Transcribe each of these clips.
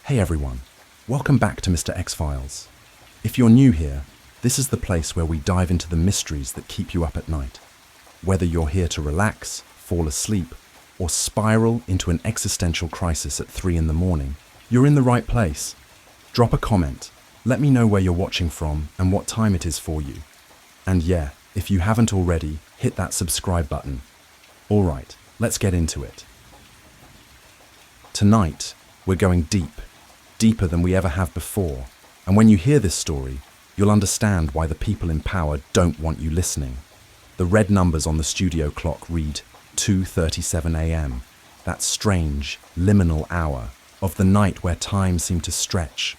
Hey everyone, welcome back to Mr.X Files. If you're new here, this is the place where we dive into the mysteries that keep you up at night. Whether you're here to relax, fall asleep, or spiral into an existential crisis at 3 in the morning, you're in the right place. Drop a comment, let me know where you're watching from and what time it is for you. And yeah, if you haven't already, hit that subscribe button. Alright, let's get into it. Tonight, we're going deeper than we ever have before. And when you hear this story, you'll understand why the people in power don't want you listening. The red numbers on the studio clock read 2:37 a.m., that strange, liminal hour of the night where time seemed to stretch,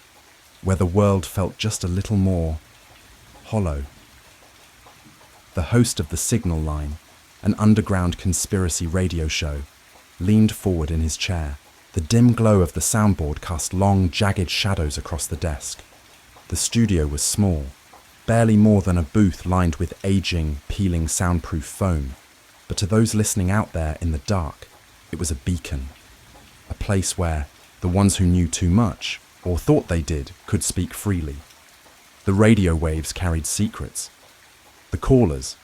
where the world felt just a little more hollow. The host of the Signal Line, an underground conspiracy radio show, leaned forward in his chair. The dim glow of the soundboard cast long, jagged shadows across the desk. The studio was small, barely more than a booth lined with aging, peeling soundproof foam. But to those listening out there in the dark, it was a beacon. A place where the ones who knew too much, or thought they did, could speak freely. The radio waves carried secrets. The callers,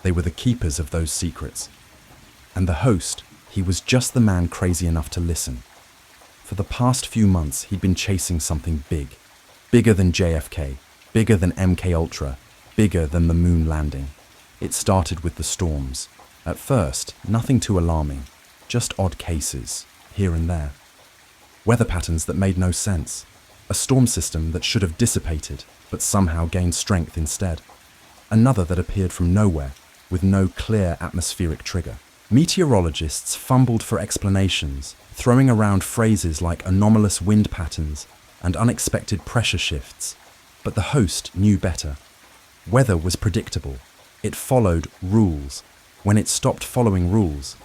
they were the keepers of those secrets. And the host, he was just the man crazy enough to listen. For the past few months, he'd been chasing something big. Bigger than JFK, bigger than MK Ultra, bigger than the moon landing. It started with the storms. At first, nothing too alarming, just odd cases, here and there. Weather patterns that made no sense. A storm system that should have dissipated, but somehow gained strength instead. Another that appeared from nowhere, with no clear atmospheric trigger. Meteorologists fumbled for explanations, throwing around phrases like anomalous wind patterns and unexpected pressure shifts. But the host knew better. Weather was predictable. It followed rules. When it stopped following rules,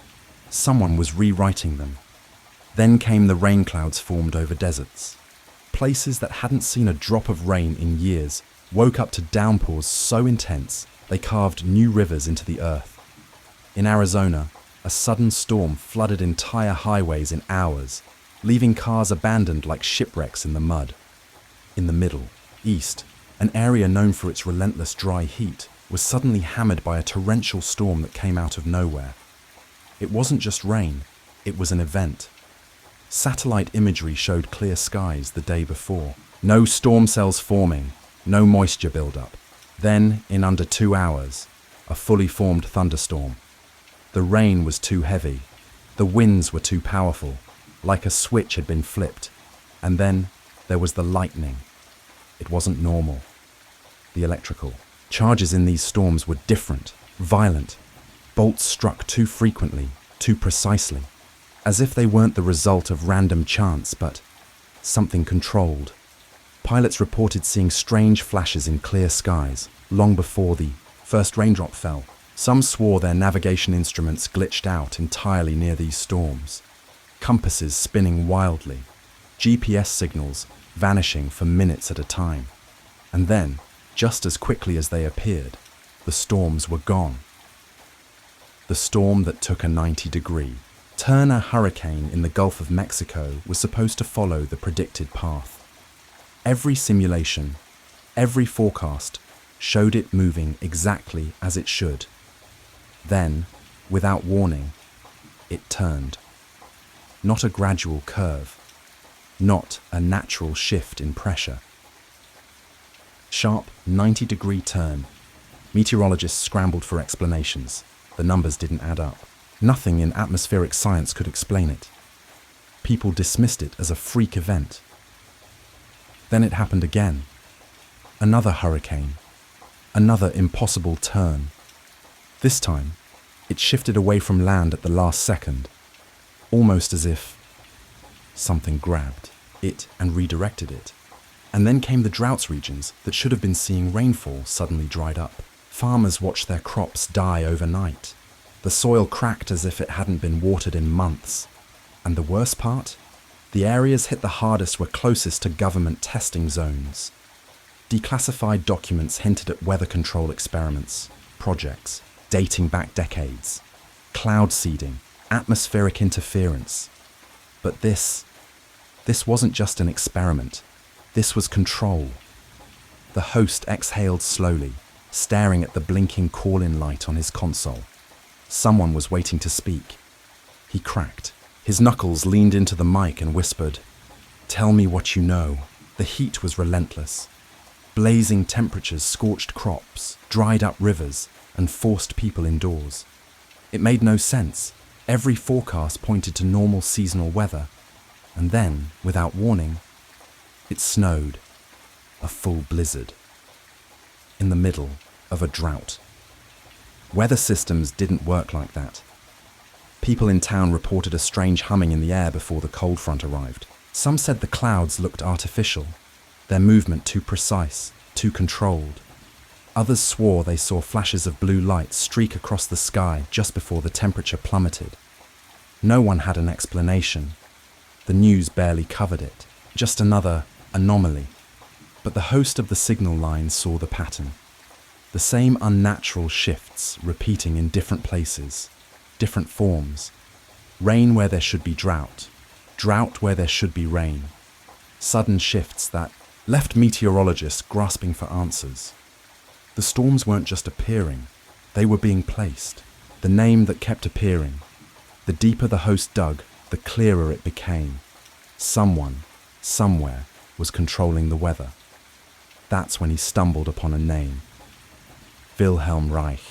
someone was rewriting them. Then came the rain clouds formed over deserts. Places that hadn't seen a drop of rain in years woke up to downpours so intense they carved new rivers into the earth. In Arizona, a sudden storm flooded entire highways in hours, leaving cars abandoned like shipwrecks in the mud. In the Middle East, an area known for its relentless dry heat was suddenly hammered by a torrential storm that came out of nowhere. It wasn't just rain, it was an event. Satellite imagery showed clear skies the day before. No storm cells forming, no moisture buildup. Then, in under 2 hours, a fully formed thunderstorm. The rain was too heavy. The winds were too powerful, like a switch had been flipped. And then there was the lightning. It wasn't normal. The electrical charges in these storms were different, violent. Bolts struck too frequently, too precisely, as if they weren't the result of random chance, but something controlled. Pilots reported seeing strange flashes in clear skies long before the first raindrop fell. Some swore their navigation instruments glitched out entirely near these storms. Compasses spinning wildly, GPS signals vanishing for minutes at a time. And then, just as quickly as they appeared, the storms were gone. The storm that took a 90-degree turn a hurricane in the Gulf of Mexico was supposed to follow the predicted path. Every simulation, every forecast showed it moving exactly as it should. Then, without warning, it turned. Not a gradual curve, not a natural shift in pressure. Sharp 90-degree turn. Meteorologists scrambled for explanations. The numbers didn't add up. Nothing in atmospheric science could explain it. People dismissed it as a freak event. Then it happened again. Another hurricane. Another impossible turn. This time, it shifted away from land at the last second, almost as if something grabbed it and redirected it. And then came the drought regions that should have been seeing rainfall suddenly dried up. Farmers watched their crops die overnight. The soil cracked as if it hadn't been watered in months. And the worst part? The areas hit the hardest were closest to government testing zones. Declassified documents hinted at weather control experiments, projects, dating back decades, cloud seeding, atmospheric interference. But this This wasn't just an experiment. This was control. The host exhaled slowly, staring at the blinking call-in light on his console. Someone was waiting to speak. He cracked. His knuckles leaned into the mic and whispered, "Tell me what you know." The heat was relentless. Blazing temperatures scorched crops, dried up rivers, and forced people indoors. It made no sense. Every forecast pointed to normal seasonal weather. And then, without warning, it snowed. A full blizzard. In the middle of a drought. Weather systems didn't work like that. People in town reported a strange humming in the air before the cold front arrived. Some said the clouds looked artificial, their movement too precise, too controlled. Others swore they saw flashes of blue light streak across the sky just before the temperature plummeted. No one had an explanation. The news barely covered it. Just another anomaly. But the host of the signal line saw the pattern. The same unnatural shifts repeating in different places, different forms. Rain where there should be drought, drought where there should be rain. Sudden shifts that left meteorologists grasping for answers. The storms weren't just appearing, they were being placed. The name that kept appearing. The deeper the host dug, the clearer it became. Someone, somewhere, was controlling the weather. That's when he stumbled upon a name. Wilhelm Reich.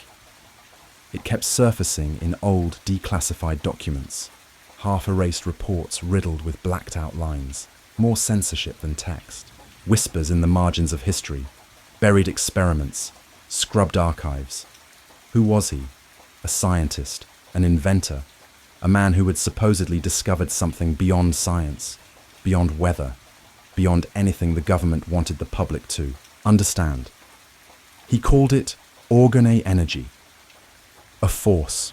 It kept surfacing in old, declassified documents, half-erased reports riddled with blacked-out lines, more censorship than text, whispers in the margins of history, buried experiments, scrubbed archives. Who was he? A scientist, an inventor, a man who had supposedly discovered something beyond science, beyond weather, beyond anything the government wanted the public to understand. He called it organe energy, a force,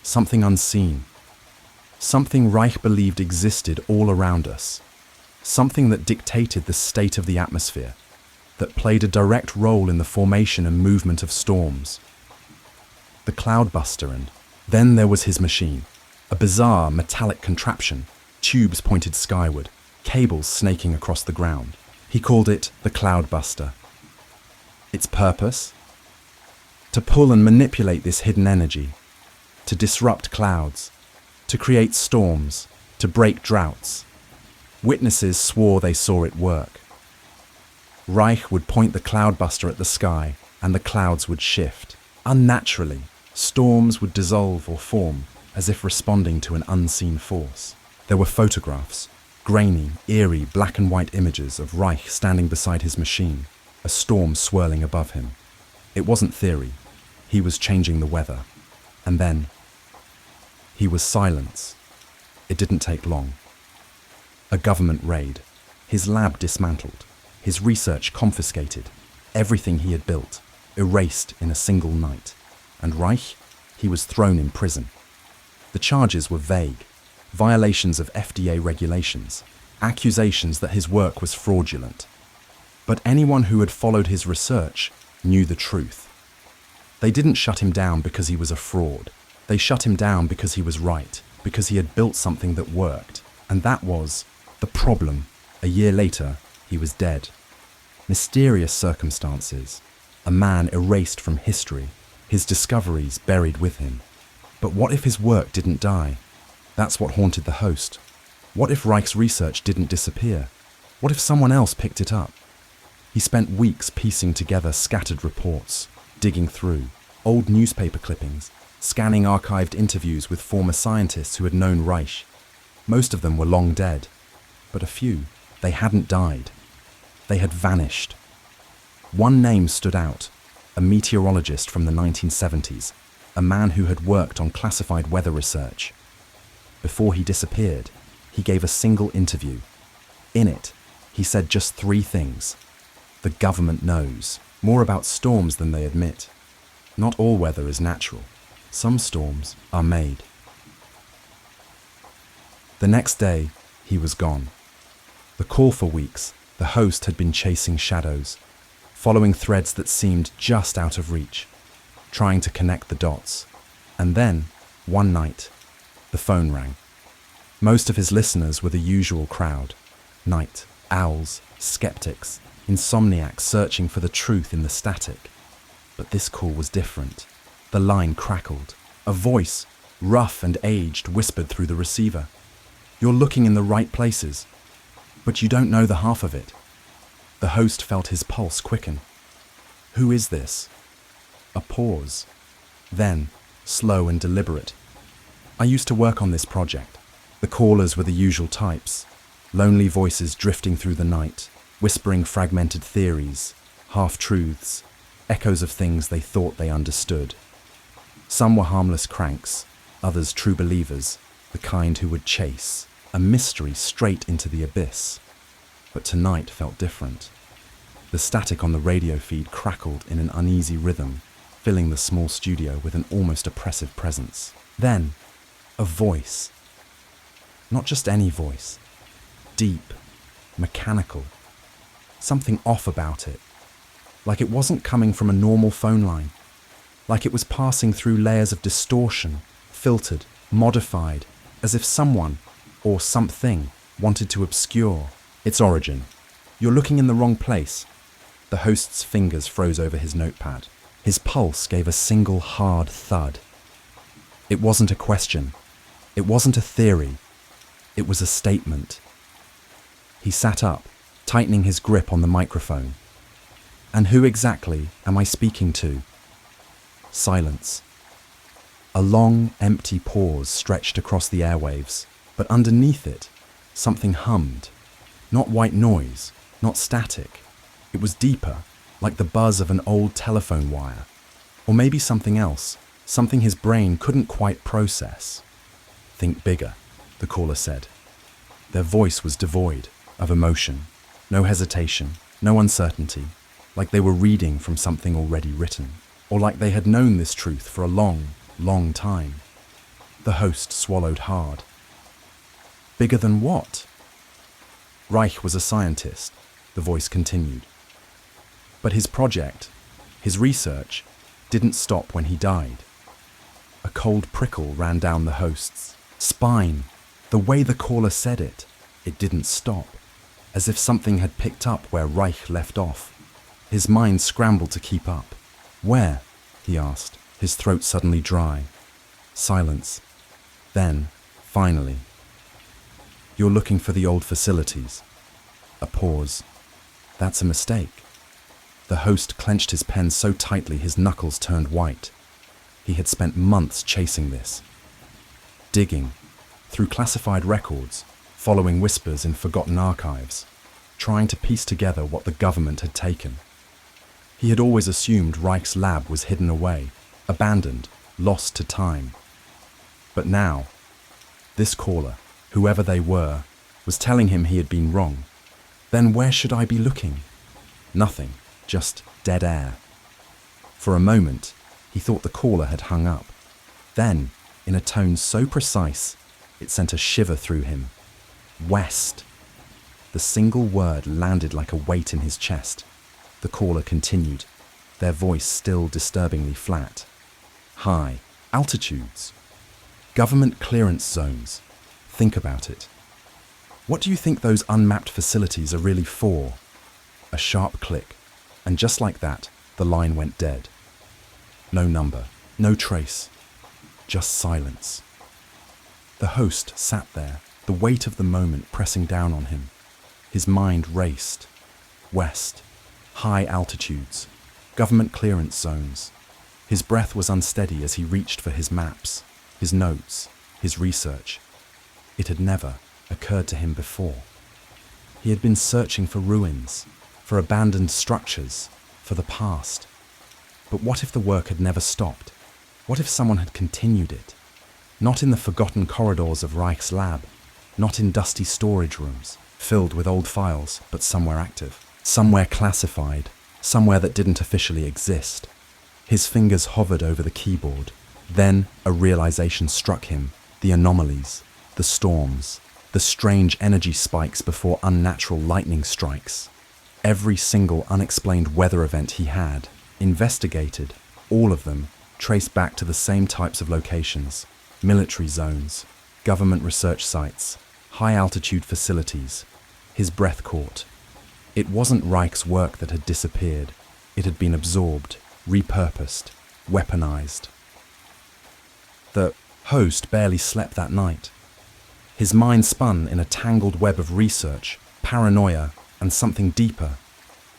something unseen, something Reich believed existed all around us, something that dictated the state of the atmosphere, that played a direct role in the formation and movement of storms. The cloudbuster, and then there was his machine, a bizarre metallic contraption, tubes pointed skyward, cables snaking across the ground. He called it the cloudbuster. Its purpose? To pull and manipulate this hidden energy, to disrupt clouds, to create storms, to break droughts. Witnesses swore they saw it work. Reich would point the cloudbuster at the sky, and the clouds would shift. Unnaturally, storms would dissolve or form, as if responding to an unseen force. There were photographs, grainy, eerie black and white images of Reich standing beside his machine, a storm swirling above him. It wasn't theory. He was changing the weather. And then, he was silence. It didn't take long. A government raid. His lab dismantled. His research confiscated. Everything he had built, erased in a single night. And Reich? He was thrown in prison. The charges were vague. Violations of FDA regulations. Accusations that his work was fraudulent. But anyone who had followed his research knew the truth. They didn't shut him down because he was a fraud. They shut him down because he was right, because he had built something that worked. And that was the problem. A year later, he was dead. Mysterious circumstances. A man erased from history, his discoveries buried with him. But what if his work didn't die? That's what haunted the host. What if Reich's research didn't disappear? What if someone else picked it up? He spent weeks piecing together scattered reports, digging through old newspaper clippings, scanning archived interviews with former scientists who had known Reich. Most of them were long dead, but a few, they hadn't died. They had vanished. One name stood out, a meteorologist from the 1970s, a man who had worked on classified weather research. Before he disappeared, he gave a single interview. In it, he said just 3 things. The government knows more about storms than they admit. Not all weather is natural. Some storms are made. The next day, he was gone. The call for weeks, the host had been chasing shadows, following threads that seemed just out of reach, trying to connect the dots. And then, one night, the phone rang. Most of his listeners were the usual crowd: night owls, skeptics, insomniacs searching for the truth in the static. But this call was different. The line crackled. A voice, rough and aged, whispered through the receiver. "You're looking in the right places, but you don't know the half of it." The host felt his pulse quicken. "Who is this?" A pause. Then, slow and deliberate. "I used to work on this project." The callers were the usual types. Lonely voices drifting through the night, whispering fragmented theories, half-truths, echoes of things they thought they understood. Some were harmless cranks, others true believers, the kind who would chase a mystery straight into the abyss. But tonight felt different. The static on the radio feed crackled in an uneasy rhythm, filling the small studio with an almost oppressive presence. Then, a voice. Not just any voice. Deep, mechanical. Something off about it. Like it wasn't coming from a normal phone line. Like it was passing through layers of distortion, filtered, modified, as if someone, or something, wanted to obscure its origin. "You're looking in the wrong place." The host's fingers froze over his notepad. His pulse gave a single hard thud. It wasn't a question. It wasn't a theory. It was a statement. He sat up, tightening his grip on the microphone. "And who exactly am I speaking to?" Silence. A long, empty pause stretched across the airwaves, but underneath it, something hummed. Not white noise, not static. It was deeper, like the buzz of an old telephone wire. Or maybe something else, something his brain couldn't quite process. "Think bigger," the caller said. Their voice was devoid of emotion, no hesitation, no uncertainty, like they were reading from something already written, or like they had known this truth for a long, long time. The host swallowed hard. "Bigger than what?" "Reich was a scientist," the voice continued. "But his project, his research, didn't stop when he died." A cold prickle ran down the host's spine. The way the caller said it, it didn't stop, as if something had picked up where Reich left off. His mind scrambled to keep up. "Where?" he asked, his throat suddenly dry. Silence. Then, finally, "You're looking for the old facilities." A pause. "That's a mistake." The host clenched his pen so tightly his knuckles turned white. He had spent months chasing this. Digging, through classified records, following whispers in forgotten archives, trying to piece together what the government had taken. He had always assumed Reich's lab was hidden away, abandoned, lost to time. But now, this caller, whoever they were, was telling him he had been wrong. Then where should I be looking? Nothing, just dead air. For a moment, he thought the caller had hung up. Then, in a tone so precise, it sent a shiver through him. "West." The single word landed like a weight in his chest. The caller continued, their voice still disturbingly flat. "High altitudes. Government clearance zones. Think about it. What do you think those unmapped facilities are really for?" A sharp click, and just like that, the line went dead. No number, no trace, just silence. The host sat there, the weight of the moment pressing down on him. His mind raced. West, high altitudes, government clearance zones. His breath was unsteady as he reached for his maps, his notes, his research. It had never occurred to him before. He had been searching for ruins, for abandoned structures, for the past. But what if the work had never stopped? What if someone had continued it? Not in the forgotten corridors of Reich's lab, not in dusty storage rooms, filled with old files, but somewhere active, somewhere classified, somewhere that didn't officially exist. His fingers hovered over the keyboard. Then a realization struck him. The anomalies, the storms, the strange energy spikes before unnatural lightning strikes. Every single unexplained weather event he had investigated, all of them traced back to the same types of locations: military zones, government research sites, high-altitude facilities. His breath caught. It wasn't Reich's work that had disappeared. It had been absorbed, repurposed, weaponized. The host barely slept that night. His mind spun in a tangled web of research, paranoia, and something deeper,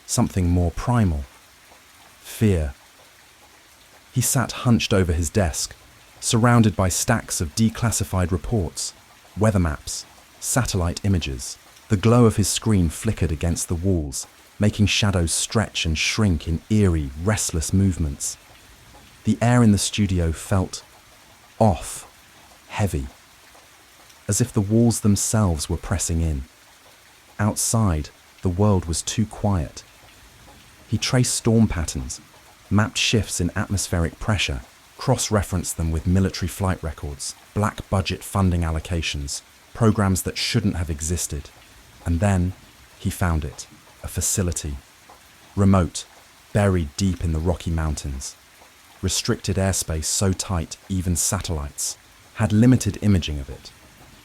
something more primal. Fear. He sat hunched over his desk, surrounded by stacks of declassified reports, weather maps, satellite images. The glow of his screen flickered against the walls, making shadows stretch and shrink in eerie, restless movements. The air in the studio felt off, heavy, as if the walls themselves were pressing in. Outside, the world was too quiet. He traced storm patterns, mapped shifts in atmospheric pressure, cross-referenced them with military flight records, black budget funding allocations, programs that shouldn't have existed. And then he found it, a facility. Remote, buried deep in the Rocky Mountains. Restricted airspace so tight even satellites had limited imaging of it.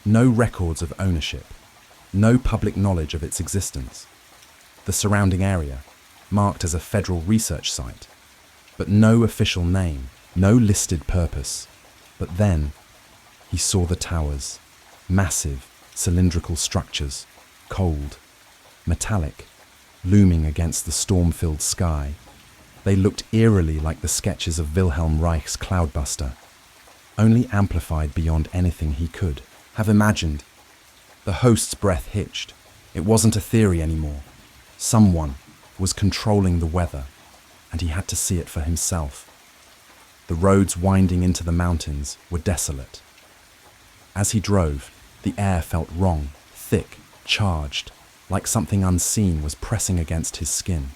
No records of ownership. No public knowledge of its existence. The surrounding area, marked as a federal research site, but no official name, no listed purpose. But then he saw the towers, massive, cylindrical structures, cold, metallic, looming against the storm-filled sky. They looked eerily like the sketches of Wilhelm Reich's Cloudbuster, only amplified beyond anything he could have imagined. The host's breath hitched. It wasn't a theory anymore. Someone was controlling the weather, and he had to see it for himself. The roads winding into the mountains were desolate. As he drove, the air felt wrong, thick, charged, like something unseen was pressing against his skin.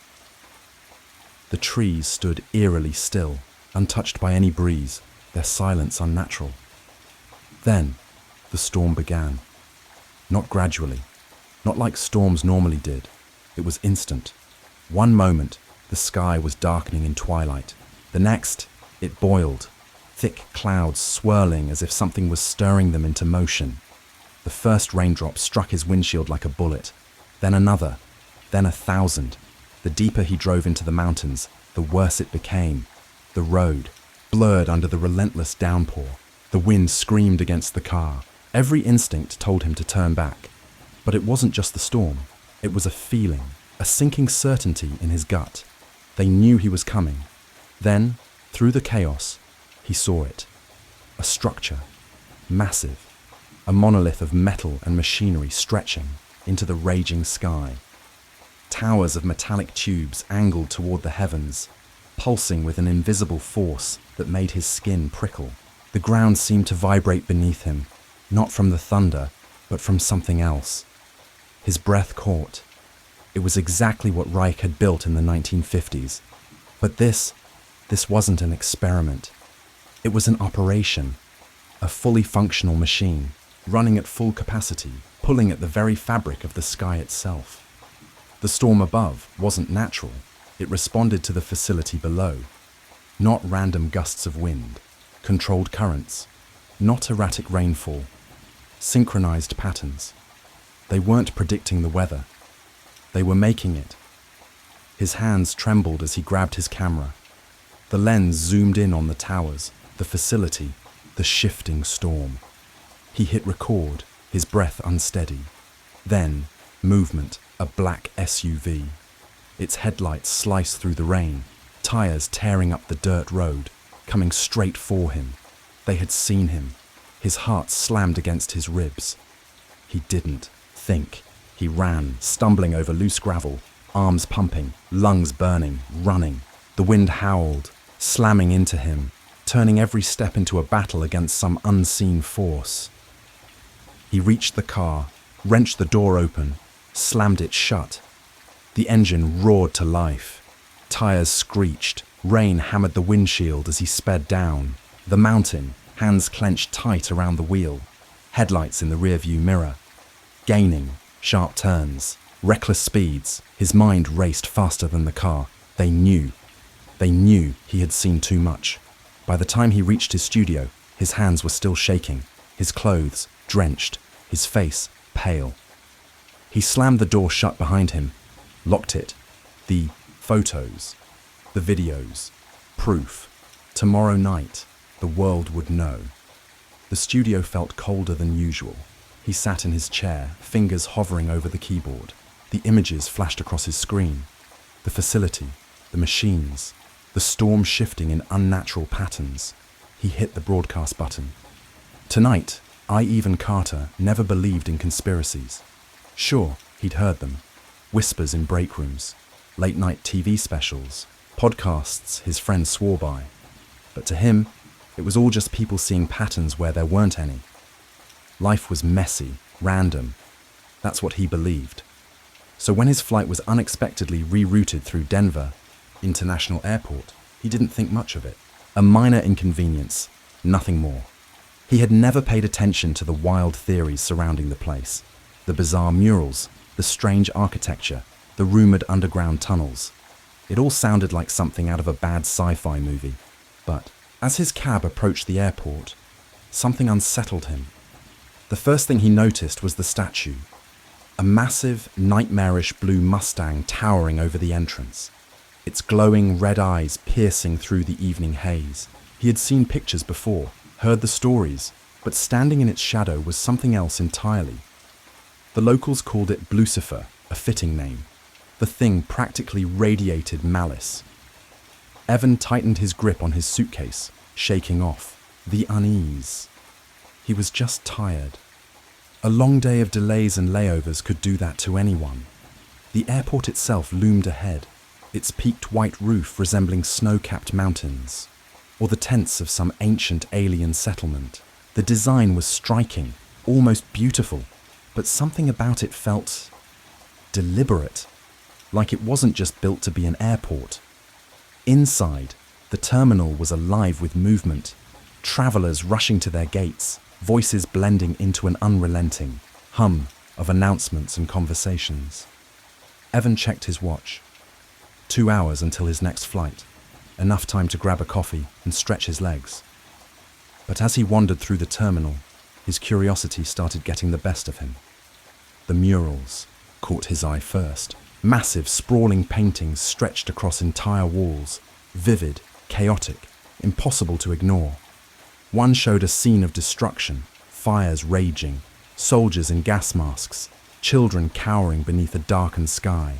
The trees stood eerily still, untouched by any breeze, their silence unnatural. Then, the storm began. Not gradually, not like storms normally did. It was instant. One moment, the sky was darkening in twilight. The next, it boiled, thick clouds swirling as if something was stirring them into motion. The first raindrop struck his windshield like a bullet, then another, then 1,000. The deeper he drove into the mountains, the worse it became. The road, blurred under the relentless downpour. The wind screamed against the car. Every instinct told him to turn back. But it wasn't just the storm. It was a feeling, a sinking certainty in his gut. They knew he was coming. Then, through the chaos, he saw it. A structure, massive. A monolith of metal and machinery stretching into the raging sky. Towers of metallic tubes angled toward the heavens, pulsing with an invisible force that made his skin prickle. The ground seemed to vibrate beneath him, not from the thunder, but from something else. His breath caught. It was exactly what Reich had built in the 1950s. But this wasn't an experiment. It was an operation, a fully functional machine, running at full capacity, pulling at the very fabric of the sky itself. The storm above wasn't natural. It responded to the facility below. Not random gusts of wind, controlled currents, not erratic rainfall, synchronized patterns. They weren't predicting the weather. They were making it. His hands trembled as he grabbed his camera. The lens zoomed in on the towers, the facility, the shifting storm. He hit record, his breath unsteady. Then, movement, a black SUV. Its headlights sliced through the rain, tires tearing up the dirt road, coming straight for him. They had seen him. His heart slammed against his ribs. He didn't think. He ran, stumbling over loose gravel, arms pumping, lungs burning, running. The wind howled, slamming into him, turning every step into a battle against some unseen force. He reached the car, wrenched the door open, slammed it shut. The engine roared to life. Tires screeched. Rain hammered the windshield as he sped down. The mountain, hands clenched tight around the wheel. Headlights in the rearview mirror. Gaining, sharp turns, reckless speeds. His mind raced faster than the car. They knew he had seen too much. By the time he reached his studio, his hands were still shaking. his clothes drenched, his face pale. He slammed the door shut behind him, locked it. The photos, the videos, proof. Tomorrow night, the world would know. The studio felt colder than usual. He sat in his chair, fingers hovering over the keyboard. The images flashed across his screen. The facility, the machines, the storm shifting in unnatural patterns. He hit the broadcast button. Tonight, Ivan Carter never believed in conspiracies. Sure, he'd heard them. Whispers in break rooms, late-night TV specials, podcasts his friends swore by. But to him, it was all just people seeing patterns where there weren't any. Life was messy, random. That's what he believed. So when his flight was unexpectedly rerouted through Denver International Airport, he didn't think much of it. A minor inconvenience, nothing more. He had never paid attention to the wild theories surrounding the place. The bizarre murals, the strange architecture, the rumored underground tunnels. It all sounded like something out of a bad sci-fi movie. But as his cab approached the airport, something unsettled him. The first thing he noticed was the statue. A massive, nightmarish blue Mustang towering over the entrance. Its glowing red eyes piercing through the evening haze. He had seen pictures before, heard the stories, but standing in its shadow was something else entirely. The locals called it Blucifer, a fitting name. The thing practically radiated malice. Evan tightened his grip on his suitcase, shaking off the unease. He was just tired. A long day of delays and layovers could do that to anyone. The airport itself loomed ahead, its peaked white roof resembling snow-capped mountains, or the tents of some ancient alien settlement. The design was striking, almost beautiful, but something about it felt deliberate, like it wasn't just built to be an airport. Inside, the terminal was alive with movement, travelers rushing to their gates, voices blending into an unrelenting hum of announcements and conversations. Evan checked his watch. 2 hours until his next flight, enough time to grab a coffee and stretch his legs. But as he wandered through the terminal, his curiosity started getting the best of him. The murals caught his eye first. Massive, sprawling paintings stretched across entire walls, vivid, chaotic, impossible to ignore. One showed a scene of destruction, fires raging, soldiers in gas masks, children cowering beneath a darkened sky.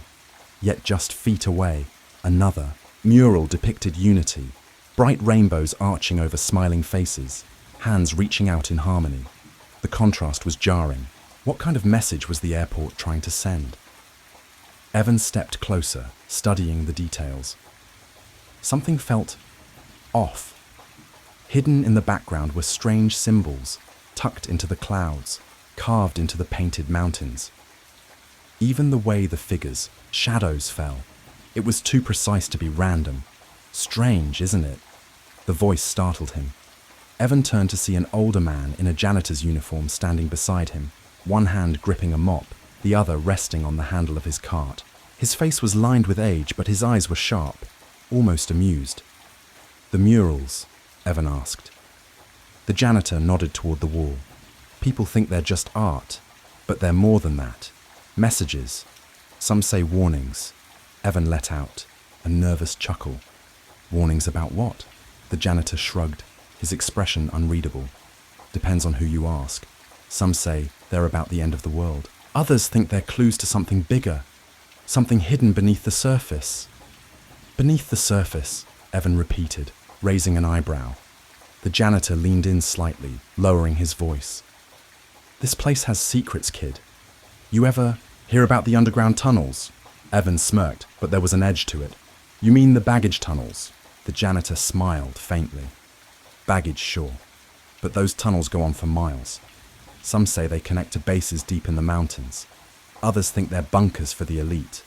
Yet just feet away, another mural depicted unity, bright rainbows arching over smiling faces, hands reaching out in harmony. The contrast was jarring. What kind of message was the airport trying to send? Evan stepped closer, studying the details. Something felt off. Hidden in the background were strange symbols, tucked into the clouds, carved into the painted mountains. Even the way the figures, shadows fell. It was too precise to be random. Strange, isn't it? The voice startled him. Evan turned to see an older man in a janitor's uniform standing beside him, one hand gripping a mop, the other resting on the handle of his cart. His face was lined with age, but his eyes were sharp, almost amused. "The murals?" Evan asked. The janitor nodded toward the wall. "People think they're just art, but they're more than that. Messages. Some say warnings." Evan let out a nervous chuckle. "Warnings about what?" The janitor shrugged, his expression unreadable. "Depends on who you ask. Some say they're about the end of the world. Others think they're clues to something bigger, something hidden beneath the surface." "Beneath the surface," Evan repeated, raising an eyebrow. The janitor leaned in slightly, lowering his voice. "This place has secrets, kid. You ever hear about the underground tunnels?" Evan smirked, but there was an edge to it. "You mean the baggage tunnels?" The janitor smiled faintly. "Baggage, sure. But those tunnels go on for miles. Some say they connect to bases deep in the mountains. Others think they're bunkers for the elite,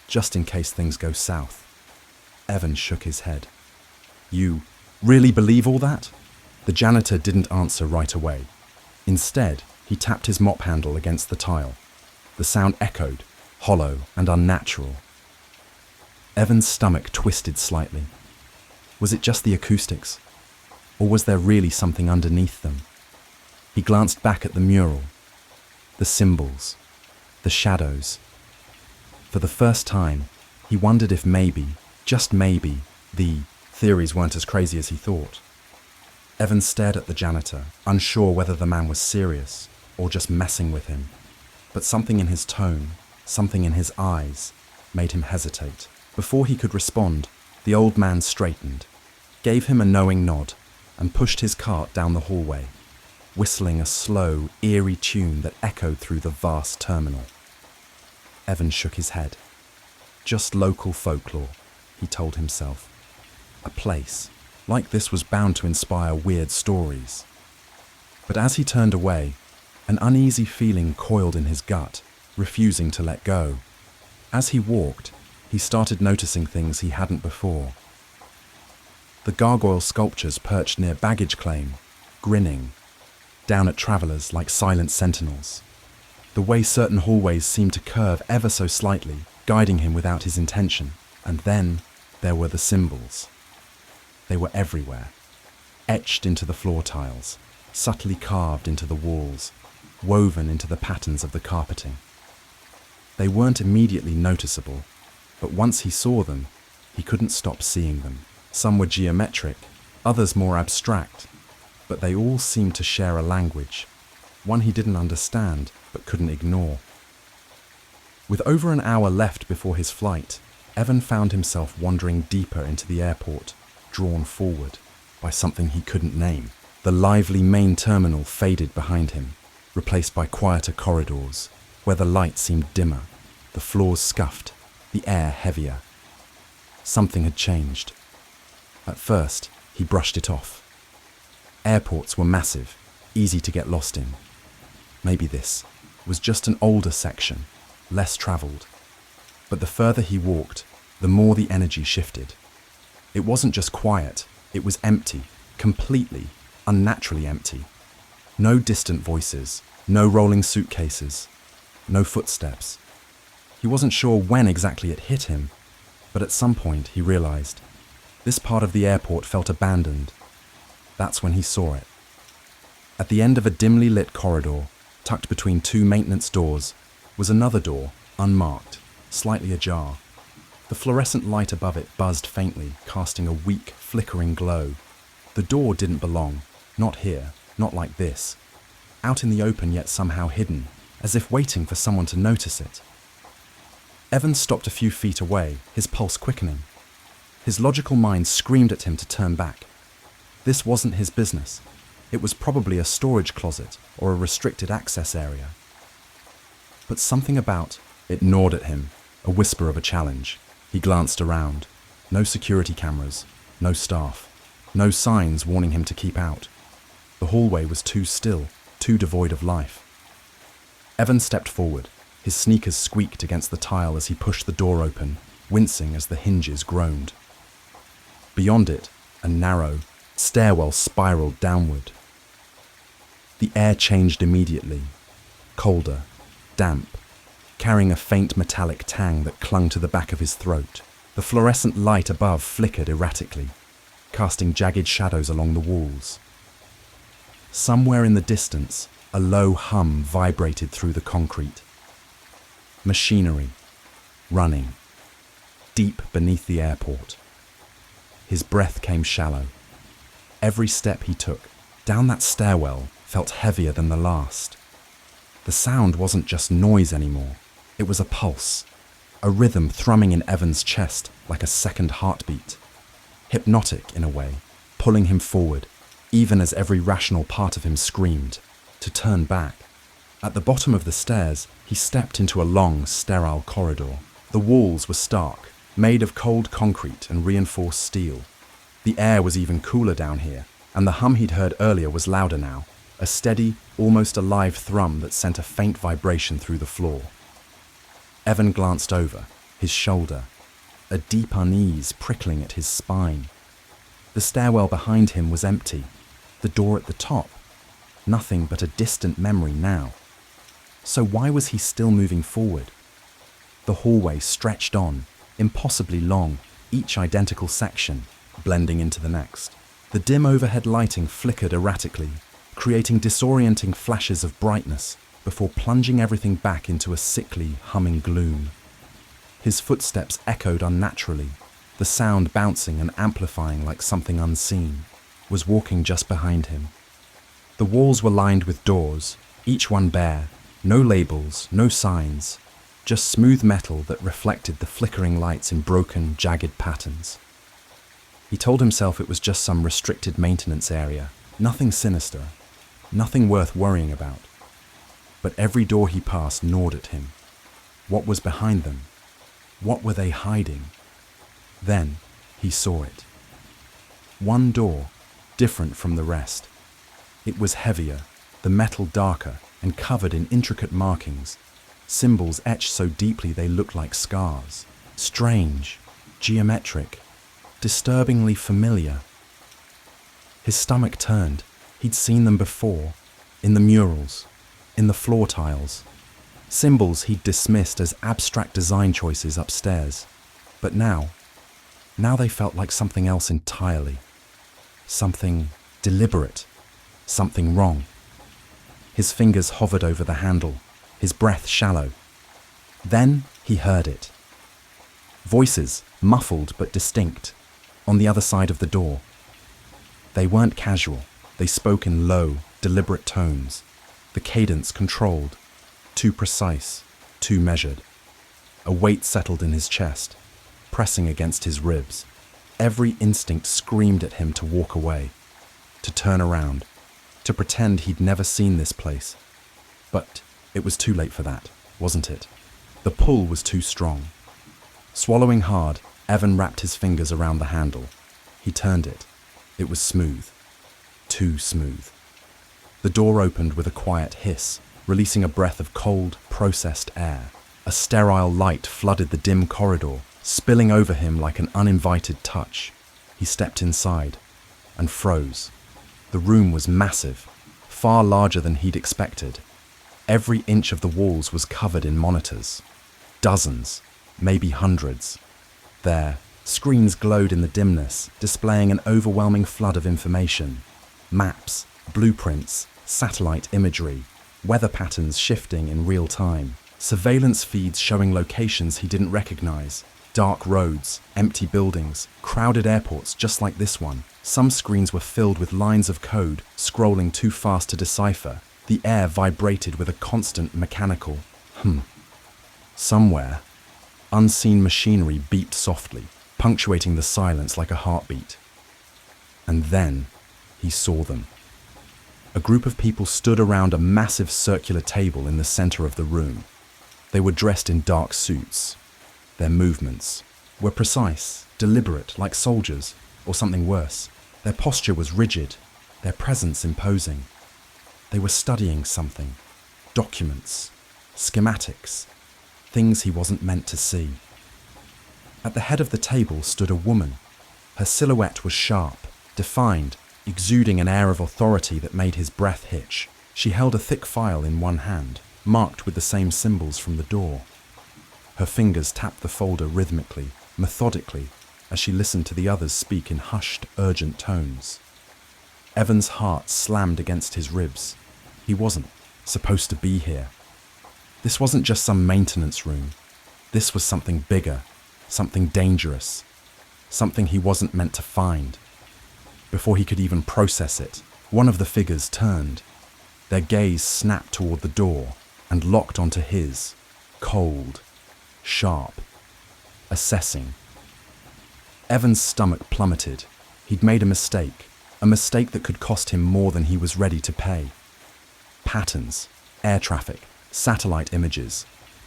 just in case things go south." Evan shook his head. "You really believe all that?" The janitor didn't answer right away. Instead, he tapped his mop handle against the tile. The sound echoed, hollow and unnatural. Evan's stomach twisted slightly. Was it just the acoustics? Or was there really something underneath them? He glanced back at the mural, the symbols, the shadows. For the first time, he wondered if maybe, just maybe, the theories weren't as crazy as he thought. Evan stared at the janitor, unsure whether the man was serious or just messing with him. But something in his tone, something in his eyes, made him hesitate. Before he could respond, the old man straightened, gave him a knowing nod, and pushed his cart down the hallway, whistling a slow, eerie tune that echoed through the vast terminal. Evan shook his head. Just local folklore, he told himself. A place like this was bound to inspire weird stories. But as he turned away, an uneasy feeling coiled in his gut, refusing to let go. As he walked, he started noticing things he hadn't before. The gargoyle sculptures perched near baggage claim, grinning, down at travellers like silent sentinels. The way certain hallways seemed to curve ever so slightly, guiding him without his intention. And then there were the symbols. They were everywhere, etched into the floor tiles, subtly carved into the walls, woven into the patterns of the carpeting. They weren't immediately noticeable, but once he saw them, he couldn't stop seeing them. Some were geometric, others more abstract, but they all seemed to share a language, one he didn't understand but couldn't ignore. With over an hour left before his flight, Evan found himself wandering deeper into the airport, drawn forward by something he couldn't name. The lively main terminal faded behind him, replaced by quieter corridors, where the light seemed dimmer, the floors scuffed, the air heavier. Something had changed. At first, he brushed it off. Airports were massive, easy to get lost in. Maybe this was just an older section, less travelled. But the further he walked, the more the energy shifted. It wasn't just quiet, it was empty, completely, unnaturally empty. No distant voices, no rolling suitcases, no footsteps. He wasn't sure when exactly it hit him, but at some point he realised this part of the airport felt abandoned. That's when he saw it. At the end of a dimly lit corridor, tucked between two maintenance doors, was another door, unmarked, slightly ajar. The fluorescent light above it buzzed faintly, casting a weak, flickering glow. The door didn't belong, not here, not like this. Out in the open yet somehow hidden, as if waiting for someone to notice it. Evan stopped a few feet away, his pulse quickening. His logical mind screamed at him to turn back. This wasn't his business. It was probably a storage closet or a restricted access area. But something about it gnawed at him, a whisper of a challenge. He glanced around. No security cameras, no staff, no signs warning him to keep out. The hallway was too still, too devoid of life. Evan stepped forward. His sneakers squeaked against the tile as he pushed the door open, wincing as the hinges groaned. Beyond it, a narrow stairwell spiraled downward. The air changed immediately, colder, damp, carrying a faint metallic tang that clung to the back of his throat. The fluorescent light above flickered erratically, casting jagged shadows along the walls. Somewhere in the distance, a low hum vibrated through the concrete. Machinery, running, deep beneath the airport. His breath came shallow. Every step he took down that stairwell felt heavier than the last. The sound wasn't just noise anymore. It was a pulse, a rhythm thrumming in Evan's chest like a second heartbeat. Hypnotic in a way, pulling him forward, even as every rational part of him screamed to turn back. At the bottom of the stairs, he stepped into a long, sterile corridor. The walls were stark, made of cold concrete and reinforced steel. The air was even cooler down here, and the hum he'd heard earlier was louder now, a steady, almost alive thrum that sent a faint vibration through the floor. Evan glanced over, his shoulder, a deep unease prickling at his spine. The stairwell behind him was empty, the door at the top, nothing but a distant memory now. So why was he still moving forward? The hallway stretched on, impossibly long, each identical section, blending into the next. The dim overhead lighting flickered erratically, creating disorienting flashes of brightness before plunging everything back into a sickly, humming gloom. His footsteps echoed unnaturally, the sound bouncing and amplifying like something unseen was walking just behind him. The walls were lined with doors, each one bare, no labels, no signs, just smooth metal that reflected the flickering lights in broken, jagged patterns. He told himself it was just some restricted maintenance area, nothing sinister, nothing worth worrying about. But every door he passed gnawed at him. What was behind them? What were they hiding? Then he saw it. One door, different from the rest. It was heavier, the metal darker, and covered in intricate markings, symbols etched so deeply they looked like scars. Strange, geometric, disturbingly familiar. His stomach turned. He'd seen them before, in the murals, in the floor tiles. Symbols he'd dismissed as abstract design choices upstairs. But now they felt like something else entirely. Something deliberate, something wrong. His fingers hovered over the handle, his breath shallow. Then he heard it. Voices, muffled but distinct, on the other side of the door. They weren't casual. They spoke in low, deliberate tones, the cadence controlled, too precise, too measured. A weight settled in his chest, pressing against his ribs. Every instinct screamed at him to walk away, to turn around, to pretend he'd never seen this place. But it was too late for that, wasn't it? The pull was too strong. Swallowing hard, Evan wrapped his fingers around the handle. He turned it. It was smooth. Too smooth. The door opened with a quiet hiss, releasing a breath of cold, processed air. A sterile light flooded the dim corridor, spilling over him like an uninvited touch. He stepped inside and froze. The room was massive, far larger than he'd expected. Every inch of the walls was covered in monitors. Dozens, maybe hundreds. There, screens glowed in the dimness, displaying an overwhelming flood of information. Maps, blueprints, satellite imagery, weather patterns shifting in real time, surveillance feeds showing locations he didn't recognize, dark roads, empty buildings, crowded airports just like this one. Some screens were filled with lines of code, scrolling too fast to decipher. The air vibrated with a constant mechanical Somewhere, unseen machinery beeped softly, punctuating the silence like a heartbeat. And then he saw them. A group of people stood around a massive circular table in the center of the room. They were dressed in dark suits. Their movements were precise, deliberate, like soldiers, or something worse. Their posture was rigid, their presence imposing. They were studying something. Documents, schematics, things he wasn't meant to see. At the head of the table stood a woman. Her silhouette was sharp, defined, exuding an air of authority that made his breath hitch. She held a thick file in one hand, marked with the same symbols from the door. Her fingers tapped the folder rhythmically, methodically, as she listened to the others speak in hushed, urgent tones. Evan's heart slammed against his ribs. He wasn't supposed to be here. This wasn't just some maintenance room. This was something bigger, something dangerous, something he wasn't meant to find. Before he could even process it, one of the figures turned. Their gaze snapped toward the door and locked onto his, cold, sharp, assessing. Evan's stomach plummeted. He'd made a mistake that could cost him more than he was ready to pay. Patterns, air traffic, satellite images.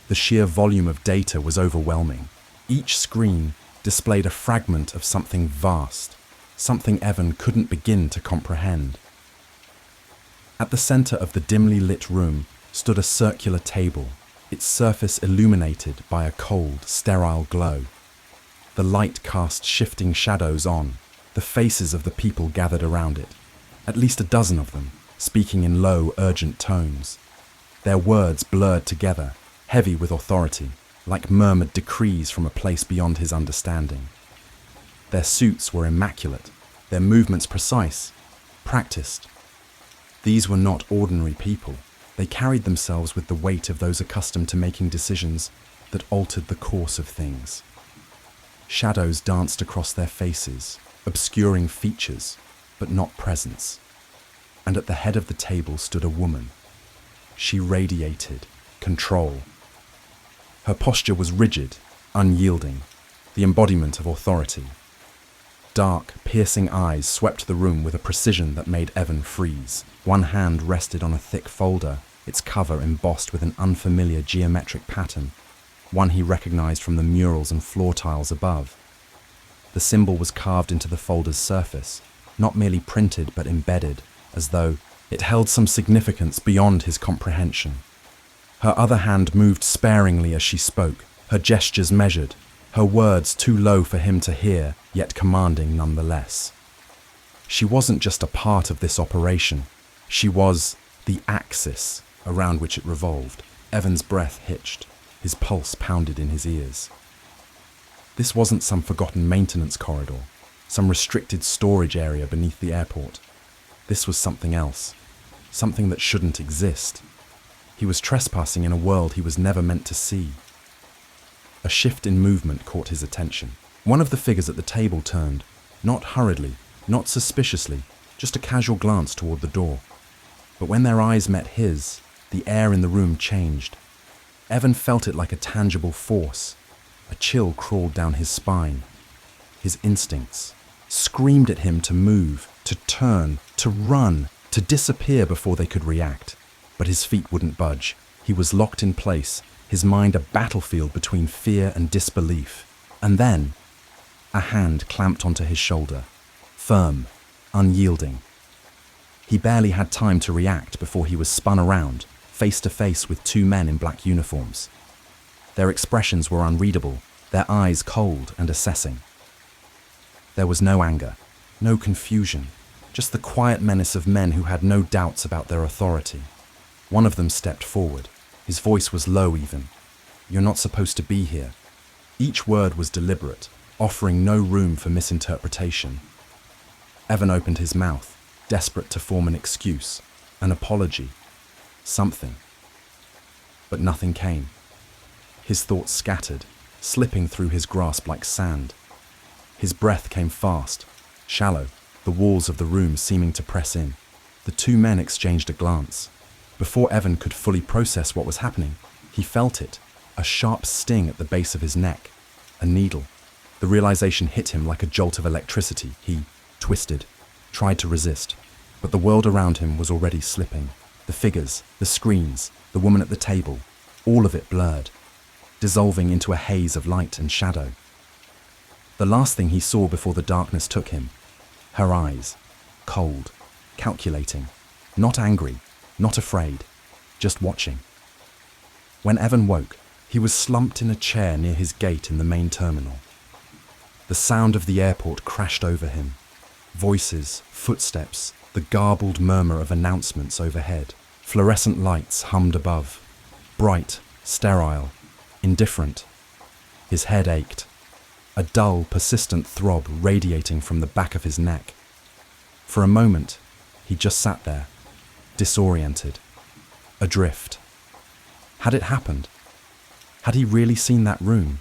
The sheer volume of data was overwhelming. Each screen displayed a fragment of something vast, something Evan couldn't begin to comprehend. At the center of the dimly lit room stood a circular table, its surface illuminated by a cold, sterile glow. The light cast shifting shadows on, the faces of the people gathered around it, at least a dozen of them, speaking in low, urgent tones. Their words blurred together, heavy with authority, like murmured decrees from a place beyond his understanding. Their suits were immaculate, their movements precise, practiced. These were not ordinary people. They carried themselves with the weight of those accustomed to making decisions that altered the course of things. Shadows danced across their faces, obscuring features, but not presence. And at the head of the table stood a woman. She radiated control. Her posture was rigid, unyielding, the embodiment of authority. Dark, piercing eyes swept the room with a precision that made Evan freeze. One hand rested on a thick folder, its cover embossed with an unfamiliar geometric pattern, one he recognized from the murals and floor tiles above. The symbol was carved into the folder's surface, not merely printed but embedded, as though it held some significance beyond his comprehension. Her other hand moved sparingly as she spoke, her gestures measured, her words too low for him to hear, yet commanding nonetheless. She wasn't just a part of this operation. She was the axis around which it revolved. Evan's breath hitched. His pulse pounded in his ears. This wasn't some forgotten maintenance corridor, some restricted storage area beneath the airport. This was something else, something that shouldn't exist. He was trespassing in a world he was never meant to see. A shift in movement caught his attention. One of the figures at the table turned, not hurriedly, not suspiciously, just a casual glance toward the door. But when their eyes met his, the air in the room changed. Evan felt it like a tangible force. A chill crawled down his spine. His instincts screamed at him to move, to turn, to run, to disappear before they could react. But his feet wouldn't budge. He was locked in place, his mind a battlefield between fear and disbelief. And then, a hand clamped onto his shoulder, firm, unyielding. He barely had time to react before he was spun around, face to face with two men in black uniforms. Their expressions were unreadable, their eyes cold and assessing. There was no anger, no confusion, just the quiet menace of men who had no doubts about their authority. One of them stepped forward. His voice was low even. "You're not supposed to be here." Each word was deliberate, offering no room for misinterpretation. Evan opened his mouth, desperate to form an excuse, an apology, something. But nothing came. His thoughts scattered, slipping through his grasp like sand. His breath came fast, shallow, the walls of the room seeming to press in. The two men exchanged a glance. Before Evan could fully process what was happening, he felt it, a sharp sting at the base of his neck, a needle. The realization hit him like a jolt of electricity. He twisted, tried to resist, but the world around him was already slipping. The figures, the screens, the woman at the table, all of it blurred, dissolving into a haze of light and shadow. The last thing he saw before the darkness took him, her eyes, cold, calculating, not angry, not afraid, just watching. When Evan woke, he was slumped in a chair near his gate in the main terminal. The sound of the airport crashed over him. Voices, footsteps, the garbled murmur of announcements overhead. Fluorescent lights hummed above. Bright, sterile, indifferent. His head ached. A dull, persistent throb radiating from the back of his neck. For a moment, he just sat there, disoriented, adrift. Had it happened? Had he really seen that room?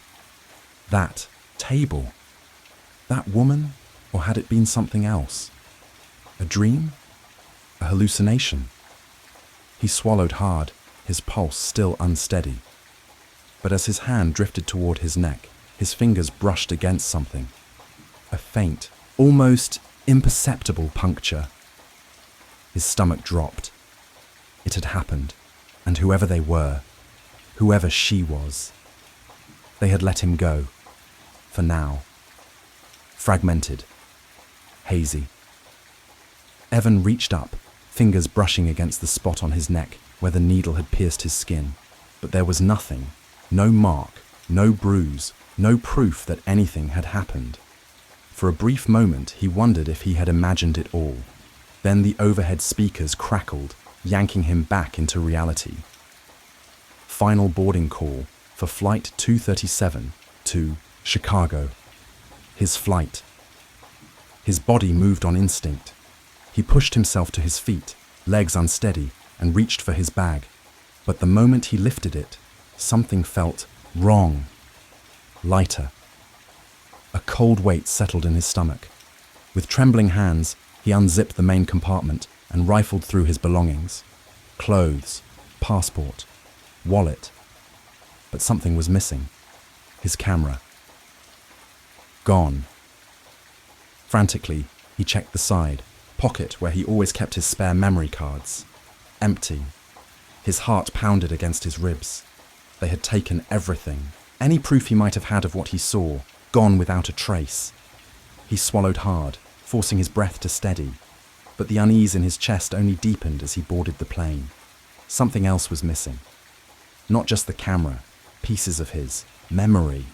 That table? That woman? Or had it been something else? A dream? A hallucination? He swallowed hard, his pulse still unsteady. But as his hand drifted toward his neck, his fingers brushed against something. A faint, almost imperceptible puncture. His stomach dropped. It had happened, and whoever they were, whoever she was, they had let him go, for now. Fragmented, hazy. Evan reached up, fingers brushing against the spot on his neck where the needle had pierced his skin. But there was nothing, no mark, no bruise, no proof that anything had happened. For a brief moment, he wondered if he had imagined it all. Then the overhead speakers crackled, yanking him back into reality. Final boarding call for Flight 237 to Chicago. His flight. His body moved on instinct. He pushed himself to his feet, legs unsteady, and reached for his bag. But the moment he lifted it, something felt wrong. Lighter. A cold weight settled in his stomach. With trembling hands, he unzipped the main compartment and rifled through his belongings. Clothes, passport, wallet. But something was missing. His camera. Gone. Frantically, he checked the side pocket where he always kept his spare memory cards. Empty. His heart pounded against his ribs. They had taken everything. Any proof he might have had of what he saw, gone without a trace. He swallowed hard, forcing his breath to steady, but the unease in his chest only deepened as he boarded the plane. Something else was missing. Not just the camera, pieces of his memory.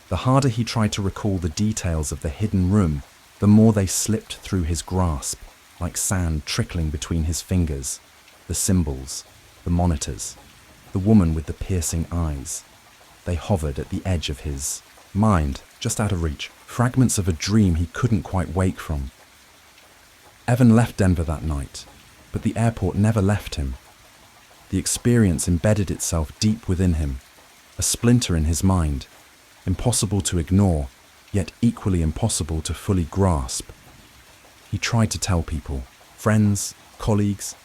The harder he tried to recall the details of the hidden room, the more they slipped through his grasp, like sand trickling between his fingers. The symbols, the monitors, the woman with the piercing eyes. They hovered at the edge of his mind, just out of reach, fragments of a dream he couldn't quite wake from. Evan left Denver that night, but the airport never left him. The experience embedded itself deep within him, a splinter in his mind, impossible to ignore, yet equally impossible to fully grasp. He tried to tell people, friends, colleagues,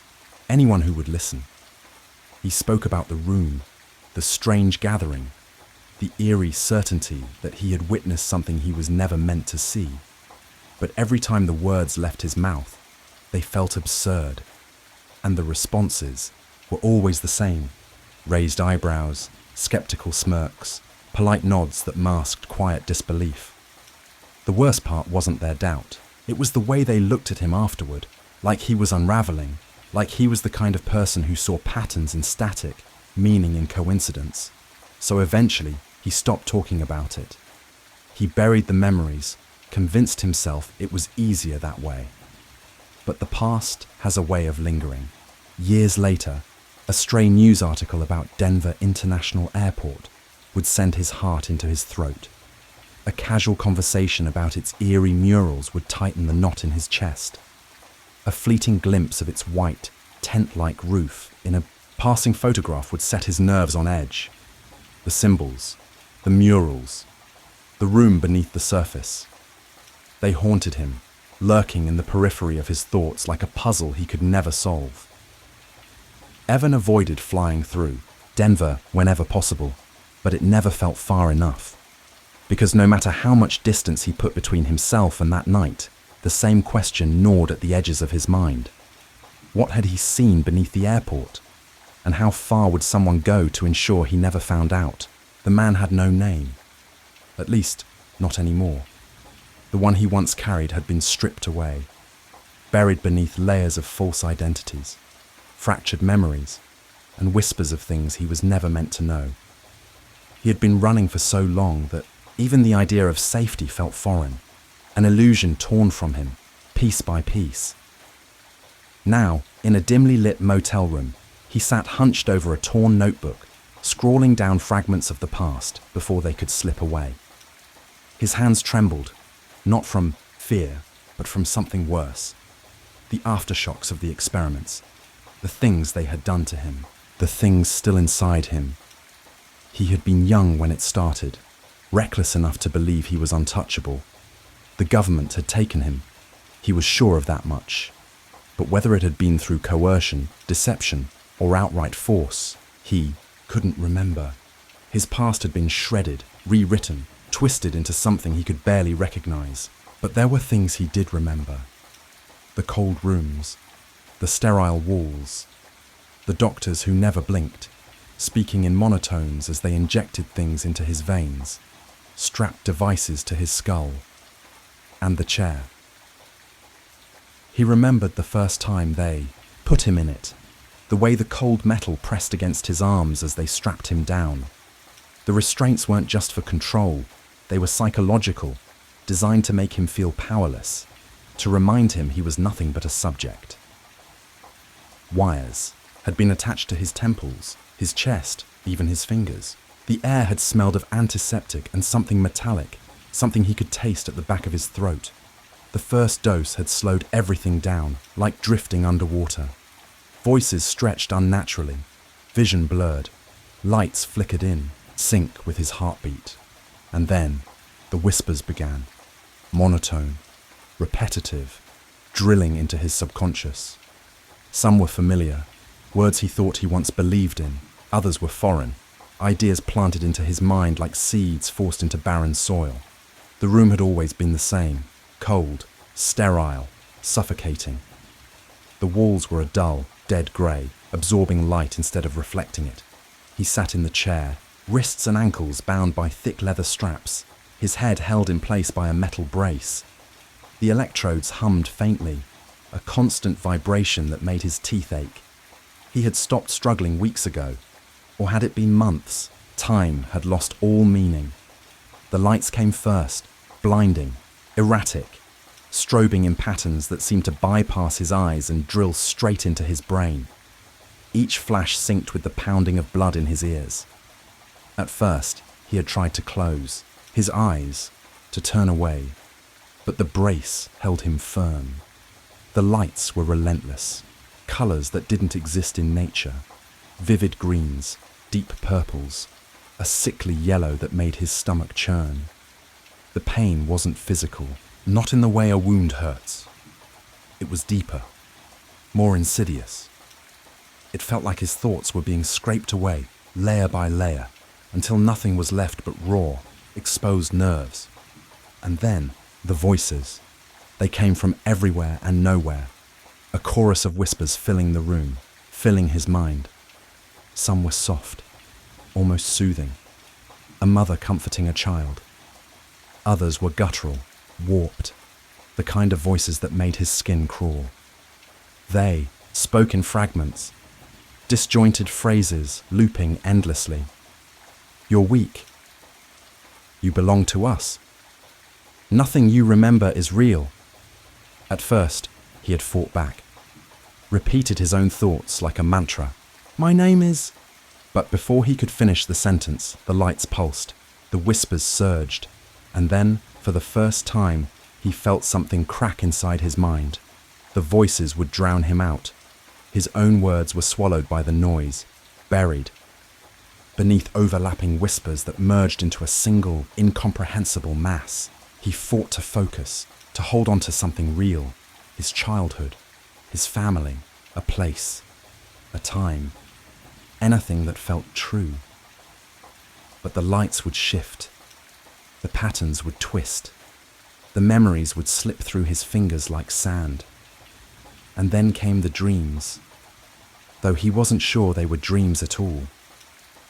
anyone who would listen. He spoke about the room, the strange gathering, the eerie certainty that he had witnessed something he was never meant to see. But every time the words left his mouth, they felt absurd, and the responses were always the same: raised eyebrows, skeptical smirks, polite nods that masked quiet disbelief. The worst part wasn't their doubt. It was the way they looked at him afterward, like he was unraveling, like he was the kind of person who saw patterns in static, meaning in coincidence. So eventually, he stopped talking about it. He buried the memories, convinced himself it was easier that way. But the past has a way of lingering. Years later, a stray news article about Denver International Airport would send his heart into his throat. A casual conversation about its eerie murals would tighten the knot in his chest. A fleeting glimpse of its white, tent-like roof in a passing photograph would set his nerves on edge. The symbols, the murals, the room beneath the surface. They haunted him, lurking in the periphery of his thoughts like a puzzle he could never solve. Evan avoided flying through Denver whenever possible, but it never felt far enough. Because no matter how much distance he put between himself and that night, the same question gnawed at the edges of his mind. What had he seen beneath the airport? And how far would someone go to ensure he never found out? The man had no name. At least, not anymore. The one he once carried had been stripped away, buried beneath layers of false identities, fractured memories, and whispers of things he was never meant to know. He had been running for so long that even the idea of safety felt foreign, an illusion torn from him, piece by piece. Now, in a dimly lit motel room, he sat hunched over a torn notebook, scrawling down fragments of the past before they could slip away. His hands trembled, not from fear, but from something worse. The aftershocks of the experiments, the things they had done to him, the things still inside him. He had been young when it started, reckless enough to believe he was untouchable. The government had taken him. He was sure of that much. But whether it had been through coercion, deception, or outright force, he couldn't remember. His past had been shredded, rewritten, twisted into something he could barely recognize. But there were things he did remember. The cold rooms, the sterile walls, the doctors who never blinked, speaking in monotones as they injected things into his veins, strapped devices to his skull, and the chair. He remembered the first time they put him in it, the way the cold metal pressed against his arms as they strapped him down. The restraints weren't just for control, they were psychological, designed to make him feel powerless, to remind him he was nothing but a subject. Wires had been attached to his temples, his chest, even his fingers. The air had smelled of antiseptic and something metallic, something he could taste at the back of his throat. The first dose had slowed everything down, like drifting underwater. Voices stretched unnaturally, vision blurred, lights flickered in, sync with his heartbeat. And then, the whispers began, monotone, repetitive, drilling into his subconscious. Some were familiar, words he thought he once believed in, others were foreign, ideas planted into his mind like seeds forced into barren soil. The room had always been the same, cold, sterile, suffocating. The walls were a dull, dead grey, absorbing light instead of reflecting it. He sat in the chair, wrists and ankles bound by thick leather straps, his head held in place by a metal brace. The electrodes hummed faintly, a constant vibration that made his teeth ache. He had stopped struggling weeks ago, or had it been months? Time had lost all meaning. The lights came first, blinding, erratic, strobing in patterns that seemed to bypass his eyes and drill straight into his brain. Each flash synced with the pounding of blood in his ears. At first, he had tried to close his eyes, to turn away, but the brace held him firm. The lights were relentless, colours that didn't exist in nature, vivid greens, deep purples, a sickly yellow that made his stomach churn. The pain wasn't physical, not in the way a wound hurts. It was deeper, more insidious. It felt like his thoughts were being scraped away, layer by layer, until nothing was left but raw, exposed nerves. And then, the voices. They came from everywhere and nowhere, a chorus of whispers filling the room, filling his mind. Some were soft, almost soothing, a mother comforting a child. Others were guttural, warped, the kind of voices that made his skin crawl. They spoke in fragments, disjointed phrases looping endlessly. You're weak. You belong to us. Nothing you remember is real. At first, he had fought back, repeated his own thoughts like a mantra. My name is... But before he could finish the sentence, the lights pulsed, the whispers surged, and then, for the first time, he felt something crack inside his mind. The voices would drown him out. His own words were swallowed by the noise, buried beneath overlapping whispers that merged into a single, incomprehensible mass. He fought to focus, to hold on to something real, his childhood, his family, a place, a time, anything that felt true. But the lights would shift, the patterns would twist, the memories would slip through his fingers like sand. And then came the dreams, though he wasn't sure they were dreams at all.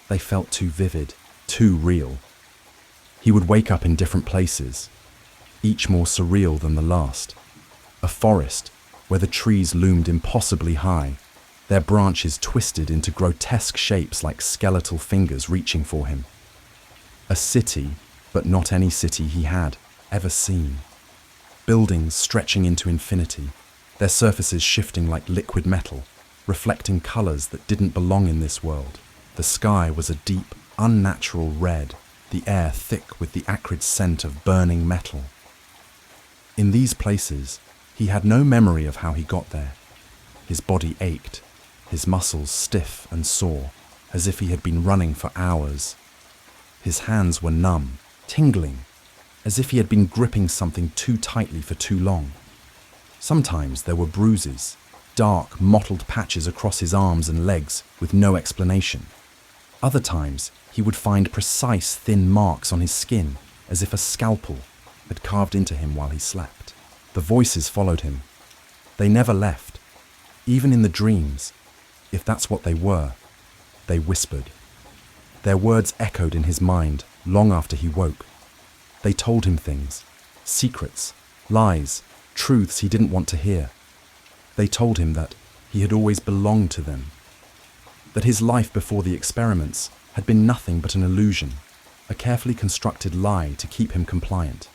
They felt too vivid, too real. He would wake up in different places, each more surreal than the last. A forest where the trees loomed impossibly high, their branches twisted into grotesque shapes like skeletal fingers reaching for him. A city, but not any city he had ever seen. Buildings stretching into infinity, their surfaces shifting like liquid metal, reflecting colours that didn't belong in this world. The sky was a deep, unnatural red, the air thick with the acrid scent of burning metal. In these places, he had no memory of how he got there. His body ached, his muscles stiff and sore, as if he had been running for hours. His hands were numb, tingling, as if he had been gripping something too tightly for too long. Sometimes there were bruises, dark, mottled patches across his arms and legs with no explanation. Other times, he would find precise, thin marks on his skin, as if a scalpel had carved into him while he slept. The voices followed him. They never left. Even in the dreams, if that's what they were, they whispered. Their words echoed in his mind long after he woke. They told him things, secrets, lies, truths he didn't want to hear. They told him that he had always belonged to them, that his life before the experiments had been nothing but an illusion, a carefully constructed lie to keep him compliant.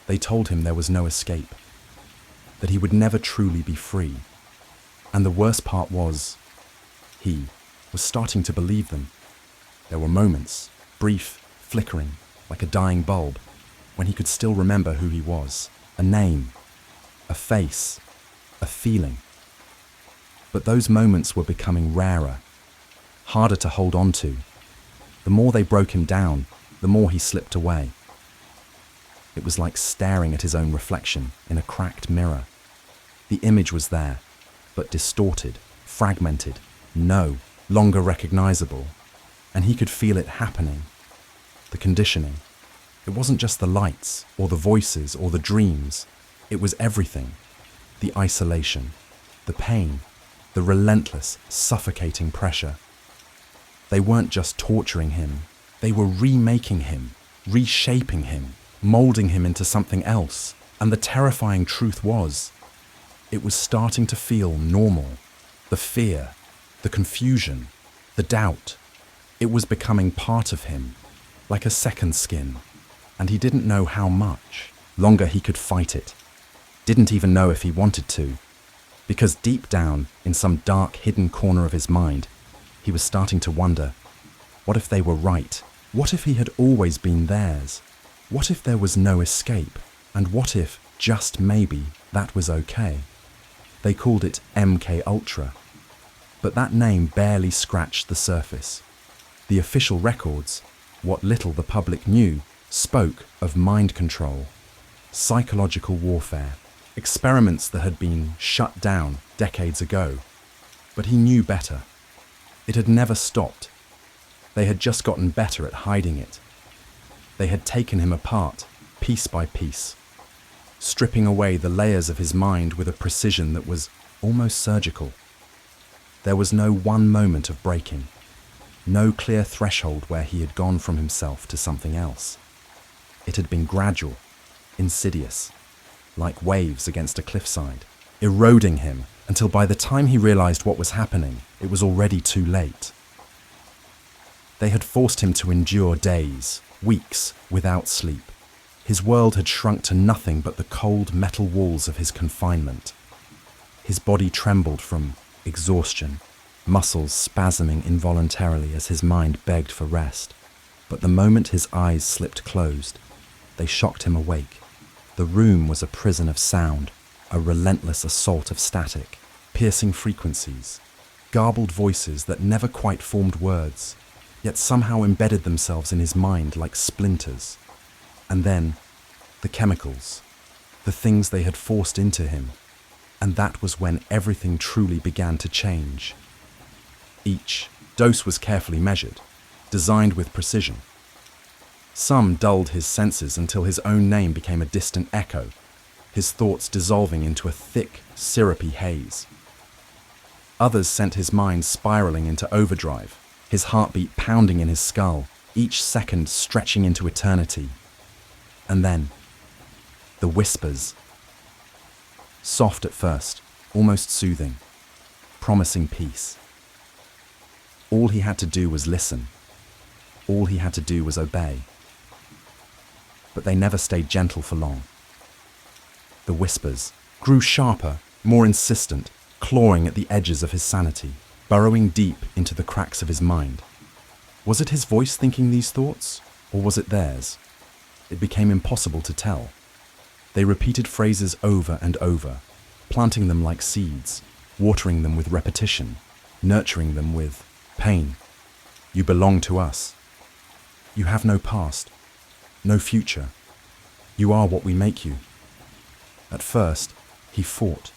They told him there was no escape, that he would never truly be free. And the worst part was, he was starting to believe them. There were moments, brief, flickering, like a dying bulb, when he could still remember who he was, a name, a face, a feeling. But those moments were becoming rarer, harder to hold on to. The more they broke him down, the more he slipped away. It was like staring at his own reflection in a cracked mirror. The image was there, but distorted, fragmented, no longer recognizable. And he could feel it happening. The conditioning. It wasn't just the lights, or the voices, or the dreams. It was everything. The isolation, the pain, the relentless, suffocating pressure. They weren't just torturing him. They were remaking him, reshaping him, molding him into something else. And the terrifying truth was, it was starting to feel normal. The fear, the confusion, the doubt. It was becoming part of him, like a second skin. And he didn't know how much longer he could fight it. Didn't even know if he wanted to. Because deep down, in some dark, hidden corner of his mind, he was starting to wonder, what if they were right? What if he had always been theirs? What if there was no escape? And what if, just maybe, that was okay? They called it MK Ultra. But that name barely scratched the surface. The official records, what little the public knew, spoke of mind control, psychological warfare, experiments that had been shut down decades ago. But he knew better. It had never stopped. They had just gotten better at hiding it. They had taken him apart, piece by piece, stripping away the layers of his mind with a precision that was almost surgical. There was no one moment of breaking, no clear threshold where he had gone from himself to something else. It had been gradual, insidious, like waves against a cliffside, eroding him until by the time he realized what was happening, it was already too late. They had forced him to endure days, weeks, without sleep. His world had shrunk to nothing but the cold metal walls of his confinement. His body trembled from exhaustion, muscles spasming involuntarily as his mind begged for rest. But the moment his eyes slipped closed, they shocked him awake. The room was a prison of sound, a relentless assault of static, piercing frequencies, garbled voices that never quite formed words, yet somehow embedded themselves in his mind like splinters. And then, the chemicals, the things they had forced into him, and that was when everything truly began to change. Each dose was carefully measured, designed with precision. Some dulled his senses until his own name became a distant echo, his thoughts dissolving into a thick, syrupy haze. Others sent his mind spiraling into overdrive, his heartbeat pounding in his skull, each second stretching into eternity. And then, the whispers. Soft at first, almost soothing, promising peace. All he had to do was listen. All he had to do was obey. But they never stayed gentle for long. The whispers grew sharper, more insistent, clawing at the edges of his sanity, burrowing deep into the cracks of his mind. Was it his voice thinking these thoughts, or was it theirs? It became impossible to tell. They repeated phrases over and over, planting them like seeds, watering them with repetition, nurturing them with pain. You belong to us. You have no past, no future. You are what we make you. At first, he fought,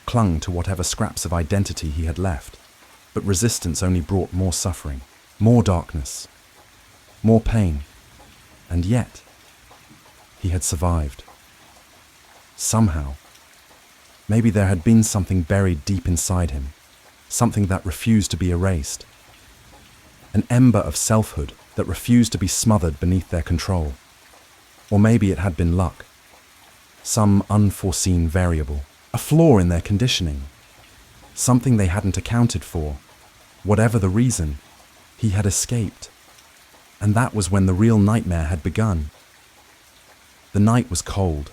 clung to whatever scraps of identity he had left, but resistance only brought more suffering, more darkness, more pain. And yet, he had survived. Somehow. Maybe there had been something buried deep inside him, something that refused to be erased. An ember of selfhood that refused to be smothered beneath their control. Or maybe it had been luck, some unforeseen variable, a flaw in their conditioning, something they hadn't accounted for. Whatever the reason, he had escaped. And that was when the real nightmare had begun. The night was cold,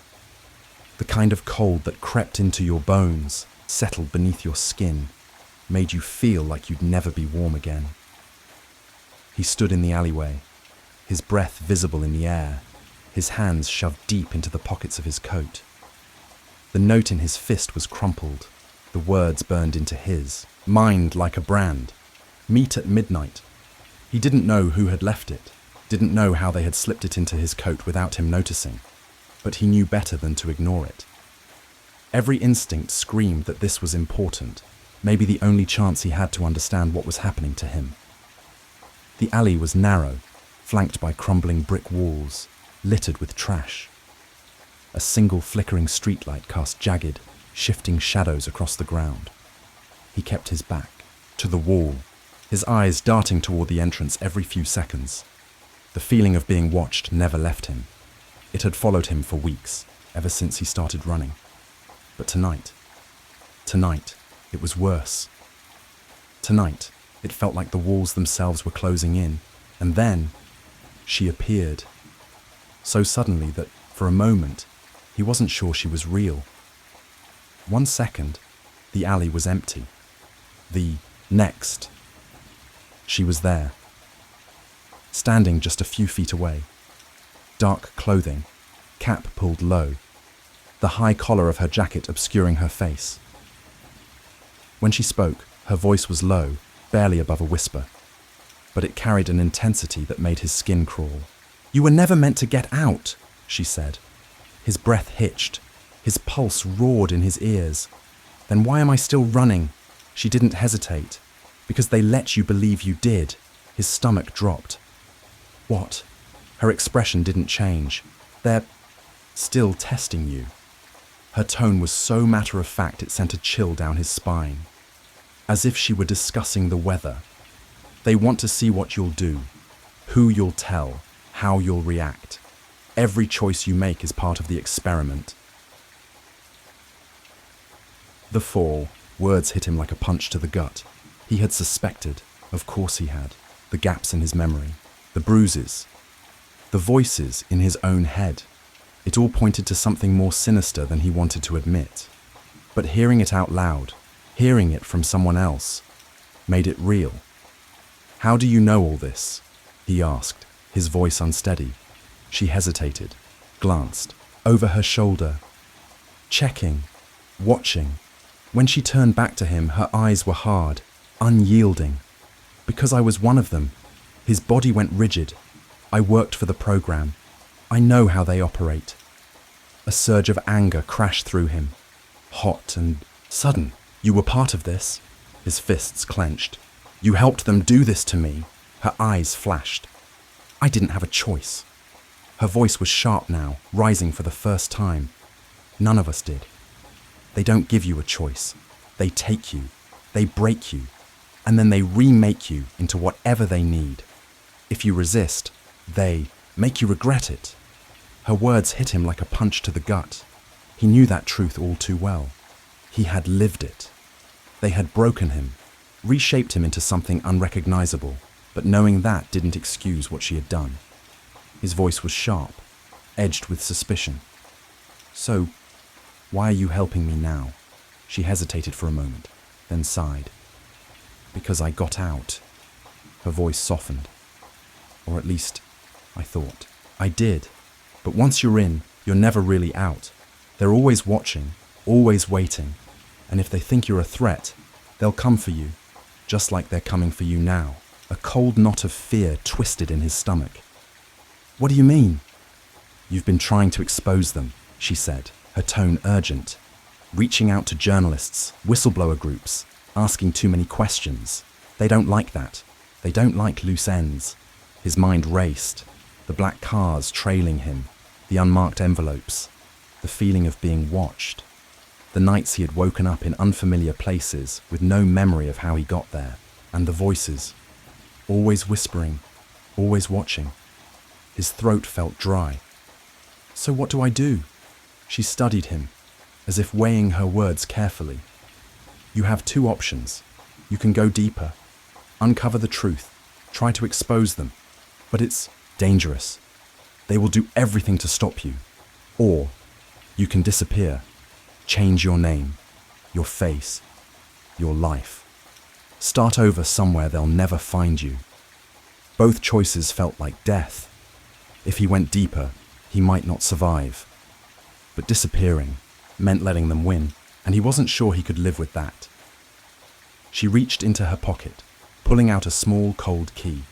the kind of cold that crept into your bones, settled beneath your skin, made you feel like you'd never be warm again. He stood in the alleyway, his breath visible in the air, his hands shoved deep into the pockets of his coat. The note in his fist was crumpled. The words burned into his mind like a brand. Meet at midnight. He didn't know who had left it, didn't know how they had slipped it into his coat without him noticing, but he knew better than to ignore it. Every instinct screamed that this was important, maybe the only chance he had to understand what was happening to him. The alley was narrow, flanked by crumbling brick walls, littered with trash. A single flickering streetlight cast jagged, shifting shadows across the ground. He kept his back to the wall, his eyes darting toward the entrance every few seconds. The feeling of being watched never left him. It had followed him for weeks, ever since he started running. But tonight, it was worse. Tonight, it felt like the walls themselves were closing in, and then she appeared. So suddenly that, for a moment, he wasn't sure she was real. 1 second, the alley was empty. The next, she was there, standing just a few feet away. Dark clothing, cap pulled low, the high collar of her jacket obscuring her face. When she spoke, her voice was low, barely above a whisper, but it carried an intensity that made his skin crawl. "You were never meant to get out," she said. His breath hitched, his pulse roared in his ears. "Then why am I still running?" She didn't hesitate. "Because they let you believe you did." His stomach dropped. "What?" Her expression didn't change. "They're still testing you." Her tone was so matter-of-fact it sent a chill down his spine, as if she were discussing the weather. "They want to see what you'll do, who you'll tell, how you'll react. Every choice you make is part of the experiment." The fall, words hit him like a punch to the gut. He had suspected, of course he had, the gaps in his memory, the bruises, the voices in his own head. It all pointed to something more sinister than he wanted to admit. But hearing it out loud, hearing it from someone else, made it real. "How do you know all this?" he asked, his voice unsteady. She hesitated, glanced over her shoulder, checking, watching. When she turned back to him, her eyes were hard, unyielding. "Because I was one of them." His body went rigid. "I worked for the program. I know how they operate." A surge of anger crashed through him, hot and sudden. "You were part of this?" His fists clenched. "You helped them do this to me." Her eyes flashed. "I didn't have a choice." Her voice was sharp now, rising for the first time. "None of us did. They don't give you a choice. They take you, they break you, and then they remake you into whatever they need. If you resist, they make you regret it." Her words hit him like a punch to the gut. He knew that truth all too well. He had lived it. They had broken him, reshaped him into something unrecognizable, but knowing that didn't excuse what she had done. His voice was sharp, edged with suspicion. "So, why are you helping me now?" She hesitated for a moment, then sighed. "Because I got out." Her voice softened. "Or at least, I thought. I did. But once you're in, you're never really out. They're always watching, always waiting. And if they think you're a threat, they'll come for you, just like they're coming for you now." A cold knot of fear twisted in his stomach. "What do you mean?" "You've been trying to expose them," she said, her tone urgent. "Reaching out to journalists, whistleblower groups, asking too many questions. They don't like that. They don't like loose ends." His mind raced. The black cars trailing him, the unmarked envelopes, the feeling of being watched. The nights he had woken up in unfamiliar places with no memory of how he got there. And the voices, always whispering, always watching. His throat felt dry. "So what do I do?" She studied him, as if weighing her words carefully. "You have 2 options. You can go deeper, uncover the truth, try to expose them. But it's dangerous. They will do everything to stop you. Or you can disappear, change your name, your face, your life. Start over somewhere they'll never find you." Both choices felt like death. If he went deeper, he might not survive. But disappearing, meant letting them win, and he wasn't sure he could live with that. She reached into her pocket, pulling out a small, cold key.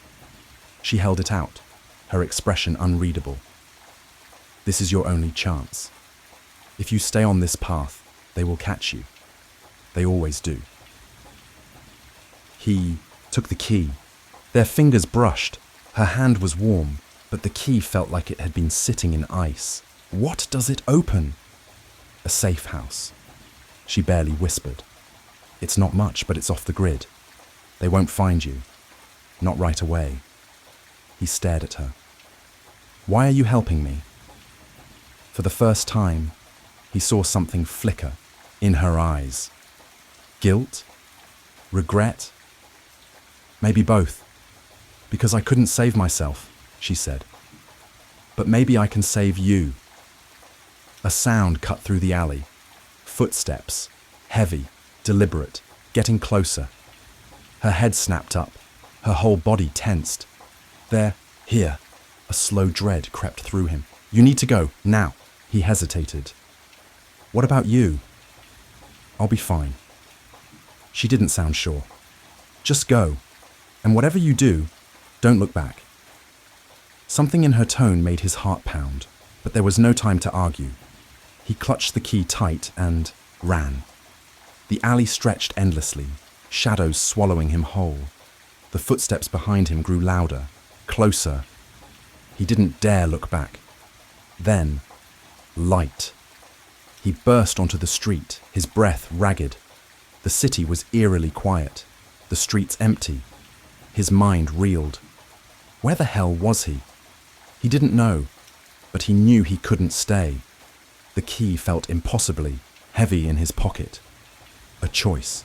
She held it out, her expression unreadable. This is your only chance. If you stay on this path, they will catch you. They always do. He took the key. Their fingers brushed. Her hand was warm, but the key felt like it had been sitting in ice. What does it open? A safe house. She barely whispered. It's not much, but it's off the grid. They won't find you. Not right away. He stared at her. Why are you helping me? For the first time, he saw something flicker in her eyes. Guilt? Regret? Maybe both. Because I couldn't save myself, she said. But maybe I can save you. A sound cut through the alley. Footsteps. Heavy, deliberate, getting closer. Her head snapped up. Her whole body tensed. There, here. A slow dread crept through him. You need to go, now. He hesitated. What about you? I'll be fine. She didn't sound sure. Just go. And whatever you do, don't look back. Something in her tone made his heart pound, but there was no time to argue. He clutched the key tight and ran. The alley stretched endlessly, shadows swallowing him whole. The footsteps behind him grew louder, closer. He didn't dare look back. Then, light. He burst onto the street, his breath ragged. The city was eerily quiet, the streets empty. His mind reeled. Where the hell was he? He didn't know, but he knew he couldn't stay. The key felt impossibly heavy in his pocket. A choice.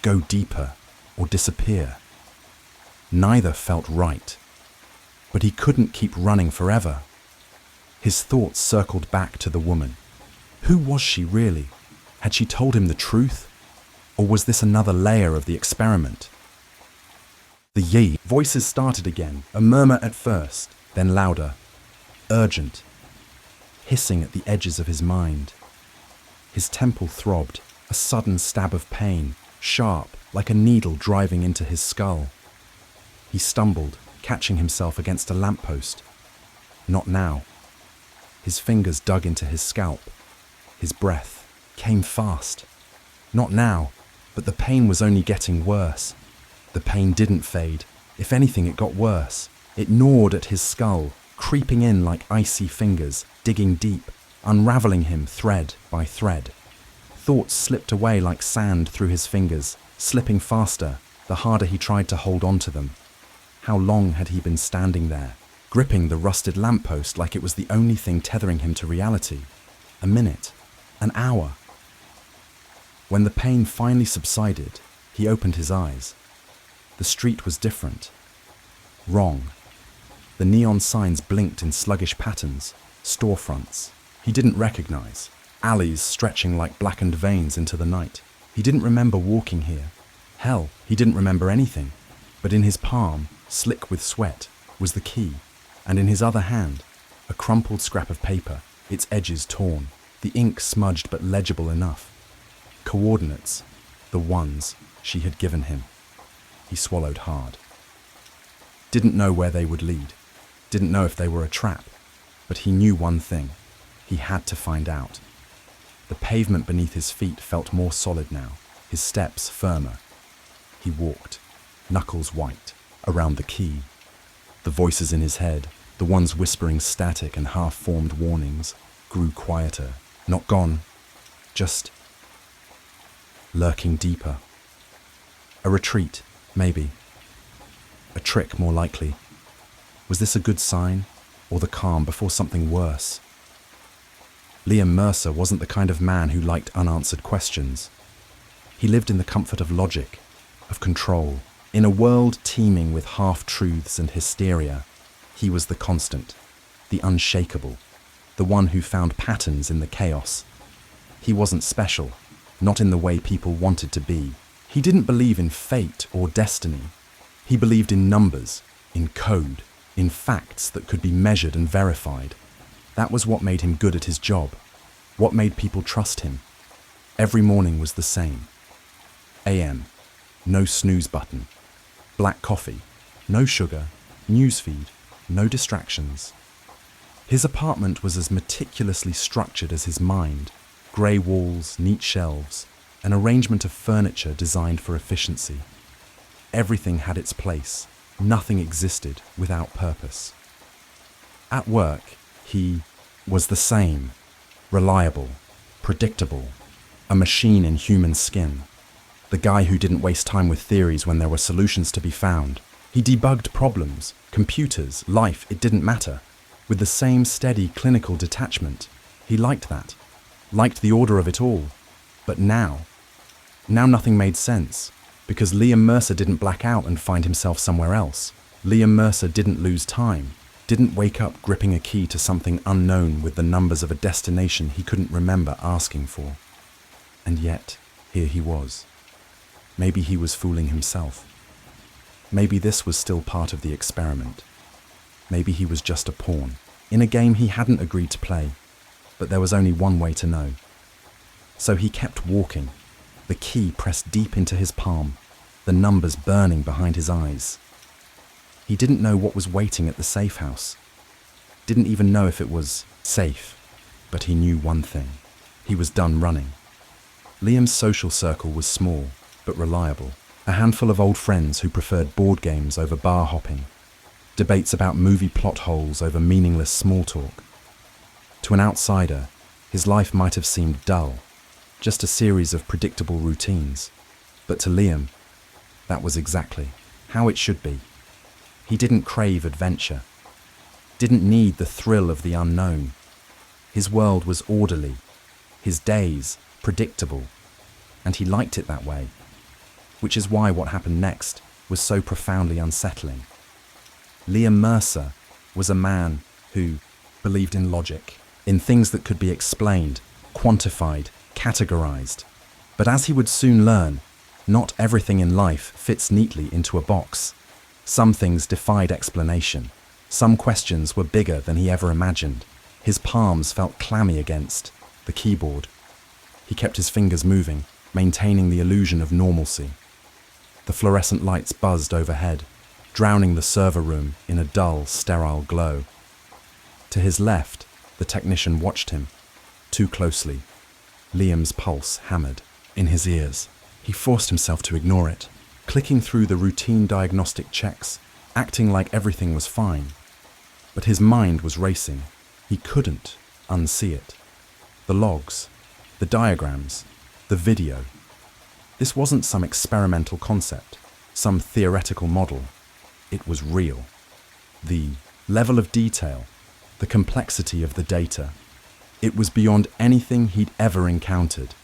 Go deeper or disappear. Neither felt right. But he couldn't keep running forever. His thoughts circled back to the woman. Who was she really? Had she told him the truth? Or was this another layer of the experiment? The yee voices started again, a murmur at first, then louder, urgent, hissing at the edges of his mind. His temple throbbed, a sudden stab of pain, sharp, like a needle driving into his skull. He stumbled, catching himself against a lamppost. Not now. His fingers dug into his scalp. His breath came fast. Not now, but the pain was only getting worse. The pain didn't fade. If anything, it got worse. It gnawed at his skull, creeping in like icy fingers, digging deep, unraveling him thread by thread. Thoughts slipped away like sand through his fingers, slipping faster, the harder he tried to hold on to them. How long had he been standing there, gripping the rusted lamppost like it was the only thing tethering him to reality? A minute, an hour. When the pain finally subsided, he opened his eyes. The street was different. Wrong. The neon signs blinked in sluggish patterns, storefronts he didn't recognize, alleys stretching like blackened veins into the night. He didn't remember walking here. Hell, he didn't remember anything. But in his palm, slick with sweat, was the key, and in his other hand, a crumpled scrap of paper, its edges torn, the ink smudged but legible enough. Coordinates, the ones she had given him. He swallowed hard. Didn't know where they would lead. Didn't know if they were a trap. But he knew one thing. He had to find out. The pavement beneath his feet felt more solid now, his steps firmer. He walked, knuckles white, around the key. The voices in his head, the ones whispering static and half-formed warnings, grew quieter. Not gone, just lurking deeper. A retreat, maybe. A trick, more likely. Was this a good sign, or the calm before something worse? Liam Mercer wasn't the kind of man who liked unanswered questions. He lived in the comfort of logic, of control. In a world teeming with half-truths and hysteria, he was the constant, the unshakable, the one who found patterns in the chaos. He wasn't special, not in the way people wanted to be. He didn't believe in fate or destiny. He believed in numbers, in code, in facts that could be measured and verified. That was what made him good at his job. What made people trust him? Every morning was the same. AM, no snooze button. Black coffee, no sugar, newsfeed, no distractions. His apartment was as meticulously structured as his mind. Grey walls, neat shelves, an arrangement of furniture designed for efficiency. Everything had its place. Nothing existed without purpose. At work, he was the same. Reliable, predictable, a machine in human skin. The guy who didn't waste time with theories when there were solutions to be found. He debugged problems, computers, life, it didn't matter. With the same steady clinical detachment. He liked that. Liked the order of it all. But now nothing made sense. Because Liam Mercer didn't black out and find himself somewhere else. Liam Mercer didn't lose time. Didn't wake up gripping a key to something unknown with the numbers of a destination he couldn't remember asking for. And yet, here he was. Maybe he was fooling himself. Maybe this was still part of the experiment. Maybe he was just a pawn, in a game he hadn't agreed to play. But there was only one way to know. So he kept walking, the key pressed deep into his palm, the numbers burning behind his eyes. He didn't know what was waiting at the safe house. Didn't even know if it was safe. But he knew one thing. He was done running. Liam's social circle was small, but reliable. A handful of old friends who preferred board games over bar hopping. Debates about movie plot holes over meaningless small talk. To an outsider, his life might have seemed dull, just a series of predictable routines. But to Liam, that was exactly how it should be. He didn't crave adventure, didn't need the thrill of the unknown. His world was orderly, his days predictable, and he liked it that way, which is why what happened next was so profoundly unsettling. Liam Mercer was a man who believed in logic, in things that could be explained, quantified, categorized. But as he would soon learn, not everything in life fits neatly into a box. Some things defied explanation. Some questions were bigger than he ever imagined. His palms felt clammy against the keyboard. He kept his fingers moving, maintaining the illusion of normalcy. The fluorescent lights buzzed overhead, drowning the server room in a dull, sterile glow. To his left, the technician watched him, too closely. Liam's pulse hammered in his ears. He forced himself to ignore it, clicking through the routine diagnostic checks, acting like everything was fine. But his mind was racing. He couldn't unsee it. The logs, the diagrams, the video. This wasn't some experimental concept, some theoretical model. It was real. The level of detail, the complexity of the data, it was beyond anything he'd ever encountered.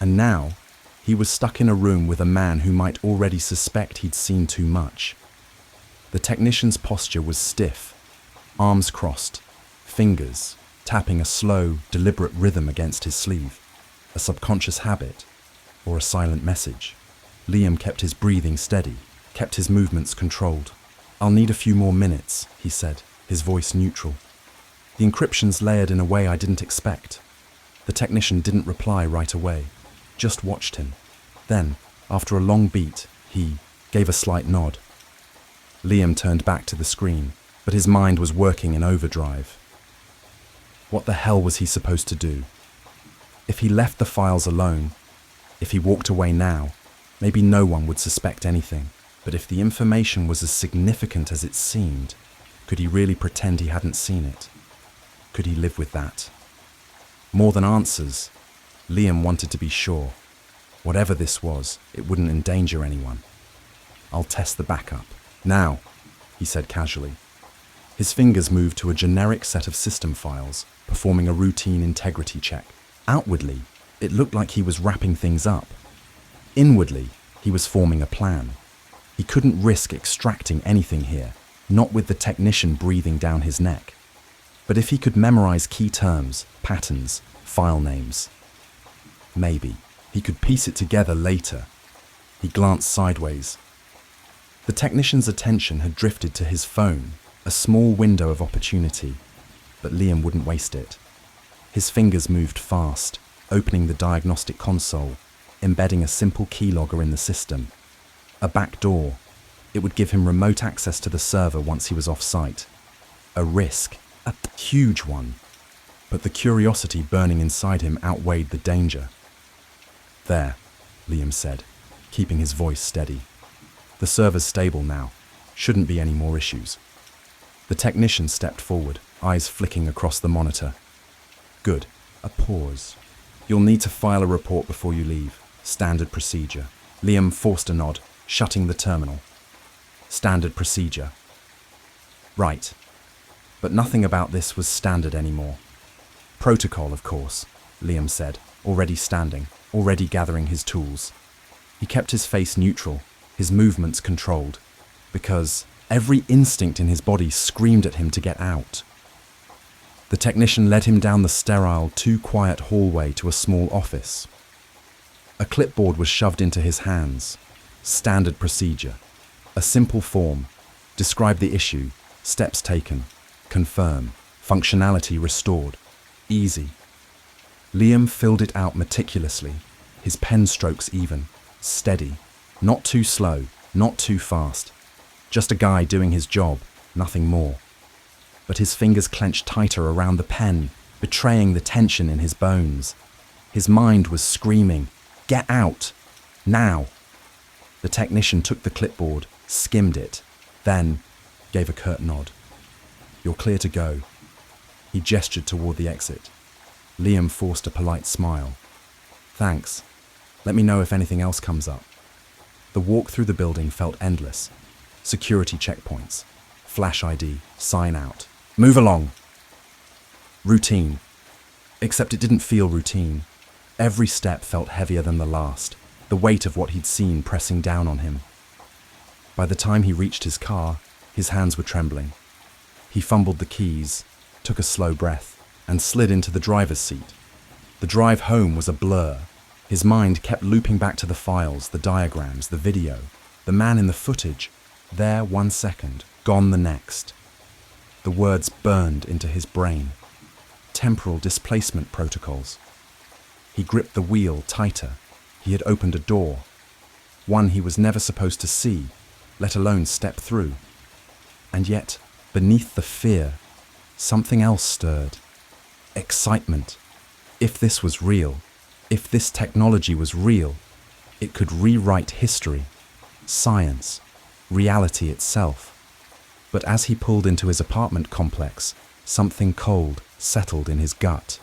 And now, he was stuck in a room with a man who might already suspect he'd seen too much. The technician's posture was stiff, arms crossed, fingers tapping a slow, deliberate rhythm against his sleeve. A subconscious habit, or a silent message. Liam kept his breathing steady, kept his movements controlled. "I'll need a few more minutes," he said, his voice neutral. The encryption's layered in a way I didn't expect. The technician didn't reply right away, just watched him. Then, after a long beat, he gave a slight nod. Liam turned back to the screen, but his mind was working in overdrive. What the hell was he supposed to do? If he left the files alone, if he walked away now, maybe no one would suspect anything. But if the information was as significant as it seemed, could he really pretend he hadn't seen it? Could he live with that? More than answers, Liam wanted to be sure. Whatever this was, it wouldn't endanger anyone. "I'll test the backup. Now," he said casually. His fingers moved to a generic set of system files, performing a routine integrity check. Outwardly, it looked like he was wrapping things up. Inwardly, he was forming a plan. He couldn't risk extracting anything here, not with the technician breathing down his neck. But if he could memorize key terms, patterns, file names, maybe he could piece it together later. He glanced sideways. The technician's attention had drifted to his phone, a small window of opportunity, but Liam wouldn't waste it. His fingers moved fast, opening the diagnostic console, embedding a simple keylogger in the system. A back door. It would give him remote access to the server once he was off-site. A risk, a huge one. But the curiosity burning inside him outweighed the danger. "There," Liam said, keeping his voice steady. "The server's stable now. Shouldn't be any more issues." The technician stepped forward, eyes flicking across the monitor. "Good." A pause. "You'll need to file a report before you leave. Standard procedure." Liam forced a nod, shutting the terminal. Standard procedure. Right. But nothing about this was standard anymore. Protocol, of course, Liam said, already standing, already gathering his tools. He kept his face neutral, his movements controlled, because every instinct in his body screamed at him to get out. The technician led him down the sterile, too quiet hallway to a small office. A clipboard was shoved into his hands. Standard procedure. A simple form. Describe the issue. Steps taken. Confirm. Functionality restored. Easy. Liam filled it out meticulously, his pen strokes even, steady. Not too slow, not too fast. Just a guy doing his job, nothing more. But his fingers clenched tighter around the pen, betraying the tension in his bones. His mind was screaming, "Get out! Now!" The technician took the clipboard, skimmed it, then gave a curt nod. "You're clear to go." He gestured toward the exit. Liam forced a polite smile. "Thanks. Let me know if anything else comes up." The walk through the building felt endless. Security checkpoints, flash ID, sign out. Move along. Routine. Except it didn't feel routine. Every step felt heavier than the last, the weight of what he'd seen pressing down on him. By the time he reached his car, his hands were trembling. He fumbled the keys, took a slow breath, and slid into the driver's seat. The drive home was a blur. His mind kept looping back to the files, the diagrams, the video, the man in the footage, there 1 second, gone the next. The words burned into his brain. Temporal displacement protocols. He gripped the wheel tighter. He had opened a door. One he was never supposed to see, let alone step through. And yet, beneath the fear, something else stirred. Excitement. If this was real, if this technology was real, it could rewrite history, science, reality itself. But as he pulled into his apartment complex, something cold settled in his gut.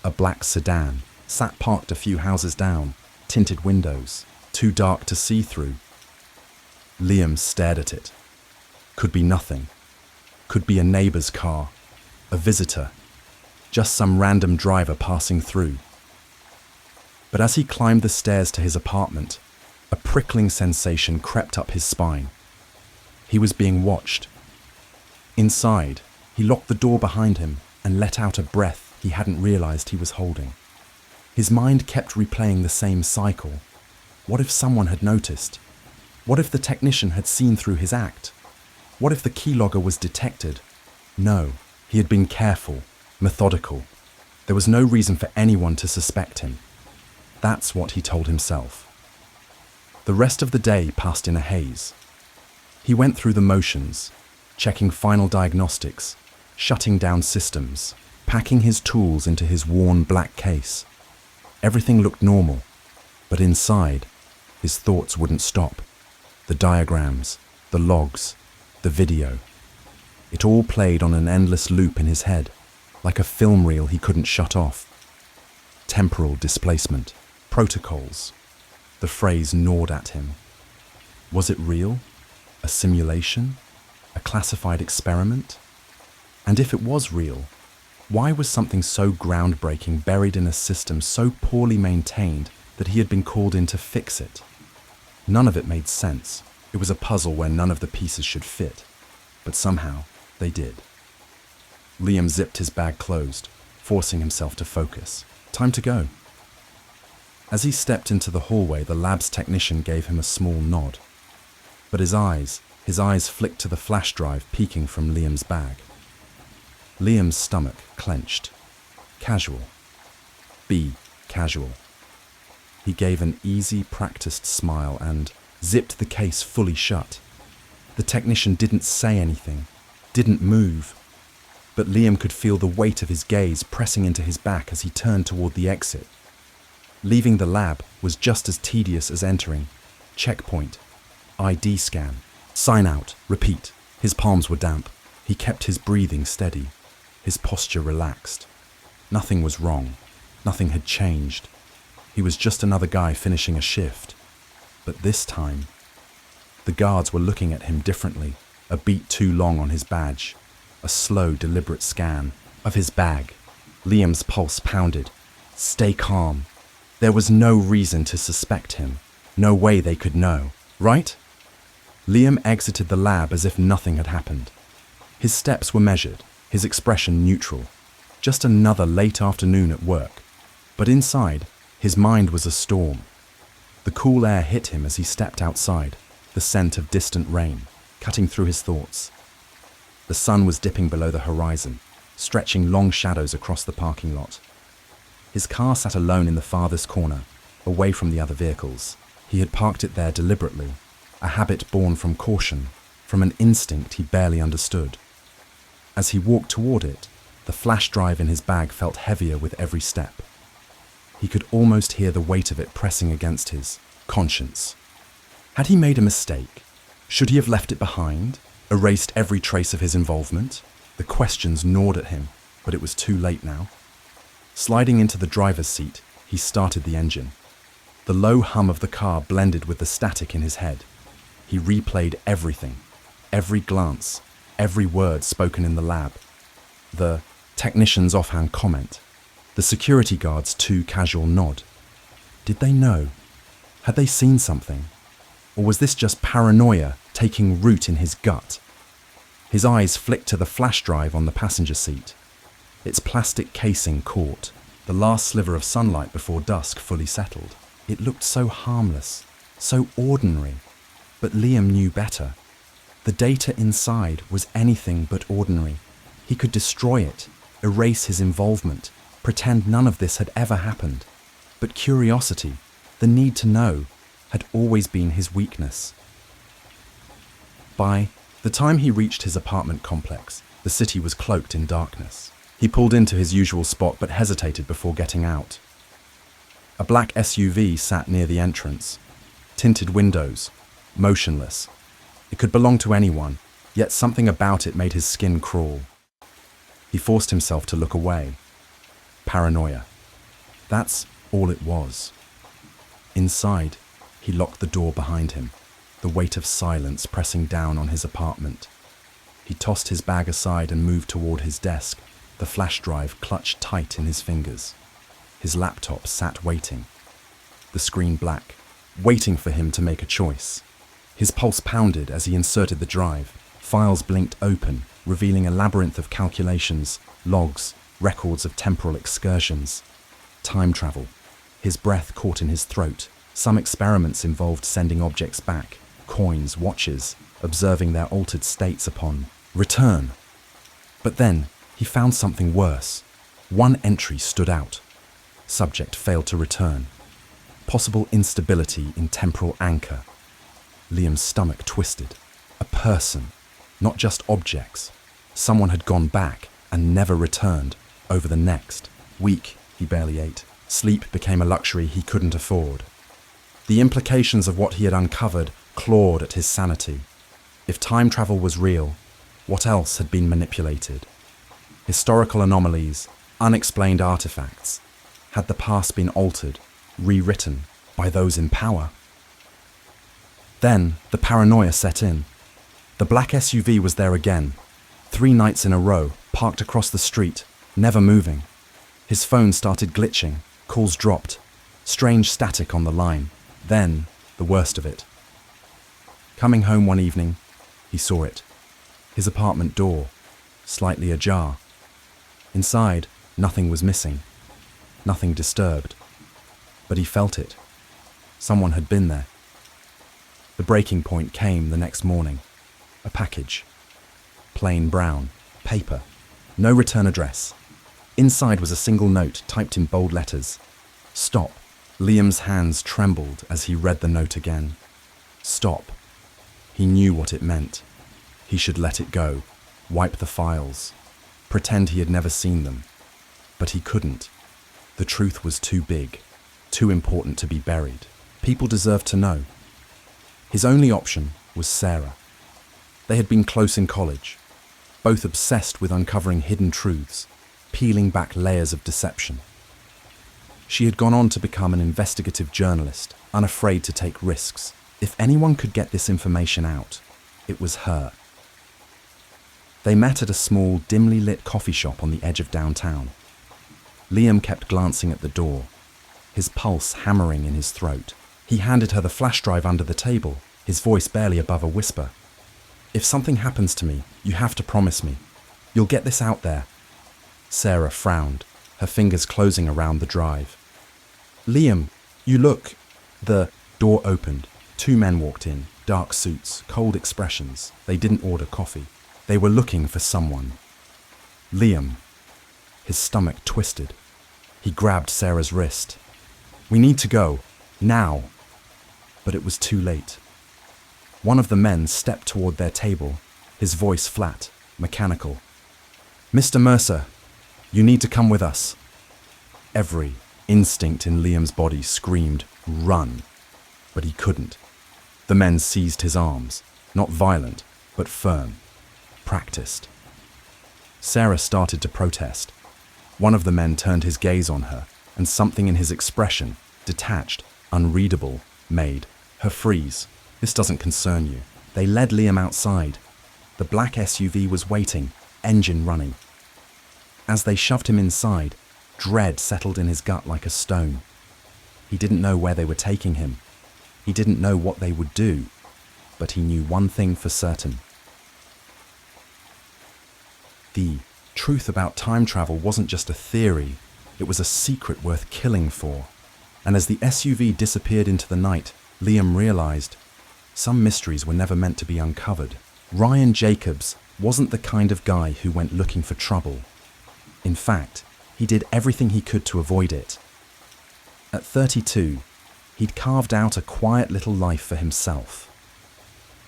A black sedan sat parked a few houses down, tinted windows, too dark to see through. Liam stared at it. Could be nothing. Could be a neighbor's car, a visitor, just some random driver passing through. But as he climbed the stairs to his apartment, a prickling sensation crept up his spine. He was being watched. Inside, he locked the door behind him and let out a breath he hadn't realized he was holding. His mind kept replaying the same cycle. What if someone had noticed? What if the technician had seen through his act? What if the keylogger was detected? No, he had been careful, methodical. There was no reason for anyone to suspect him. That's what he told himself. The rest of the day passed in a haze. He went through the motions, checking final diagnostics, shutting down systems, packing his tools into his worn black case. Everything looked normal, but inside, his thoughts wouldn't stop. The diagrams, the logs, the video. It all played on an endless loop in his head, like a film reel he couldn't shut off. Temporal displacement, protocols. The phrase gnawed at him. Was it real? A simulation? A classified experiment? And if it was real, why was something so groundbreaking buried in a system so poorly maintained that he had been called in to fix it? None of it made sense. It was a puzzle where none of the pieces should fit, but somehow they did. Liam zipped his bag closed, forcing himself to focus. Time to go. As he stepped into the hallway, the lab's technician gave him a small nod. But his eyes flicked to the flash drive peeking from Liam's bag. Liam's stomach clenched. Casual. Be casual. He gave an easy, practiced smile and zipped the case fully shut. The technician didn't say anything, didn't move, but Liam could feel the weight of his gaze pressing into his back as he turned toward the exit. Leaving the lab was just as tedious as entering. Checkpoint, ID scan, sign out, repeat. His palms were damp. He kept his breathing steady, his posture relaxed. Nothing was wrong. Nothing had changed. He was just another guy finishing a shift. But this time, the guards were looking at him differently, a beat too long on his badge, a slow, deliberate scan of his bag. Liam's pulse pounded. Stay calm. There was no reason to suspect him. No way they could know, right? Liam exited the lab as if nothing had happened. His steps were measured, his expression neutral. Just another late afternoon at work. But inside, his mind was a storm. The cool air hit him as he stepped outside, the scent of distant rain, cutting through his thoughts. The sun was dipping below the horizon, stretching long shadows across the parking lot. His car sat alone in the farthest corner, away from the other vehicles. He had parked it there deliberately, a habit born from caution, from an instinct he barely understood. As he walked toward it, the flash drive in his bag felt heavier with every step. He could almost hear the weight of it pressing against his conscience. Had he made a mistake? Should he have left it behind, erased every trace of his involvement? The questions gnawed at him, but it was too late now. Sliding into the driver's seat, he started the engine. The low hum of the car blended with the static in his head. He replayed everything, every glance, every word spoken in the lab. The technician's offhand comment, the security guard's too casual nod. Did they know? Had they seen something? Or was this just paranoia taking root in his gut? His eyes flicked to the flash drive on the passenger seat. Its plastic casing caught, the last sliver of sunlight before dusk fully settled. It looked so harmless, so ordinary. But Liam knew better. The data inside was anything but ordinary. He could destroy it, erase his involvement, pretend none of this had ever happened. But curiosity, the need to know, had always been his weakness. By the time he reached his apartment complex, the city was cloaked in darkness. He pulled into his usual spot but hesitated before getting out. A black SUV sat near the entrance. Tinted windows, motionless. It could belong to anyone, yet something about it made his skin crawl. He forced himself to look away. Paranoia. That's all it was. Inside, he locked the door behind him, the weight of silence pressing down on his apartment. He tossed his bag aside and moved toward his desk, the flash drive clutched tight in his fingers. His laptop sat waiting, the screen black, waiting for him to make a choice. His pulse pounded as he inserted the drive. Files blinked open, revealing a labyrinth of calculations, logs, records of temporal excursions. Time travel. His breath caught in his throat. Some experiments involved sending objects back, coins, watches, observing their altered states upon return. But then, he found something worse. One entry stood out. Subject failed to return. Possible instability in temporal anchor. Liam's stomach twisted. A person, not just objects. Someone had gone back and never returned. Over the next week, he barely ate. Sleep became a luxury he couldn't afford. The implications of what he had uncovered clawed at his sanity. If time travel was real, what else had been manipulated? Historical anomalies, unexplained artifacts. Had the past been altered, rewritten by those in power? Then the paranoia set in. The black SUV was there again, 3 nights in a row, parked across the street, never moving. His phone started glitching, calls dropped, strange static on the line. Then, the worst of it. Coming home one evening, he saw it. His apartment door, slightly ajar. Inside, nothing was missing, nothing disturbed. But he felt it. Someone had been there. The breaking point came the next morning. A package. Plain brown. Paper. No return address. Inside was a single note typed in bold letters. Stop. Liam's hands trembled as he read the note again. Stop. He knew what it meant. He should let it go, wipe the files, pretend he had never seen them. But he couldn't. The truth was too big, too important to be buried. People deserved to know. His only option was Sarah. They had been close in college, both obsessed with uncovering hidden truths, peeling back layers of deception. She had gone on to become an investigative journalist, unafraid to take risks. If anyone could get this information out, it was her. They met at a small, dimly lit coffee shop on the edge of downtown. Liam kept glancing at the door, his pulse hammering in his throat. He handed her the flash drive under the table, his voice barely above a whisper. If something happens to me, you have to promise me. You'll get this out there. Sarah frowned, her fingers closing around the drive. Liam, you look. The door opened. 2 men walked in, dark suits, cold expressions. They didn't order coffee. They were looking for someone. Liam. His stomach twisted. He grabbed Sarah's wrist. We need to go. Now. But it was too late. One of the men stepped toward their table, his voice flat, mechanical. Mr. Mercer, you need to come with us. Every instinct in Liam's body screamed, run. But he couldn't. The men seized his arms, not violent, but firm, practiced. Sarah started to protest. One of the men turned his gaze on her, and something in his expression, detached, unreadable, made her freeze. This doesn't concern you. They led Liam outside. The black SUV was waiting, engine running. As they shoved him inside, dread settled in his gut like a stone. He didn't know where they were taking him. He didn't know what they would do, but he knew one thing for certain. The truth about time travel wasn't just a theory, it was a secret worth killing for. And as the SUV disappeared into the night, Liam realized some mysteries were never meant to be uncovered. Ryan Jacobs wasn't the kind of guy who went looking for trouble. In fact, he did everything he could to avoid it. At 32, he'd carved out a quiet little life for himself.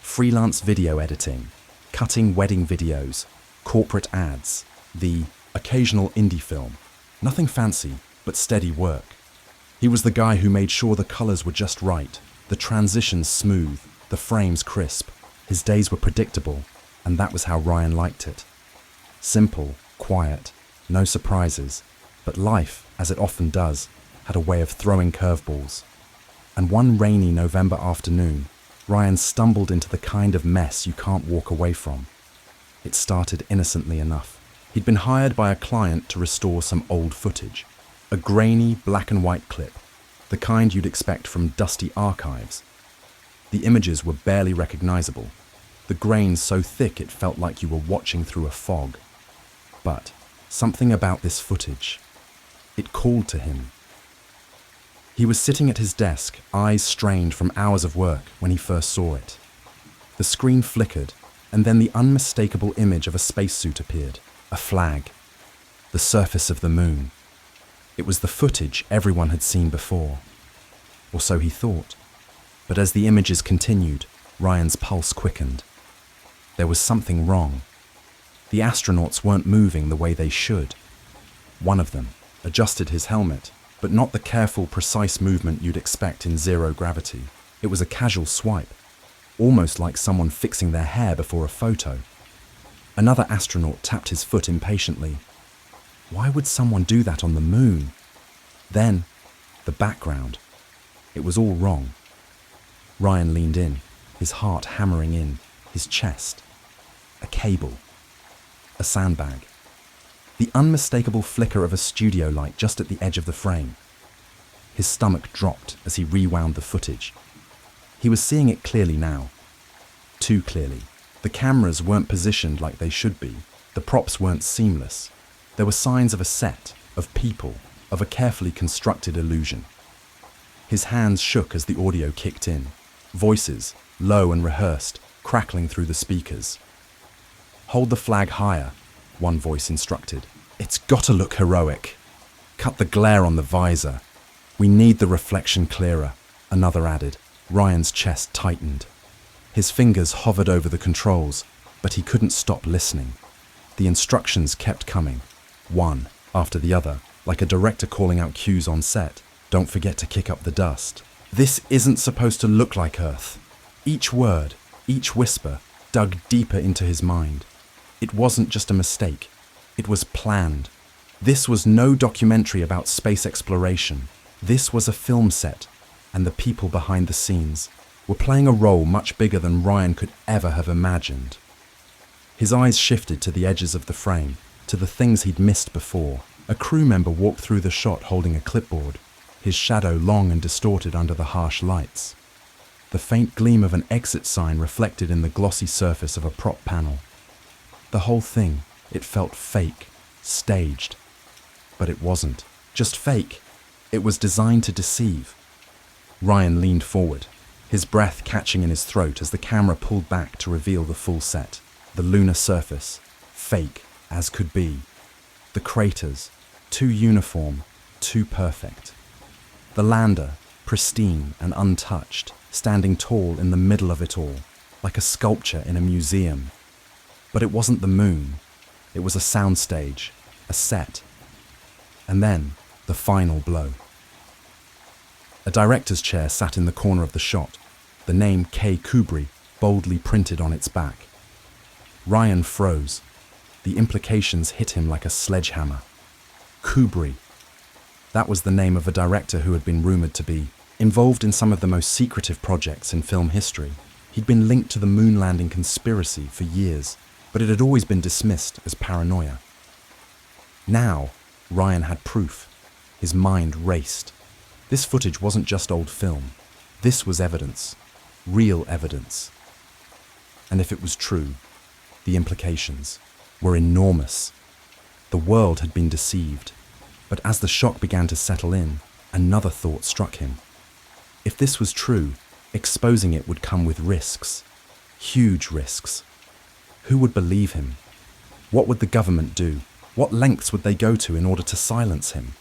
Freelance video editing, cutting wedding videos, corporate ads, the occasional indie film. Nothing fancy, but steady work. He was the guy who made sure the colors were just right, the transitions smooth, the frames crisp. His days were predictable, and that was how Ryan liked it. Simple, quiet, no surprises, but life, as it often does, had a way of throwing curveballs. And one rainy November afternoon, Ryan stumbled into the kind of mess you can't walk away from. It started innocently enough. He'd been hired by a client to restore some old footage, a grainy black and white clip, the kind you'd expect from dusty archives. The images were barely recognizable, the grains so thick it felt like you were watching through a fog. But something about this footage, it called to him. He was sitting at his desk, eyes strained from hours of work when he first saw it. The screen flickered, and then the unmistakable image of a spacesuit appeared, a flag, the surface of the moon. It was the footage everyone had seen before, or so he thought. But as the images continued, Ryan's pulse quickened. There was something wrong. The astronauts weren't moving the way they should. One of them adjusted his helmet, but not the careful, precise movement you'd expect in zero gravity. It was a casual swipe, almost like someone fixing their hair before a photo. Another astronaut tapped his foot impatiently. Why would someone do that on the moon? Then, the background. It was all wrong. Ryan leaned in, his heart hammering in, his chest. A cable. A sandbag. The unmistakable flicker of a studio light just at the edge of the frame. His stomach dropped as he rewound the footage. He was seeing it clearly now. Too clearly. The cameras weren't positioned like they should be. The props weren't seamless. There were signs of a set, of people, of a carefully constructed illusion. His hands shook as the audio kicked in. Voices, low and rehearsed, crackling through the speakers. Hold the flag higher, one voice instructed. It's gotta look heroic. Cut the glare on the visor. We need the reflection clearer, another added. Ryan's chest tightened. His fingers hovered over the controls, but he couldn't stop listening. The instructions kept coming, one after the other, like a director calling out cues on set. Don't forget to kick up the dust. This isn't supposed to look like Earth. Each word, each whisper, dug deeper into his mind. It wasn't just a mistake. It was planned. This was no documentary about space exploration. This was a film set, and the people behind the scenes were playing a role much bigger than Ryan could ever have imagined. His eyes shifted to the edges of the frame, to the things he'd missed before. A crew member walked through the shot holding a clipboard, his shadow long and distorted under the harsh lights. The faint gleam of an exit sign reflected in the glossy surface of a prop panel. The whole thing, it felt fake, staged. But it wasn't just fake. It was designed to deceive. Ryan leaned forward, his breath catching in his throat as the camera pulled back to reveal the full set. The lunar surface, fake as could be. The craters, too uniform, too perfect. The lander, pristine and untouched, standing tall in the middle of it all, like a sculpture in a museum. But it wasn't the moon. It was a soundstage, a set. And then, the final blow. A director's chair sat in the corner of the shot, the name K. Kubry boldly printed on its back. Ryan froze. The implications hit him like a sledgehammer. Kubry. That was the name of a director who had been rumored to be involved in some of the most secretive projects in film history. He'd been linked to the moon landing conspiracy for years, but it had always been dismissed as paranoia. Now, Ryan had proof. His mind raced. This footage wasn't just old film. This was evidence. Real evidence. And if it was true, the implications were enormous. The world had been deceived. But as the shock began to settle in, another thought struck him. If this was true, exposing it would come with risks. Huge risks. Who would believe him? What would the government do? What lengths would they go to in order to silence him?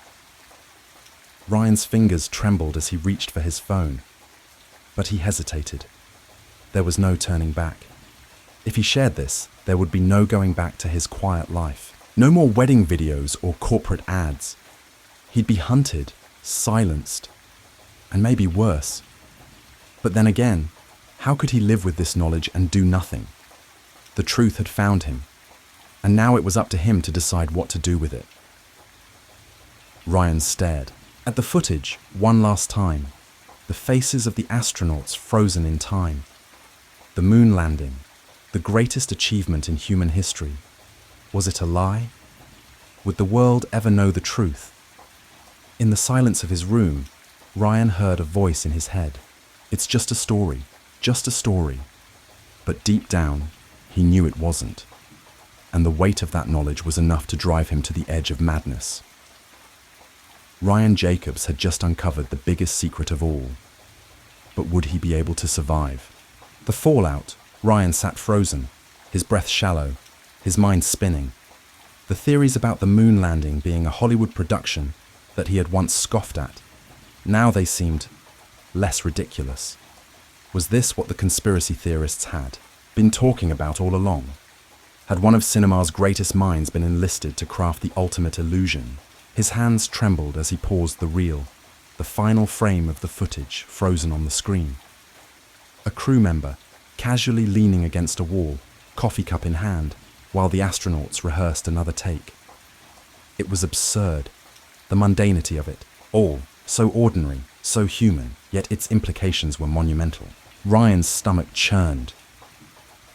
Ryan's fingers trembled as he reached for his phone. But he hesitated. There was no turning back. If he shared this, there would be no going back to his quiet life. No more wedding videos or corporate ads. He'd be hunted, silenced, and maybe worse. But then again, how could he live with this knowledge and do nothing? The truth had found him, and now it was up to him to decide what to do with it. Ryan stared at the footage one last time, the faces of the astronauts frozen in time. The moon landing, the greatest achievement in human history. Was it a lie? Would the world ever know the truth? In the silence of his room, Ryan heard a voice in his head. It's just a story, just a story. But deep down, he knew it wasn't. And the weight of that knowledge was enough to drive him to the edge of madness. Ryan Jacobs had just uncovered the biggest secret of all. But would he be able to survive? The fallout, Ryan sat frozen, his breath shallow, his mind spinning. The theories about the moon landing being a Hollywood production that he had once scoffed at, now they seemed less ridiculous. Was this what the conspiracy theorists had been talking about all along? Had one of cinema's greatest minds been enlisted to craft the ultimate illusion? His hands trembled as he paused the reel, the final frame of the footage frozen on the screen. A crew member, casually leaning against a wall, coffee cup in hand, while the astronauts rehearsed another take. It was absurd, the mundanity of it, all so ordinary, so human, yet its implications were monumental. Ryan's stomach churned.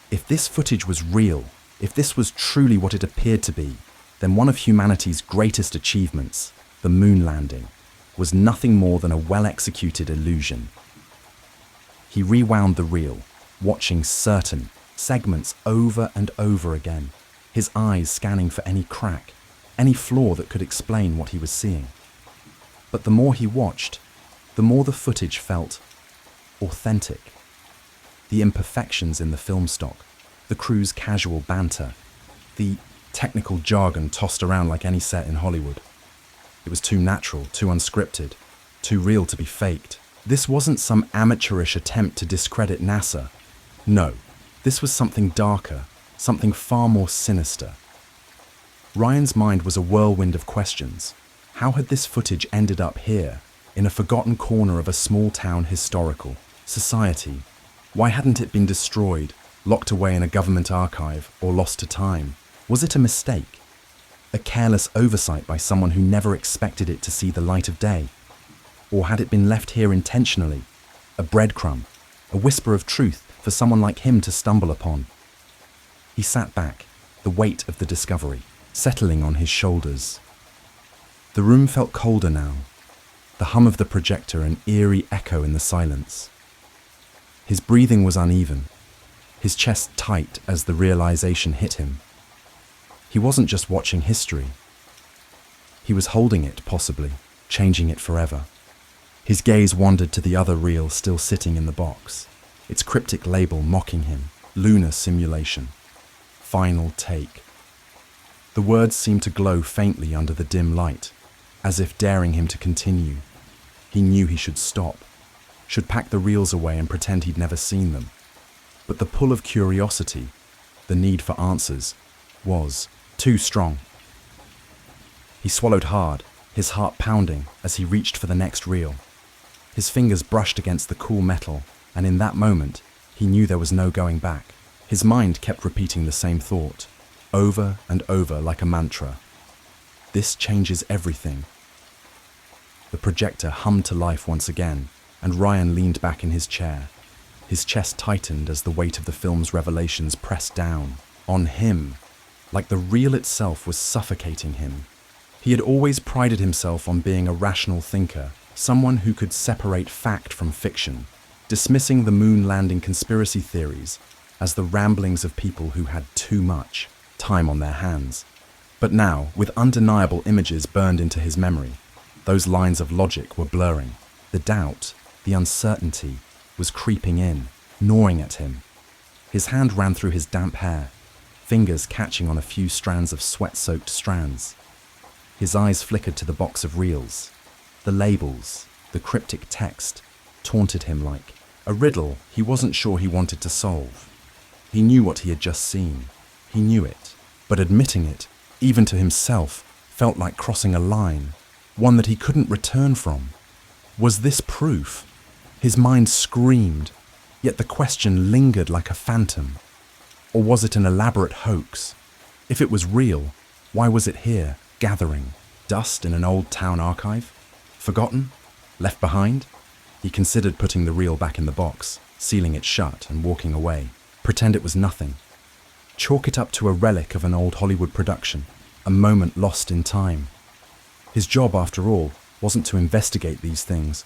If this footage was real, if this was truly what it appeared to be, then one of humanity's greatest achievements, the moon landing, was nothing more than a well-executed illusion. He rewound the reel, watching certain segments over and over again, his eyes scanning for any crack, any flaw that could explain what he was seeing. But the more he watched, the more the footage felt authentic. The imperfections in the film stock, the crew's casual banter, the technical jargon tossed around like any set in Hollywood. It was too natural, too unscripted, too real to be faked. This wasn't some amateurish attempt to discredit NASA. No, this was something darker, something far more sinister. Ryan's mind was a whirlwind of questions. How had this footage ended up here, in a forgotten corner of a small-town historical society? Why hadn't it been destroyed, locked away in a government archive, or lost to time? Was it a mistake? A careless oversight by someone who never expected it to see the light of day? Or had it been left here intentionally, a breadcrumb, a whisper of truth for someone like him to stumble upon? He sat back, the weight of the discovery settling on his shoulders. The room felt colder now, the hum of the projector an eerie echo in the silence. His breathing was uneven, his chest tight as the realization hit him. He wasn't just watching history. He was holding it, possibly, changing it forever. His gaze wandered to the other reel still sitting in the box, its cryptic label mocking him, lunar simulation. Final take. The words seemed to glow faintly under the dim light, as if daring him to continue. He knew he should stop, should pack the reels away and pretend he'd never seen them. But the pull of curiosity, the need for answers, was too strong. He swallowed hard, his heart pounding as he reached for the next reel. His fingers brushed against the cool metal, and in that moment, he knew there was no going back. His mind kept repeating the same thought, over and over like a mantra. This changes everything. The projector hummed to life once again, and Ryan leaned back in his chair. His chest tightened as the weight of the film's revelations pressed down on him, like the reel itself was suffocating him. He had always prided himself on being a rational thinker, someone who could separate fact from fiction, dismissing the moon landing conspiracy theories as the ramblings of people who had too much time on their hands. But now, with undeniable images burned into his memory, those lines of logic were blurring. The doubt, the uncertainty, was creeping in, gnawing at him. His hand ran through his damp hair, fingers catching on a few strands of sweat-soaked strands. His eyes flickered to the box of reels. The labels, the cryptic text, taunted him like a riddle he wasn't sure he wanted to solve. He knew what he had just seen. He knew it, but admitting it, even to himself, felt like crossing a line, one that he couldn't return from. Was this proof? His mind screamed, yet the question lingered like a phantom. Or was it an elaborate hoax? If it was real, why was it here, gathering? Dust in an old town archive? Forgotten? Left behind? He considered putting the reel back in the box, sealing it shut and walking away. Pretend it was nothing. Chalk it up to a relic of an old Hollywood production, a moment lost in time. His job, after all, wasn't to investigate these things.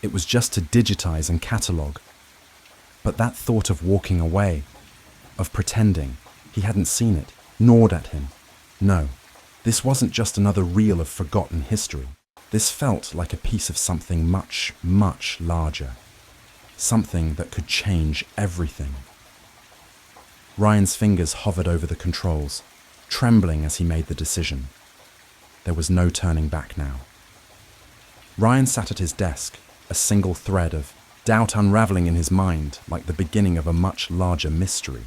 It was just to digitize and catalogue. But that thought of walking away, of pretending he hadn't seen it, gnawed at him. No, this wasn't just another reel of forgotten history. This felt like a piece of something much, much larger. Something that could change everything. Ryan's fingers hovered over the controls, trembling as he made the decision. There was no turning back now. Ryan sat at his desk, a single thread of doubt unraveling in his mind like the beginning of a much larger mystery.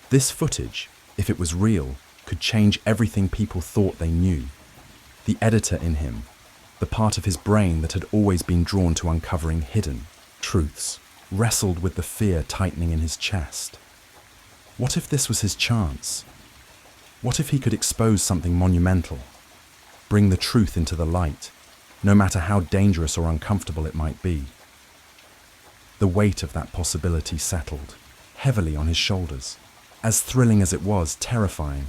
This footage, if it was real, could change everything people thought they knew. The editor in him, the part of his brain that had always been drawn to uncovering hidden truths, wrestled with the fear tightening in his chest. What if this was his chance? What if he could expose something monumental, bring the truth into the light, no matter how dangerous or uncomfortable it might be? The weight of that possibility settled heavily on his shoulders. As thrilling as it was, terrifying,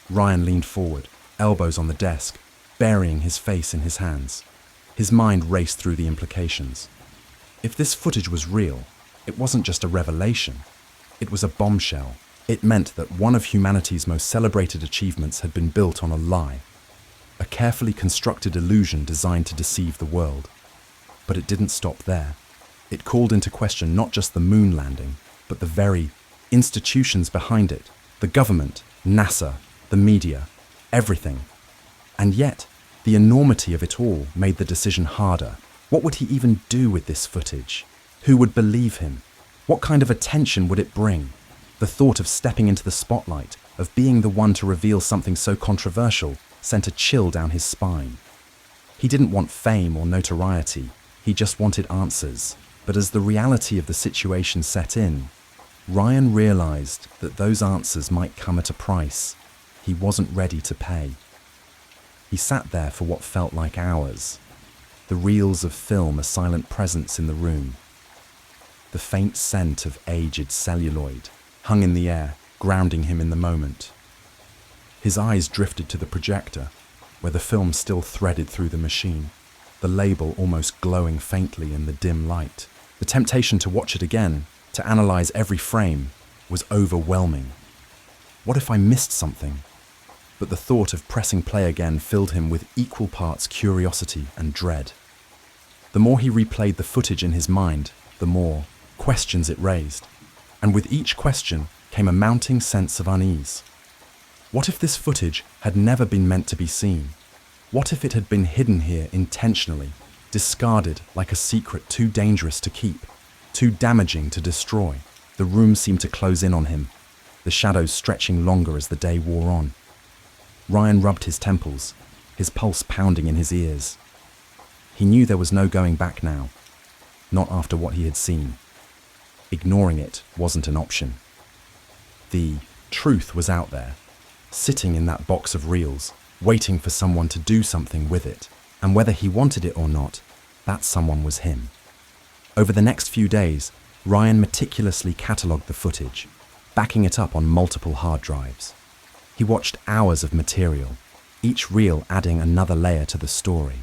Ryan leaned forward, elbows on the desk, burying his face in his hands. His mind raced through the implications. If this footage was real, it wasn't just a revelation. It was a bombshell. It meant that one of humanity's most celebrated achievements had been built on a lie, a carefully constructed illusion designed to deceive the world. But it didn't stop there. It called into question not just the moon landing, but the very institutions behind it. The government, NASA, the media, everything. And yet, the enormity of it all made the decision harder. What would he even do with this footage? Who would believe him? What kind of attention would it bring? The thought of stepping into the spotlight, of being the one to reveal something so controversial, sent a chill down his spine. He didn't want fame or notoriety, he just wanted answers. But as the reality of the situation set in, Ryan realized that those answers might come at a price he wasn't ready to pay. He sat there for what felt like hours, the reels of film a silent presence in the room. The faint scent of aged celluloid hung in the air, grounding him in the moment. His eyes drifted to the projector, where the film still threaded through the machine, the label almost glowing faintly in the dim light. The temptation to watch it again, to analyze every frame, was overwhelming. What if I missed something? But the thought of pressing play again filled him with equal parts curiosity and dread. The more he replayed the footage in his mind, the more questions it raised. And with each question came a mounting sense of unease. What if this footage had never been meant to be seen? What if it had been hidden here intentionally, discarded like a secret too dangerous to keep, too damaging to destroy? The room seemed to close in on him, the shadows stretching longer as the day wore on. Ryan rubbed his temples, his pulse pounding in his ears. He knew there was no going back now, not after what he had seen. Ignoring it wasn't an option. The truth was out there, sitting in that box of reels, waiting for someone to do something with it. And whether he wanted it or not, that someone was him. Over the next few days, Ryan meticulously catalogued the footage, backing it up on multiple hard drives. He watched hours of material, each reel adding another layer to the story.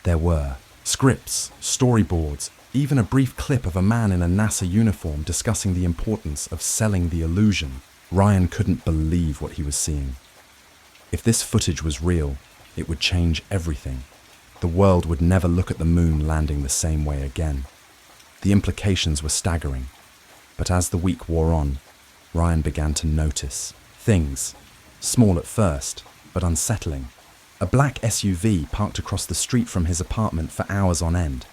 There were scripts, storyboards, even a brief clip of a man in a NASA uniform discussing the importance of selling the illusion. Ryan couldn't believe what he was seeing. If this footage was real, it would change everything. The world would never look at the moon landing the same way again. The implications were staggering. But as the week wore on, Ryan began to notice things, small at first, but unsettling. A black SUV parked across the street from his apartment for hours on end.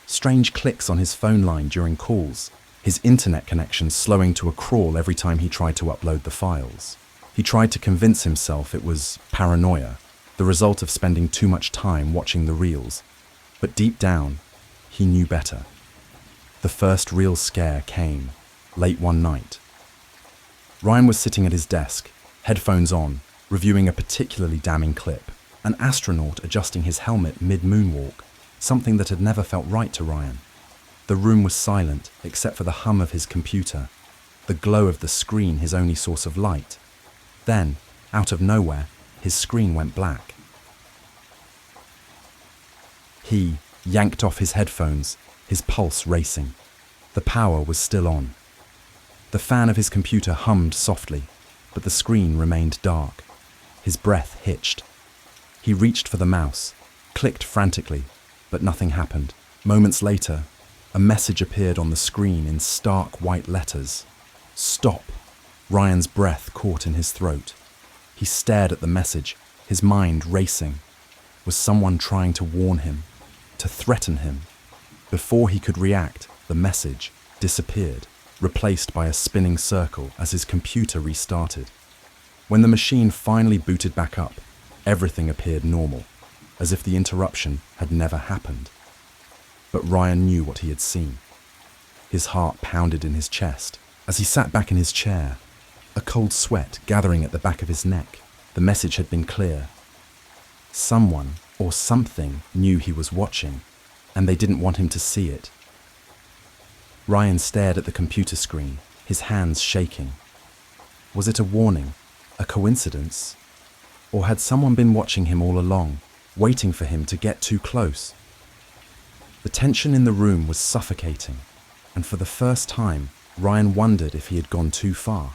Strange clicks on his phone line during calls, his internet connection slowing to a crawl every time he tried to upload the files. He tried to convince himself it was paranoia, the result of spending too much time watching the reels. But deep down, he knew better. The first real scare came, late one night. Ryan was sitting at his desk, headphones on, reviewing a particularly damning clip. An astronaut adjusting his helmet mid-moonwalk, something that had never felt right to Ryan. The room was silent, except for the hum of his computer, the glow of the screen his only source of light. Then, out of nowhere, his screen went black. He yanked off his headphones, his pulse racing. The power was still on. The fan of his computer hummed softly, but the screen remained dark. His breath hitched. He reached for the mouse, clicked frantically, but nothing happened. Moments later, a message appeared on the screen in stark white letters. Stop. Ryan's breath caught in his throat. He stared at the message, his mind racing. Was someone trying to warn him, to threaten him? Before he could react, the message disappeared, replaced by a spinning circle as his computer restarted. When the machine finally booted back up, everything appeared normal, as if the interruption had never happened. But Ryan knew what he had seen. His heart pounded in his chest. As he sat back in his chair, a cold sweat gathering at the back of his neck. The message had been clear. Someone or something knew he was watching, and they didn't want him to see it. Ryan stared at the computer screen, his hands shaking. Was it a warning, a coincidence? Or had someone been watching him all along, waiting for him to get too close? The tension in the room was suffocating, and for the first time, Ryan wondered if he had gone too far.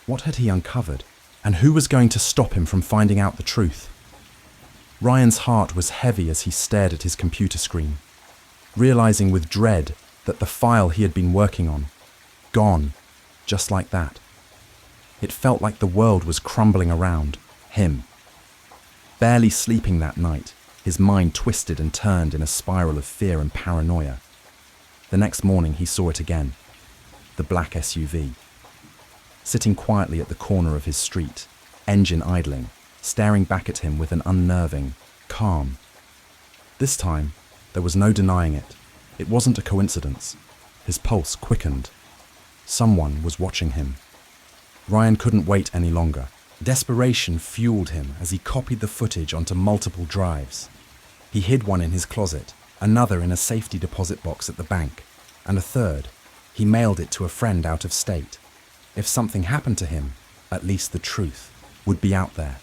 What had he uncovered, and who was going to stop him from finding out the truth? Ryan's heart was heavy as he stared at his computer screen, realizing with dread that the file he had been working on, gone, just like that. It felt like the world was crumbling around him. Barely sleeping that night, his mind twisted and turned in a spiral of fear and paranoia. The next morning he saw it again, the black SUV. Sitting quietly at the corner of his street, engine idling, staring back at him with an unnerving calm. This time, there was no denying it. It wasn't a coincidence. His pulse quickened. Someone was watching him. Ryan couldn't wait any longer. Desperation fueled him as he copied the footage onto multiple drives. He hid one in his closet, another in a safety deposit box at the bank, and a third, he mailed it to a friend out of state. If something happened to him, at least the truth would be out there.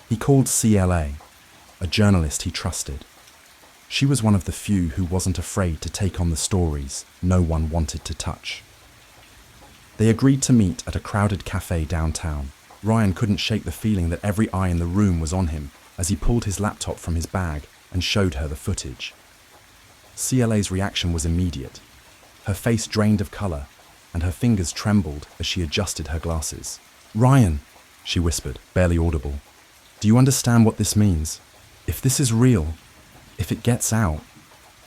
He called CLA, a journalist he trusted. She was one of the few who wasn't afraid to take on the stories no one wanted to touch. They agreed to meet at a crowded cafe downtown. Ryan couldn't shake the feeling that every eye in the room was on him as he pulled his laptop from his bag and showed her the footage. CLA's reaction was immediate. Her face drained of color, and her fingers trembled as she adjusted her glasses. "Ryan," she whispered, barely audible, "do you understand what this means? If this is real, if it gets out..."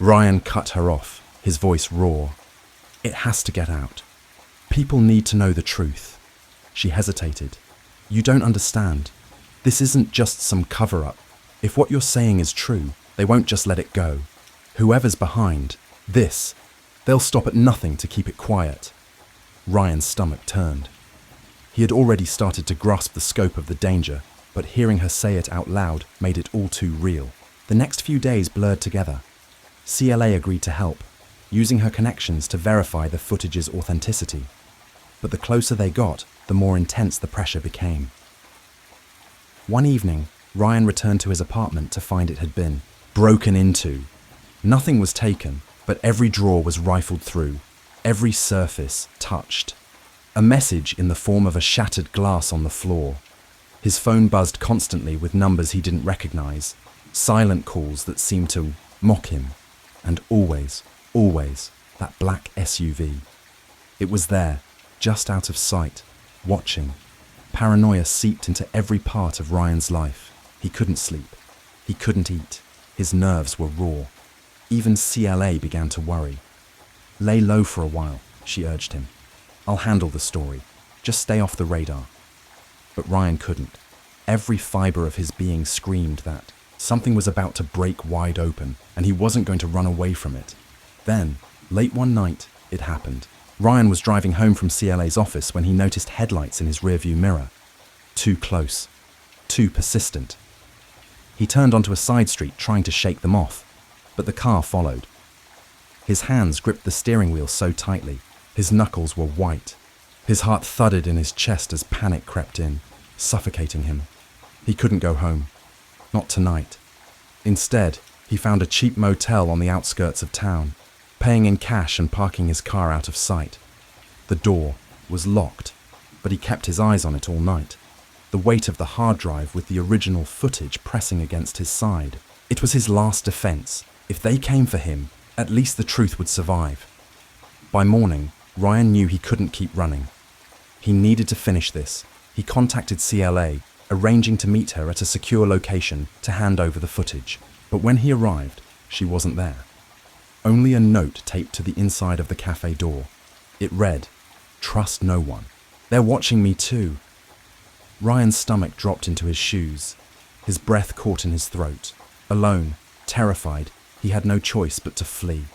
Ryan cut her off, his voice raw. "It has to get out. People need to know the truth." She hesitated. "You don't understand. This isn't just some cover-up. If what you're saying is true, they won't just let it go. Whoever's behind this, they'll stop at nothing to keep it quiet." Ryan's stomach turned. He had already started to grasp the scope of the danger, but hearing her say it out loud made it all too real. The next few days blurred together. CLA agreed to help, using her connections to verify the footage's authenticity. But the closer they got, the more intense the pressure became. One evening, Ryan returned to his apartment to find it had been broken into. Nothing was taken, but every drawer was rifled through, every surface touched. A message in the form of a shattered glass on the floor. His phone buzzed constantly with numbers he didn't recognize, silent calls that seemed to mock him. And always, that black SUV. It was there, just out of sight, watching. Paranoia seeped into every part of Ryan's life. He couldn't sleep. He couldn't eat. His nerves were raw. Even CLA began to worry. "Lay low for a while," she urged him. "I'll handle the story. Just stay off the radar." But Ryan couldn't. Every fiber of his being screamed that something was about to break wide open, and he wasn't going to run away from it. Then, late one night, it happened. Ryan was driving home from CLA's office when he noticed headlights in his rearview mirror. Too close. Too persistent. He turned onto a side street trying to shake them off, but the car followed. His hands gripped the steering wheel so tightly, his knuckles were white. His heart thudded in his chest as panic crept in, suffocating him. He couldn't go home. Not tonight. Instead, he found a cheap motel on the outskirts of town, paying in cash and parking his car out of sight. The door was locked, but he kept his eyes on it all night. The weight of the hard drive with the original footage pressing against his side. It was his last defense. If they came for him, at least the truth would survive. By morning, Ryan knew he couldn't keep running. He needed to finish this. He contacted CLA, arranging to meet her at a secure location to hand over the footage. But when he arrived, she wasn't there. Only a note taped to the inside of the cafe door. It read, "Trust no one. They're watching me too." Ryan's stomach dropped into his shoes. His breath caught in his throat. Alone, terrified, he had no choice but to flee.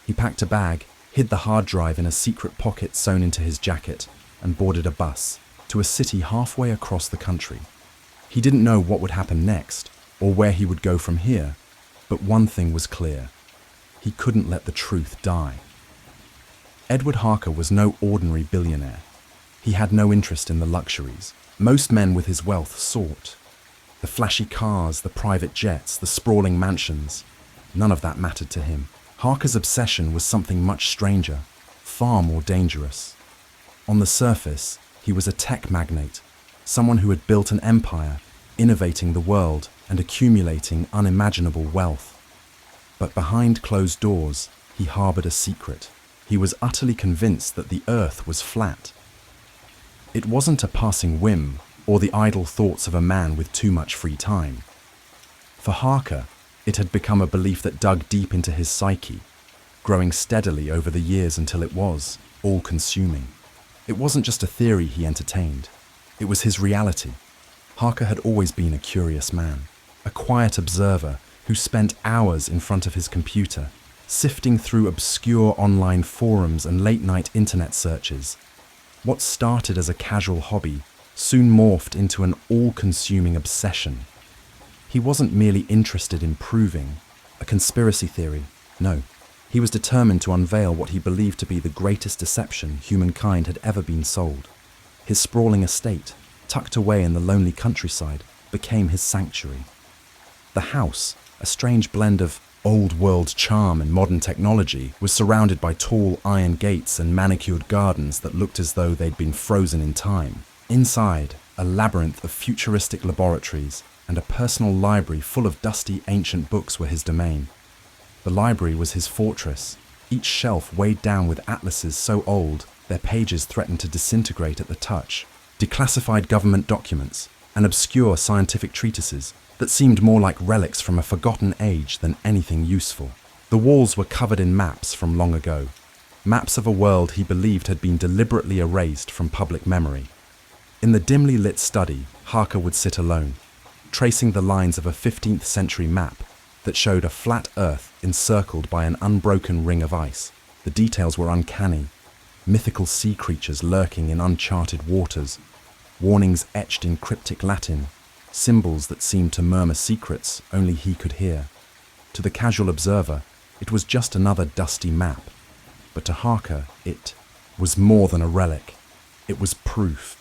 He packed a bag, hid the hard drive in a secret pocket sewn into his jacket, and boarded a bus to a city halfway across the country. He didn't know what would happen next, or where he would go from here, but one thing was clear. He couldn't let the truth die. Edward Harker was no ordinary billionaire. He had no interest in the luxuries most men with his wealth sought. The flashy cars, the private jets, the sprawling mansions. None of that mattered to him. Harker's obsession was something much stranger, far more dangerous. On the surface, he was a tech magnate, someone who had built an empire, innovating the world and accumulating unimaginable wealth. But behind closed doors, he harbored a secret. He was utterly convinced that the earth was flat. It wasn't a passing whim or the idle thoughts of a man with too much free time. For Harker, it had become a belief that dug deep into his psyche, growing steadily over the years until it was all-consuming. It wasn't just a theory he entertained, it was his reality. Harker had always been a curious man, a quiet observer who spent hours in front of his computer, sifting through obscure online forums and late-night internet searches. What started as a casual hobby soon morphed into an all-consuming obsession. He wasn't merely interested in proving a conspiracy theory, no. He was determined to unveil what he believed to be the greatest deception humankind had ever been sold. His sprawling estate, tucked away in the lonely countryside, became his sanctuary. The house, a strange blend of old-world charm and modern technology, was surrounded by tall iron gates and manicured gardens that looked as though they'd been frozen in time. Inside, a labyrinth of futuristic laboratories and a personal library full of dusty ancient books were his domain. The library was his fortress, each shelf weighed down with atlases so old their pages threatened to disintegrate at the touch, declassified government documents, and obscure scientific treatises that seemed more like relics from a forgotten age than anything useful. The walls were covered in maps from long ago, maps of a world he believed had been deliberately erased from public memory. In the dimly lit study, Harker would sit alone, tracing the lines of a 15th century map that showed a flat Earth encircled by an unbroken ring of ice. The details were uncanny, mythical sea creatures lurking in uncharted waters, warnings etched in cryptic Latin, symbols that seemed to murmur secrets only he could hear. To the casual observer, it was just another dusty map, but to Harker, it was more than a relic. It was proof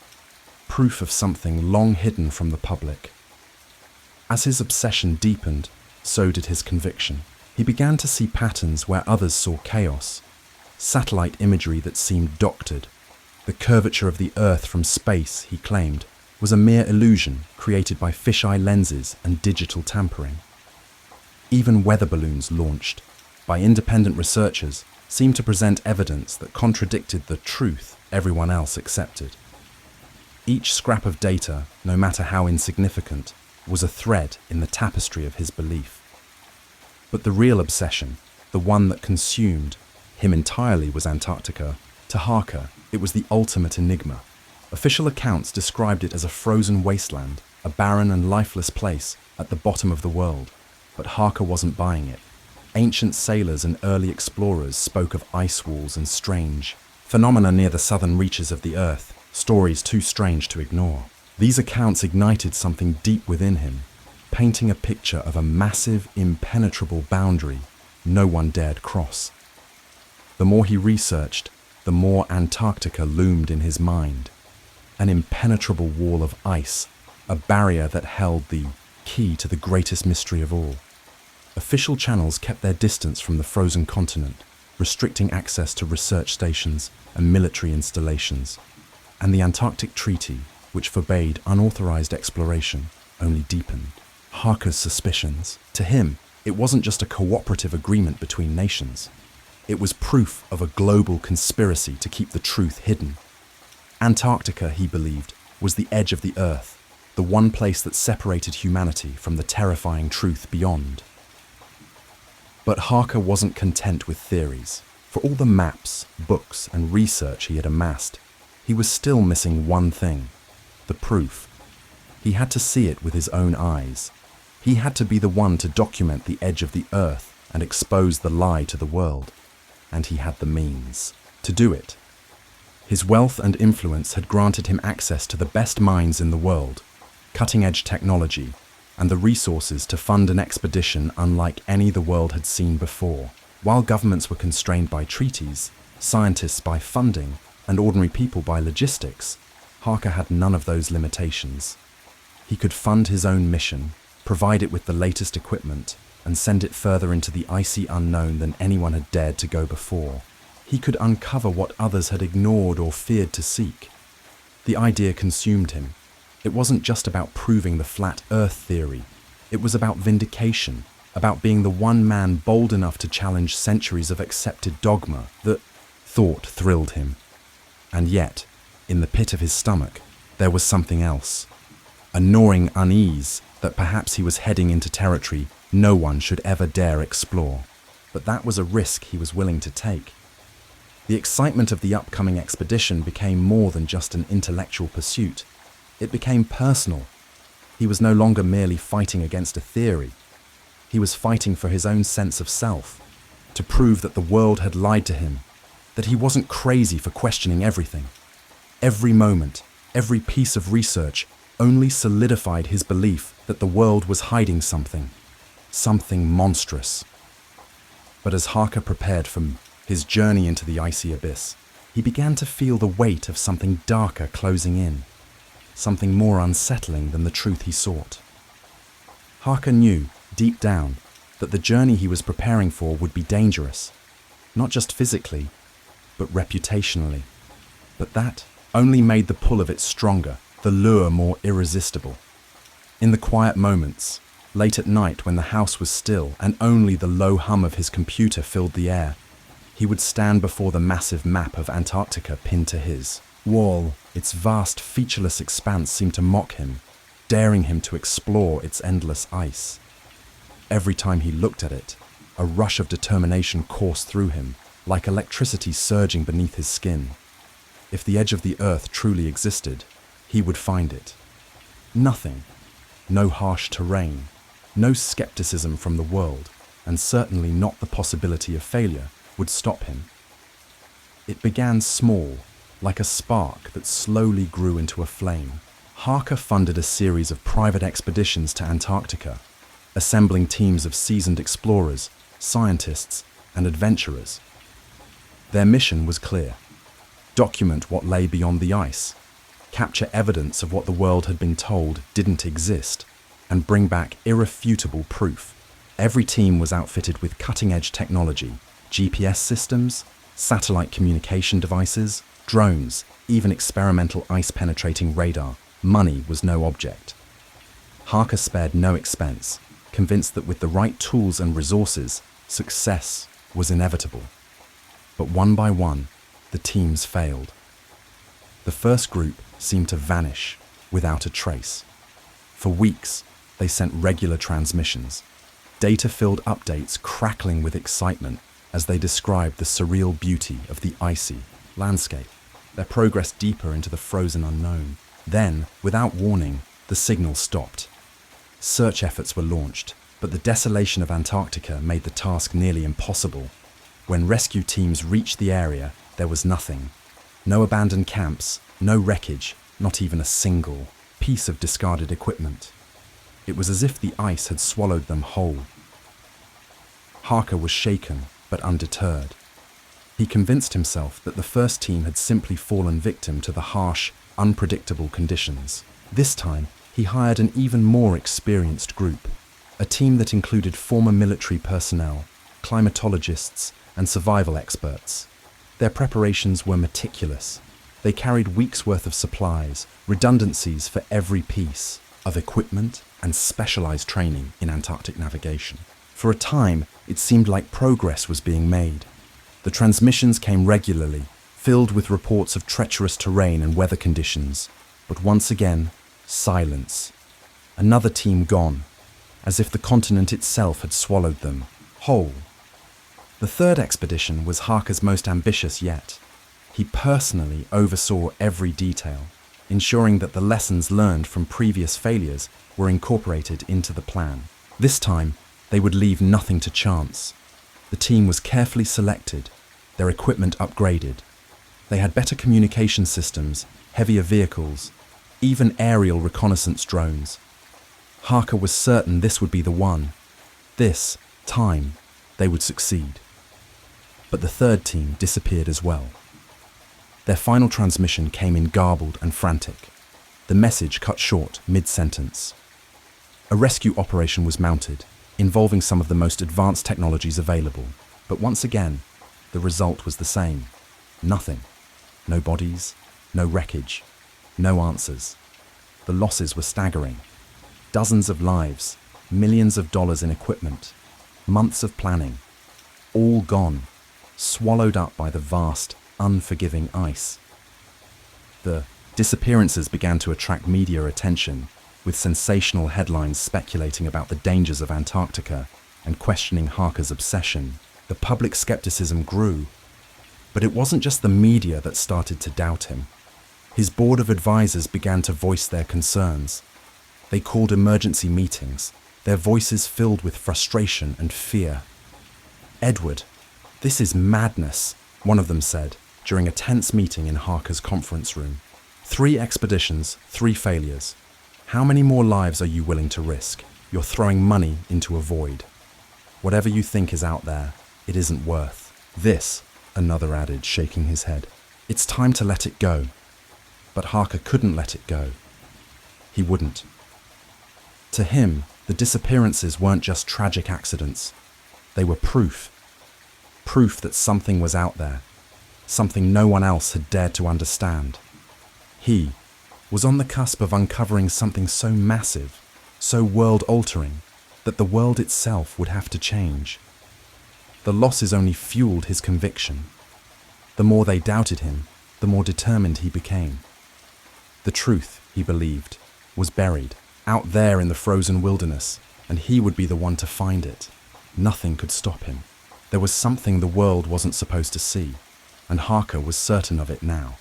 of something long hidden from the public. As his obsession deepened, so did his conviction. He began to see patterns where others saw chaos, satellite imagery that seemed doctored. The curvature of the Earth from space, he claimed, was a mere illusion created by fisheye lenses and digital tampering. Even weather balloons launched by independent researchers seemed to present evidence that contradicted the truth everyone else accepted. Each scrap of data, no matter how insignificant, was a thread in the tapestry of his belief. But the real obsession, the one that consumed him entirely, was Antarctica. To Harker, it was the ultimate enigma. Official accounts described it as a frozen wasteland, a barren and lifeless place at the bottom of the world. But Harker wasn't buying it. Ancient sailors and early explorers spoke of ice walls and strange phenomena near the southern reaches of the Earth, stories too strange to ignore. These accounts ignited something deep within him, painting a picture of a massive, impenetrable boundary no one dared cross. The more he researched, the more Antarctica loomed in his mind. An impenetrable wall of ice, a barrier that held the key to the greatest mystery of all. Official channels kept their distance from the frozen continent, restricting access to research stations and military installations. And the Antarctic Treaty, which forbade unauthorized exploration, only deepened Harker's suspicions. To him, it wasn't just a cooperative agreement between nations. It was proof of a global conspiracy to keep the truth hidden. Antarctica, he believed, was the edge of the Earth, the one place that separated humanity from the terrifying truth beyond. But Harker wasn't content with theories. For all the maps, books, and research he had amassed, he was still missing one thing: the proof. He had to see it with his own eyes. He had to be the one to document the edge of the Earth and expose the lie to the world. And he had the means to do it. His wealth and influence had granted him access to the best minds in the world, cutting-edge technology, and the resources to fund an expedition unlike any the world had seen before. While governments were constrained by treaties, scientists by funding, and ordinary people by logistics, Harker had none of those limitations. He could fund his own mission, provide it with the latest equipment, and send it further into the icy unknown than anyone had dared to go before. He could uncover what others had ignored or feared to seek. The idea consumed him. It wasn't just about proving the flat Earth theory. It was about vindication, about being the one man bold enough to challenge centuries of accepted dogma. The thought thrilled him. And yet, in the pit of his stomach, there was something else. A gnawing unease that perhaps he was heading into territory no one should ever dare explore. But that was a risk he was willing to take. The excitement of the upcoming expedition became more than just an intellectual pursuit. It became personal. He was no longer merely fighting against a theory. He was fighting for his own sense of self, to prove that the world had lied to him, that he wasn't crazy for questioning everything. Every moment, every piece of research only solidified his belief that the world was hiding something monstrous. But as Harker prepared for his journey into the icy abyss, he began to feel the weight of something darker closing in, something more unsettling than the truth he sought. Harker knew, deep down, that the journey he was preparing for would be dangerous, not just physically, but reputationally. But that only made the pull of it stronger, the lure more irresistible. In the quiet moments, late at night when the house was still and only the low hum of his computer filled the air, he would stand before the massive map of Antarctica pinned to his wall. Its vast, featureless expanse seemed to mock him, daring him to explore its endless ice. Every time he looked at it, a rush of determination coursed through him, like electricity surging beneath his skin. If the edge of the earth truly existed, he would find it. Nothing, no harsh terrain, no skepticism from the world, and certainly not the possibility of failure, would stop him. It began small, like a spark that slowly grew into a flame. Harker funded a series of private expeditions to Antarctica, assembling teams of seasoned explorers, scientists, and adventurers. Their mission was clear: document what lay beyond the ice, capture evidence of what the world had been told didn't exist, and bring back irrefutable proof. Every team was outfitted with cutting-edge technology, GPS systems, satellite communication devices, drones, even experimental ice-penetrating radar. Money was no object. Harker spared no expense, convinced that with the right tools and resources, success was inevitable. But one by one, the teams failed. The first group seemed to vanish without a trace. For weeks, they sent regular transmissions, data-filled updates crackling with excitement as they described the surreal beauty of the icy landscape, their progress deeper into the frozen unknown. Then, without warning, the signal stopped. Search efforts were launched, but the desolation of Antarctica made the task nearly impossible. When rescue teams reached the area, there was nothing. No abandoned camps, no wreckage, not even a single piece of discarded equipment. It was as if the ice had swallowed them whole. Harker was shaken, but undeterred. He convinced himself that the first team had simply fallen victim to the harsh, unpredictable conditions. This time, he hired an even more experienced group, a team that included former military personnel, climatologists, and survival experts. Their preparations were meticulous. They carried weeks' worth of supplies, redundancies for every piece of equipment, and specialized training in Antarctic navigation. For a time, it seemed like progress was being made. The transmissions came regularly, filled with reports of treacherous terrain and weather conditions. But once again, silence. Another team gone, as if the continent itself had swallowed them whole. The third expedition was Harker's most ambitious yet. He personally oversaw every detail, ensuring that the lessons learned from previous failures were incorporated into the plan. This time, they would leave nothing to chance. The team was carefully selected, their equipment upgraded. They had better communication systems, heavier vehicles, even aerial reconnaissance drones. Harker was certain this would be the one. This time, they would succeed. But the third team disappeared as well. Their final transmission came in garbled and frantic. The message cut short mid-sentence. A rescue operation was mounted, involving some of the most advanced technologies available. But once again, the result was the same. Nothing. No bodies, no wreckage, no answers. The losses were staggering. Dozens of lives, millions of dollars in equipment, months of planning, all gone, swallowed up by the vast, unforgiving ice. The disappearances began to attract media attention, with sensational headlines speculating about the dangers of Antarctica and questioning Harker's obsession. The public skepticism grew, but it wasn't just the media that started to doubt him. His board of advisors began to voice their concerns. They called emergency meetings, their voices filled with frustration and fear. "Edward, this is madness," one of them said during a tense meeting in Harker's conference room. "3 expeditions, 3 failures. How many more lives are you willing to risk? You're throwing money into a void. Whatever you think is out there, it isn't worth this," another added, shaking his head. "It's time to let it go." But Harker couldn't let it go. He wouldn't. To him, the disappearances weren't just tragic accidents. They were proof. Proof that something was out there, something no one else had dared to understand. He was on the cusp of uncovering something so massive, so world-altering, that the world itself would have to change. The losses only fueled his conviction. The more they doubted him, the more determined he became. The truth, he believed, was buried, out there in the frozen wilderness, and he would be the one to find it. Nothing could stop him. There was something the world wasn't supposed to see, and Harker was certain of it now.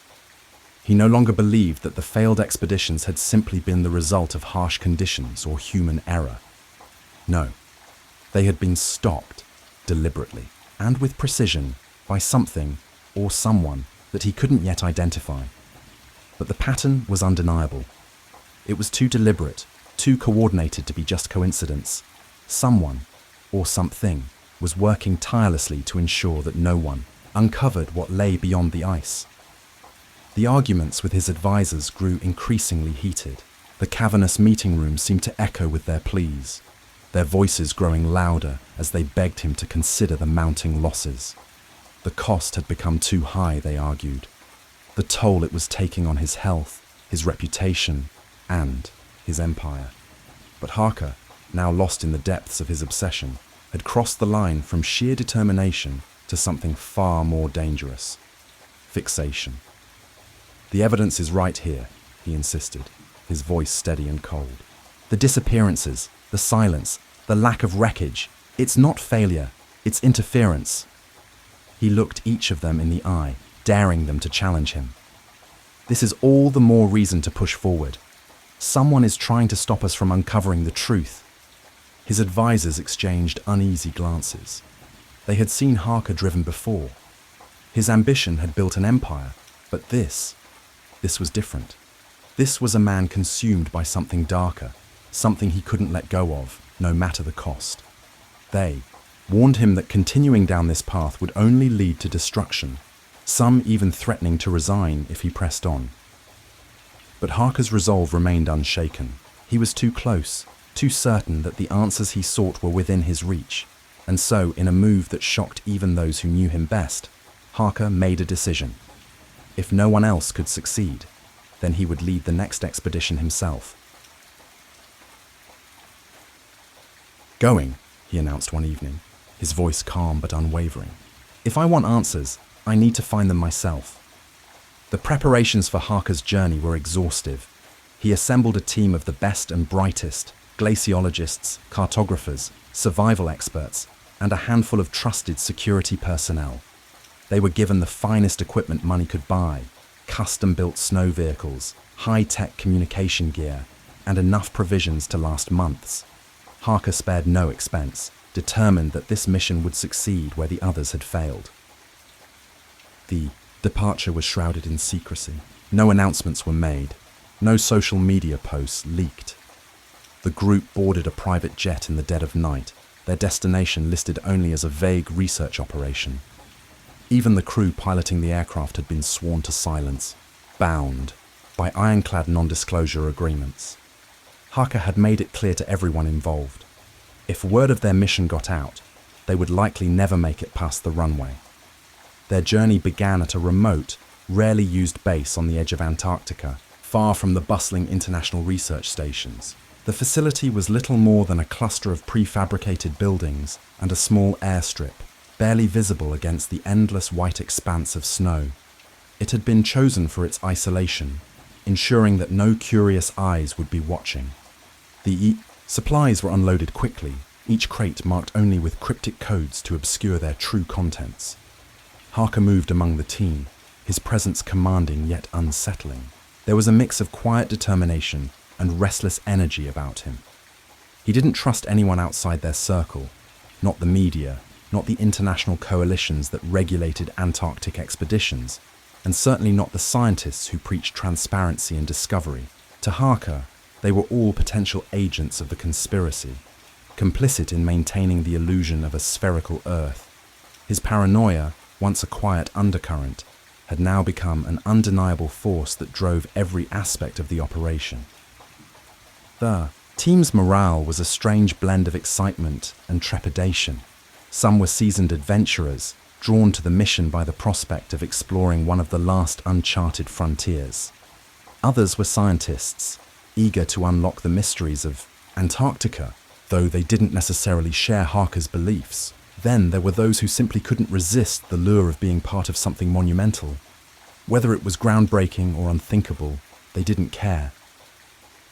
He no longer believed that the failed expeditions had simply been the result of harsh conditions or human error. No, they had been stopped, deliberately, and with precision, by something or someone that he couldn't yet identify. But the pattern was undeniable. It was too deliberate, too coordinated to be just coincidence. Someone, or something, was working tirelessly to ensure that no one uncovered what lay beyond the ice. The arguments with his advisors grew increasingly heated. The cavernous meeting room seemed to echo with their pleas, their voices growing louder as they begged him to consider the mounting losses. The cost had become too high, they argued. The toll it was taking on his health, his reputation, and his empire. But Harker, now lost in the depths of his obsession, had crossed the line from sheer determination to something far more dangerous: fixation. "The evidence is right here," he insisted, his voice steady and cold. "The disappearances, the silence, the lack of wreckage, it's not failure, it's interference." He looked each of them in the eye, daring them to challenge him. "This is all the more reason to push forward. Someone is trying to stop us from uncovering the truth." His advisors exchanged uneasy glances. They had seen Harker driven before. His ambition had built an empire, but this was different. This was a man consumed by something darker, something he couldn't let go of, no matter the cost. They warned him that continuing down this path would only lead to destruction, some even threatening to resign if he pressed on. But Harker's resolve remained unshaken. He was too close, too certain that the answers he sought were within his reach, and so, in a move that shocked even those who knew him best, Harker made a decision. If no one else could succeed, then he would lead the next expedition himself. "Going," he announced one evening, his voice calm but unwavering. "If I want answers, I need to find them myself." The preparations for Harker's journey were exhaustive. He assembled a team of the best and brightest: glaciologists, cartographers, survival experts, and a handful of trusted security personnel. They were given the finest equipment money could buy: custom-built snow vehicles, high-tech communication gear, and enough provisions to last months. Harker spared no expense, determined that this mission would succeed where the others had failed. The departure was shrouded in secrecy. No announcements were made. No social media posts leaked. The group boarded a private jet in the dead of night, their destination listed only as a vague research operation. Even the crew piloting the aircraft had been sworn to silence, bound by ironclad non-disclosure agreements. Harker had made it clear to everyone involved: if word of their mission got out, they would likely never make it past the runway. Their journey began at a remote, rarely used base on the edge of Antarctica, far from the bustling international research stations. The facility was little more than a cluster of prefabricated buildings and a small airstrip, barely visible against the endless white expanse of snow. It had been chosen for its isolation, ensuring that no curious eyes would be watching. The supplies were unloaded quickly, each crate marked only with cryptic codes to obscure their true contents. Harker moved among the team, his presence commanding yet unsettling. There was a mix of quiet determination and restless energy about him. He didn't trust anyone outside their circle, not the media, not the international coalitions that regulated Antarctic expeditions, and certainly not the scientists who preached transparency and discovery. To Harker, they were all potential agents of the conspiracy, complicit in maintaining the illusion of a spherical Earth. His paranoia, once a quiet undercurrent, had now become an undeniable force that drove every aspect of the operation. The team's morale was a strange blend of excitement and trepidation. Some were seasoned adventurers, drawn to the mission by the prospect of exploring one of the last uncharted frontiers. Others were scientists, eager to unlock the mysteries of Antarctica, though they didn't necessarily share Harker's beliefs. Then there were those who simply couldn't resist the lure of being part of something monumental. Whether it was groundbreaking or unthinkable, they didn't care.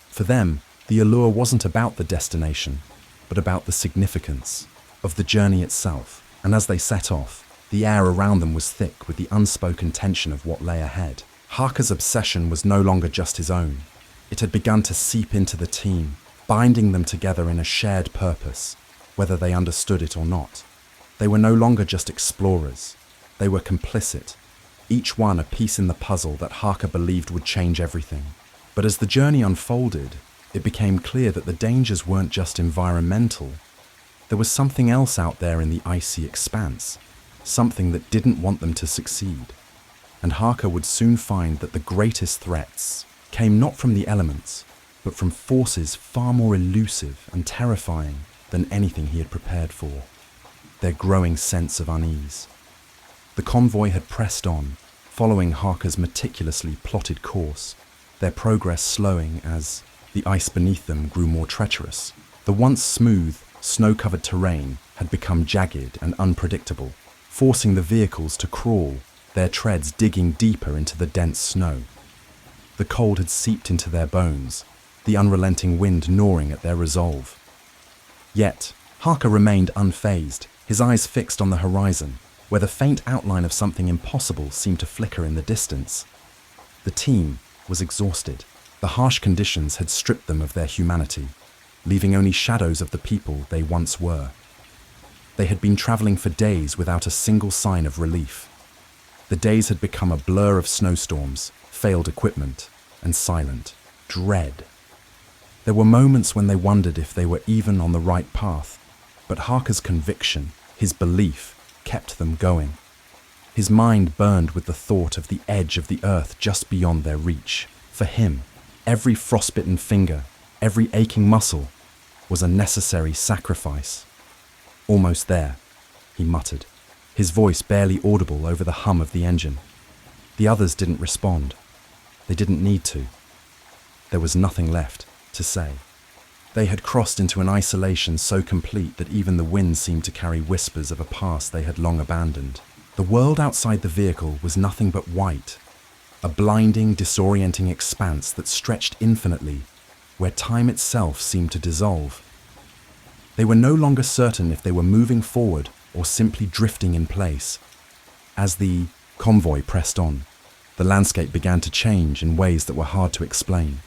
For them, the allure wasn't about the destination, but about the significance of the journey itself. And as they set off, the air around them was thick with the unspoken tension of what lay ahead. Harker's obsession was no longer just his own. It had begun to seep into the team, binding them together in a shared purpose, whether they understood it or not. They were no longer just explorers. They were complicit, each one a piece in the puzzle that Harker believed would change everything. But as the journey unfolded, it became clear that the dangers weren't just environmental. There was something else out there in the icy expanse, something that didn't want them to succeed. And Harker would soon find that the greatest threats came not from the elements, but from forces far more elusive and terrifying than anything he had prepared for. Their growing sense of unease. The convoy had pressed on, following Harker's meticulously plotted course, their progress slowing as the ice beneath them grew more treacherous. The once smooth, snow-covered terrain had become jagged and unpredictable, forcing the vehicles to crawl, their treads digging deeper into the dense snow. The cold had seeped into their bones, the unrelenting wind gnawing at their resolve. Yet, Harker remained unfazed, his eyes fixed on the horizon, where the faint outline of something impossible seemed to flicker in the distance. The team was exhausted. The harsh conditions had stripped them of their humanity, leaving only shadows of the people they once were. They had been traveling for days without a single sign of relief. The days had become a blur of snowstorms, failed equipment, and silent dread. There were moments when they wondered if they were even on the right path, but Harker's conviction, his belief, kept them going. His mind burned with the thought of the edge of the earth just beyond their reach. For him, every frostbitten finger, every aching muscle, was a necessary sacrifice. Almost there, he muttered, his voice barely audible over the hum of the engine. The others didn't respond. They didn't need to. There was nothing left to say. They had crossed into an isolation so complete that even the wind seemed to carry whispers of a past they had long abandoned. The world outside the vehicle was nothing but white, a blinding, disorienting expanse that stretched infinitely, where time itself seemed to dissolve. They were no longer certain if they were moving forward or simply drifting in place. As the convoy pressed on, the landscape began to change in ways that were hard to explain.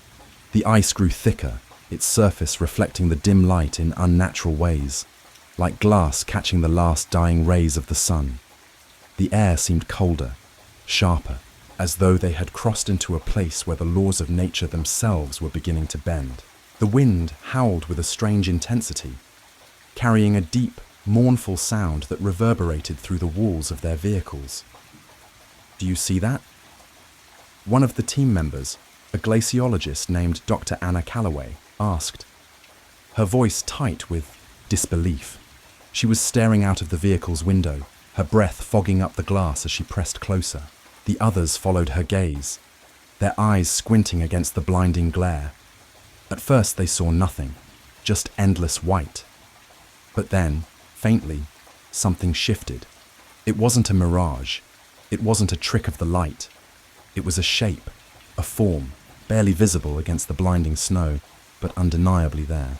The ice grew thicker, its surface reflecting the dim light in unnatural ways, like glass catching the last dying rays of the sun. The air seemed colder, sharper, as though they had crossed into a place where the laws of nature themselves were beginning to bend. The wind howled with a strange intensity, carrying a deep, mournful sound that reverberated through the walls of their vehicles. "Do you see that?" One of the team members, a glaciologist named Dr. Anna Calloway, asked, her voice tight with disbelief. She was staring out of the vehicle's window, her breath fogging up the glass as she pressed closer. The others followed her gaze, their eyes squinting against the blinding glare. At first they saw nothing, just endless white. But then, faintly, something shifted. It wasn't a mirage. It wasn't a trick of the light. It was a shape, a form, barely visible against the blinding snow, but undeniably there.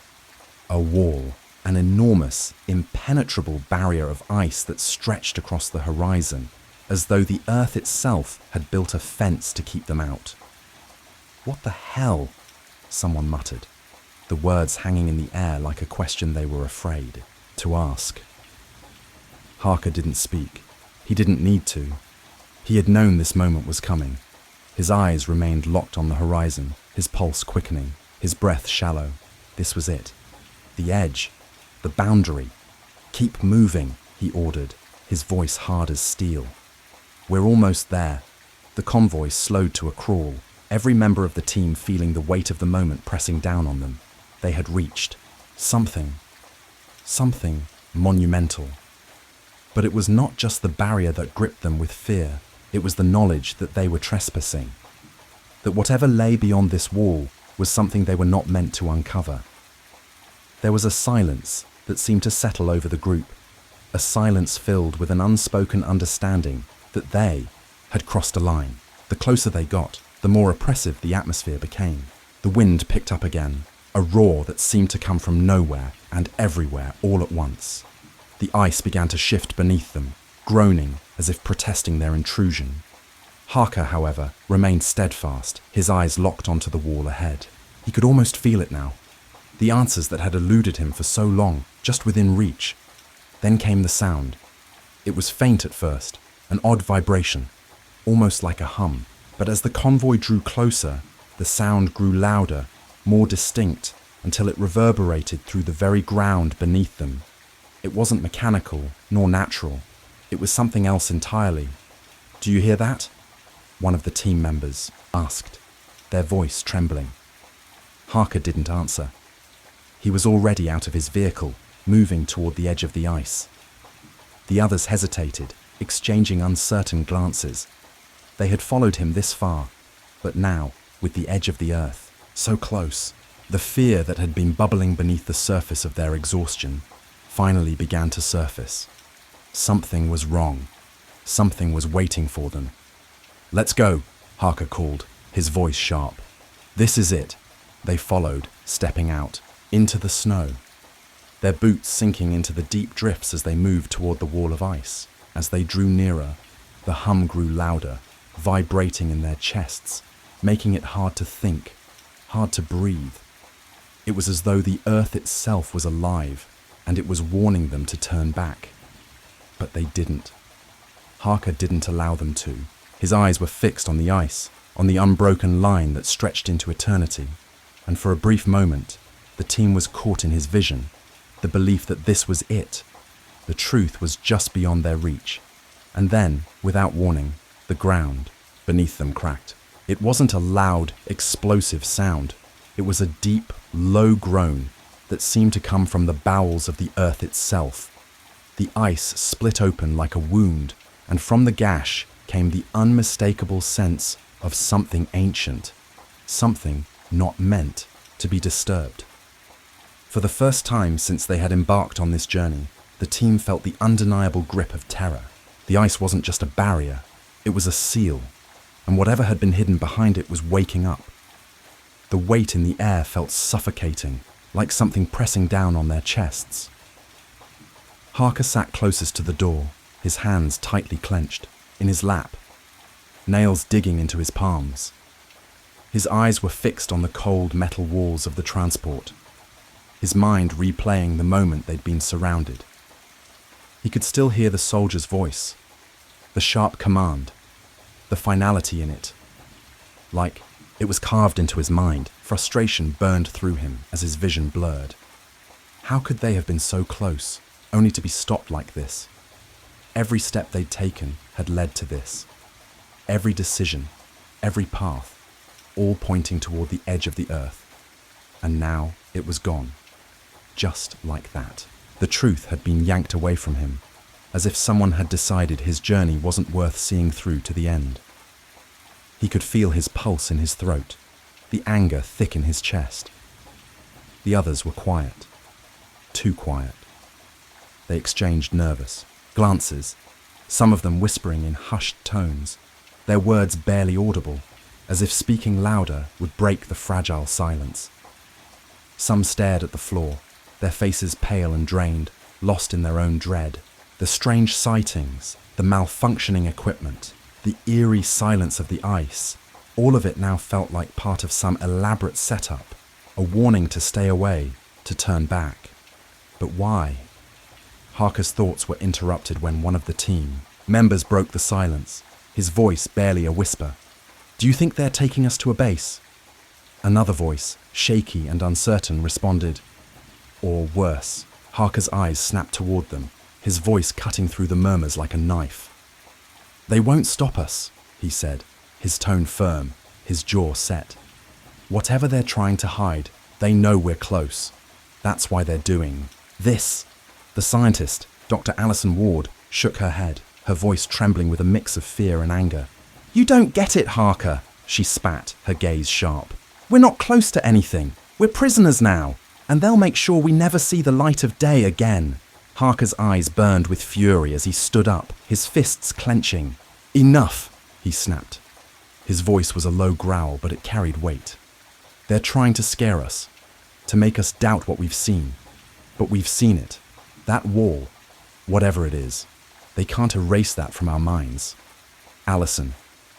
A wall, an enormous, impenetrable barrier of ice that stretched across the horizon, as though the earth itself had built a fence to keep them out. "What the hell?" someone muttered, the words hanging in the air like a question they were afraid to ask. Harker didn't speak. He didn't need to. He had known this moment was coming. His eyes remained locked on the horizon, his pulse quickening, his breath shallow. This was it. The edge. The boundary. "Keep moving," he ordered, his voice hard as steel. "We're almost there." The convoy slowed to a crawl, every member of the team feeling the weight of the moment pressing down on them. They had reached something monumental. But it was not just the barrier that gripped them with fear, it was the knowledge that they were trespassing. That whatever lay beyond this wall was something they were not meant to uncover. There was a silence that seemed to settle over the group, a silence filled with an unspoken understanding that they had crossed a line. The closer they got, the more oppressive the atmosphere became. The wind picked up again, a roar that seemed to come from nowhere and everywhere all at once. The ice began to shift beneath them, groaning as if protesting their intrusion. Harker, however, remained steadfast, his eyes locked onto the wall ahead. He could almost feel it now. The answers that had eluded him for so long, just within reach. Then came the sound. It was faint at first, an odd vibration, almost like a hum. But as the convoy drew closer, the sound grew louder, more distinct, until it reverberated through the very ground beneath them. It wasn't mechanical, nor natural. It was something else entirely. "Do you hear that?" one of the team members asked, their voice trembling. Harker didn't answer. He was already out of his vehicle, moving toward the edge of the ice. The others hesitated, exchanging uncertain glances. They had followed him this far, but now, with the edge of the earth, so close, the fear that had been bubbling beneath the surface of their exhaustion finally began to surface. Something was wrong. Something was waiting for them. "Let's go," Harker called, his voice sharp. "This is it." They followed, stepping out, into the snow, their boots sinking into the deep drifts as they moved toward the wall of ice. As they drew nearer, the hum grew louder, vibrating in their chests, making it hard to think, hard to breathe. It was as though the earth itself was alive, and it was warning them to turn back. But they didn't. Harker didn't allow them to. His eyes were fixed on the ice, on the unbroken line that stretched into eternity. And for a brief moment, the team was caught in his vision, the belief that this was it. The truth was just beyond their reach. And then, without warning, the ground beneath them cracked. It wasn't a loud, explosive sound. It was a deep, low groan that seemed to come from the bowels of the earth itself. The ice split open like a wound, and from the gash came the unmistakable sense of something ancient, something not meant to be disturbed. For the first time since they had embarked on this journey, the team felt the undeniable grip of terror. The ice wasn't just a barrier, it was a seal, and whatever had been hidden behind it was waking up. The weight in the air felt suffocating, like something pressing down on their chests. Harker sat closest to the door, his hands tightly clenched, in his lap, nails digging into his palms. His eyes were fixed on the cold metal walls of the transport, his mind replaying the moment they'd been surrounded. He could still hear the soldier's voice, the sharp command, the finality in it. Like it was carved into his mind, frustration burned through him as his vision blurred. How could they have been so close, only to be stopped like this? Every step they'd taken had led to this. Every decision, every path, all pointing toward the edge of the earth. And now it was gone. Just like that. The truth had been yanked away from him, as if someone had decided his journey wasn't worth seeing through to the end. He could feel his pulse in his throat, the anger thick in his chest. The others were quiet. Too quiet. They exchanged nervous glances, some of them whispering in hushed tones, their words barely audible, as if speaking louder would break the fragile silence. Some stared at the floor, their faces pale and drained, lost in their own dread. The strange sightings, the malfunctioning equipment, the eerie silence of the ice, all of it now felt like part of some elaborate setup, a warning to stay away, to turn back. But why? Harker's thoughts were interrupted when one of the team members broke the silence, his voice barely a whisper. "Do you think they're taking us to a base?" Another voice, shaky and uncertain, responded. Or worse. Harker's eyes snapped toward them, his voice cutting through the murmurs like a knife. "They won't stop us," he said, his tone firm, his jaw set. "Whatever they're trying to hide, they know we're close. That's why they're doing this." The scientist, Dr. Allison Ward, shook her head, her voice trembling with a mix of fear and anger. "You don't get it, Harker," she spat, her gaze sharp. "We're not close to anything. We're prisoners now, and they'll make sure we never see the light of day again." Harker's eyes burned with fury as he stood up, his fists clenching. "Enough," he snapped. His voice was a low growl, but it carried weight. "They're trying to scare us, to make us doubt what we've seen. But we've seen it. That wall, whatever it is, they can't erase that from our minds." Allison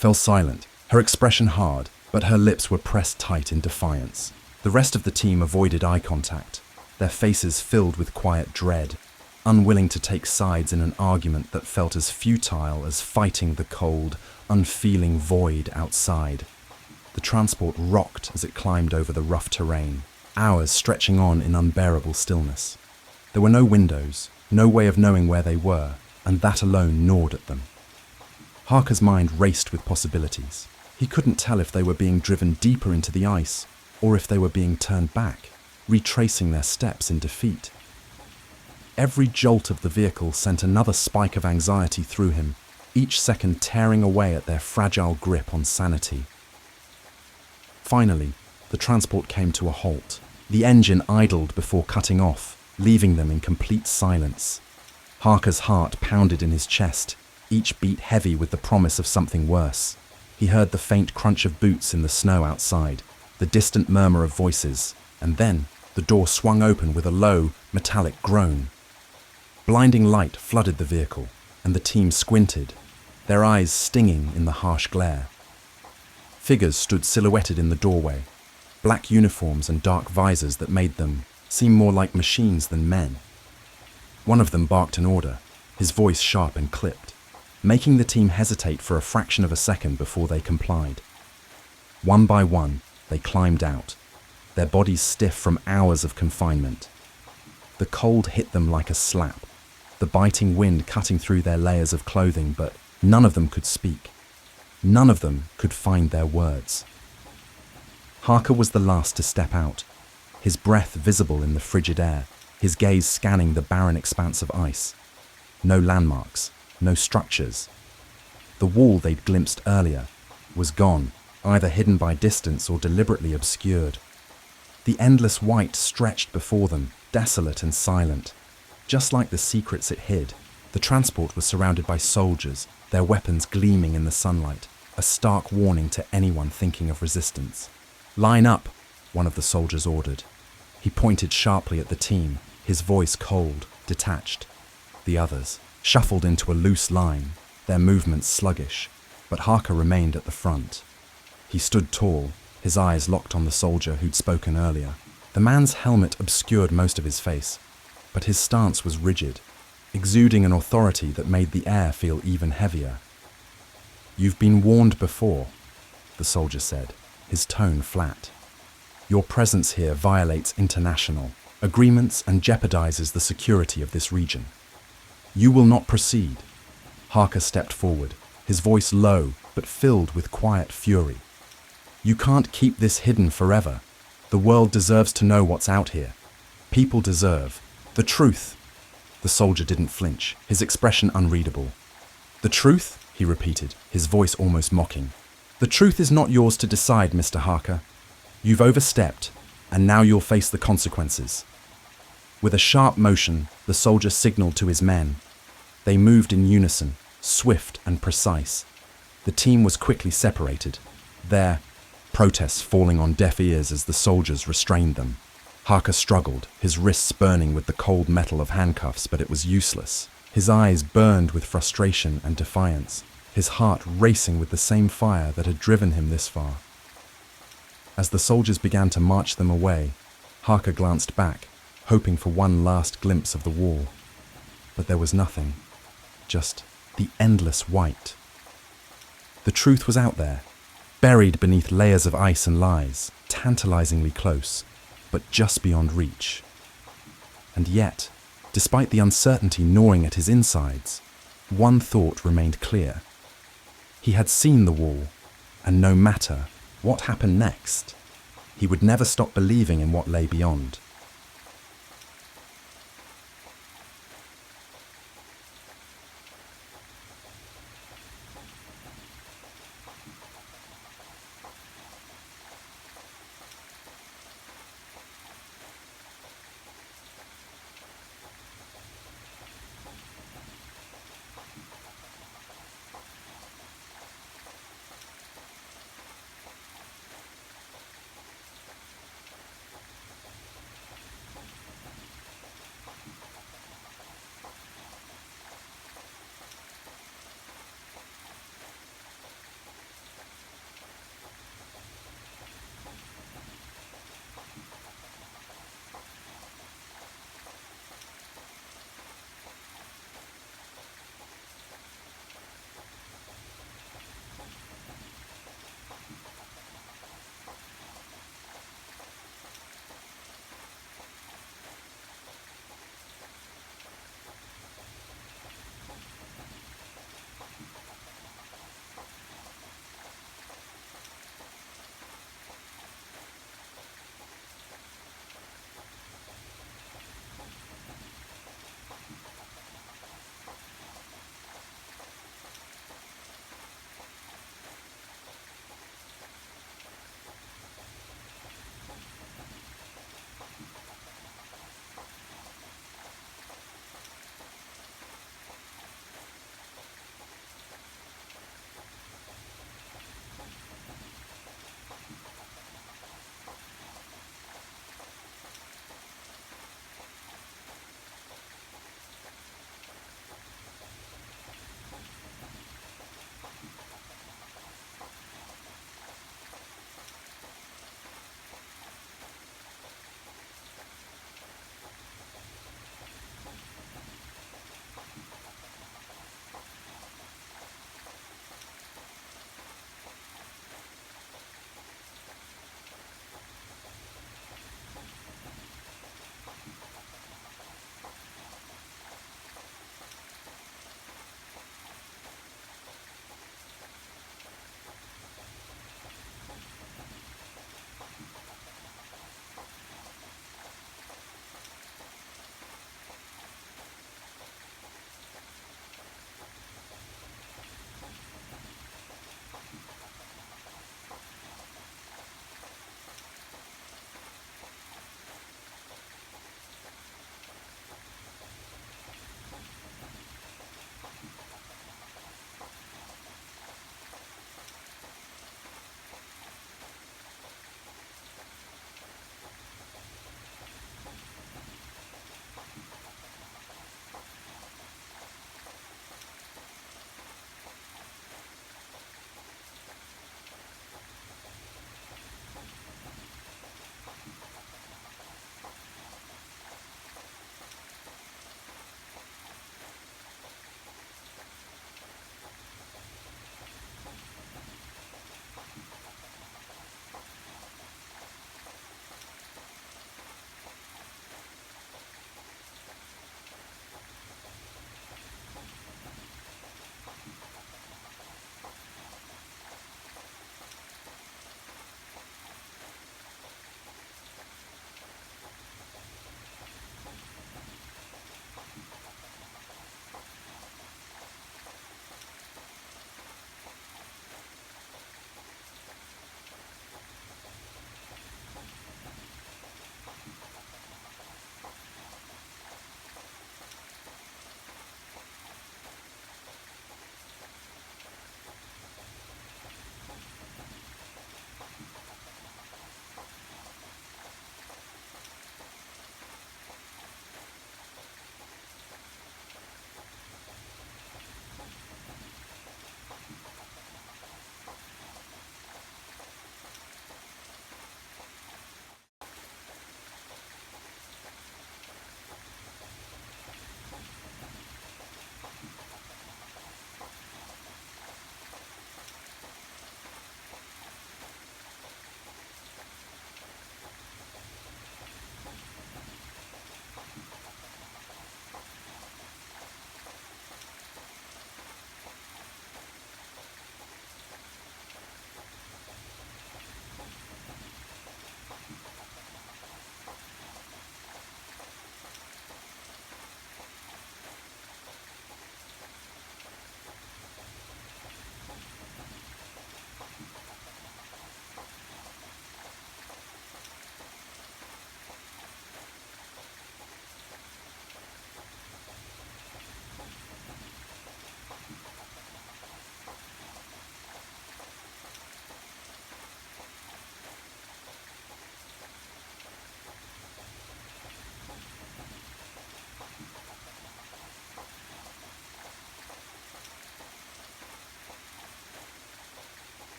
fell silent, her expression hard, but her lips were pressed tight in defiance. The rest of the team avoided eye contact, their faces filled with quiet dread, unwilling to take sides in an argument that felt as futile as fighting the cold, unfeeling void outside. The transport rocked as it climbed over the rough terrain, hours stretching on in unbearable stillness. There were no windows, no way of knowing where they were, and that alone gnawed at them. Harker's mind raced with possibilities. He couldn't tell if they were being driven deeper into the ice, or if they were being turned back, retracing their steps in defeat. Every jolt of the vehicle sent another spike of anxiety through him, each second tearing away at their fragile grip on sanity. Finally, the transport came to a halt. The engine idled before cutting off, leaving them in complete silence. Harker's heart pounded in his chest, each beat heavy with the promise of something worse. He heard the faint crunch of boots in the snow outside, the distant murmur of voices, and then the door swung open with a low, metallic groan. Blinding light flooded the vehicle, and the team squinted, their eyes stinging in the harsh glare. Figures stood silhouetted in the doorway, black uniforms and dark visors that made them seem more like machines than men. One of them barked an order, his voice sharp and clipped, making the team hesitate for a fraction of a second before they complied. One by one, they climbed out, their bodies stiff from hours of confinement. The cold hit them like a slap, the biting wind cutting through their layers of clothing, but none of them could speak. None of them could find their words. Harker was the last to step out, his breath visible in the frigid air, his gaze scanning the barren expanse of ice. No landmarks, no structures. The wall they'd glimpsed earlier was gone, either hidden by distance or deliberately obscured. The endless white stretched before them, desolate and silent. Just like the secrets it hid, the transport was surrounded by soldiers, their weapons gleaming in the sunlight, a stark warning to anyone thinking of resistance. "Line up," one of the soldiers ordered. He pointed sharply at the team, his voice cold, detached. The others shuffled into a loose line, their movements sluggish, but Harker remained at the front. He stood tall, his eyes locked on the soldier who'd spoken earlier. The man's helmet obscured most of his face, but his stance was rigid, exuding an authority that made the air feel even heavier. "You've been warned before," the soldier said, his tone flat. "Your presence here violates international agreements and jeopardizes the security of this region. You will not proceed." Harker stepped forward, his voice low but filled with quiet fury. "You can't keep this hidden forever. The world deserves to know what's out here. People deserve the truth." The soldier didn't flinch, his expression unreadable. "The truth?" he repeated, his voice almost mocking. "The truth is not yours to decide, Mr. Harker. You've overstepped, and now you'll face the consequences." With a sharp motion, the soldier signaled to his men. They moved in unison, swift and precise. The team was quickly separated, their protests falling on deaf ears as the soldiers restrained them. Harker struggled, his wrists burning with the cold metal of handcuffs, but it was useless. His eyes burned with frustration and defiance, his heart racing with the same fire that had driven him this far. As the soldiers began to march them away, Harker glanced back, hoping for one last glimpse of the wall. But there was nothing, just the endless white. The truth was out there, buried beneath layers of ice and lies, tantalizingly close, but just beyond reach. And yet, despite the uncertainty gnawing at his insides, one thought remained clear. He had seen the wall, and no matter what happened next, he would never stop believing in what lay beyond.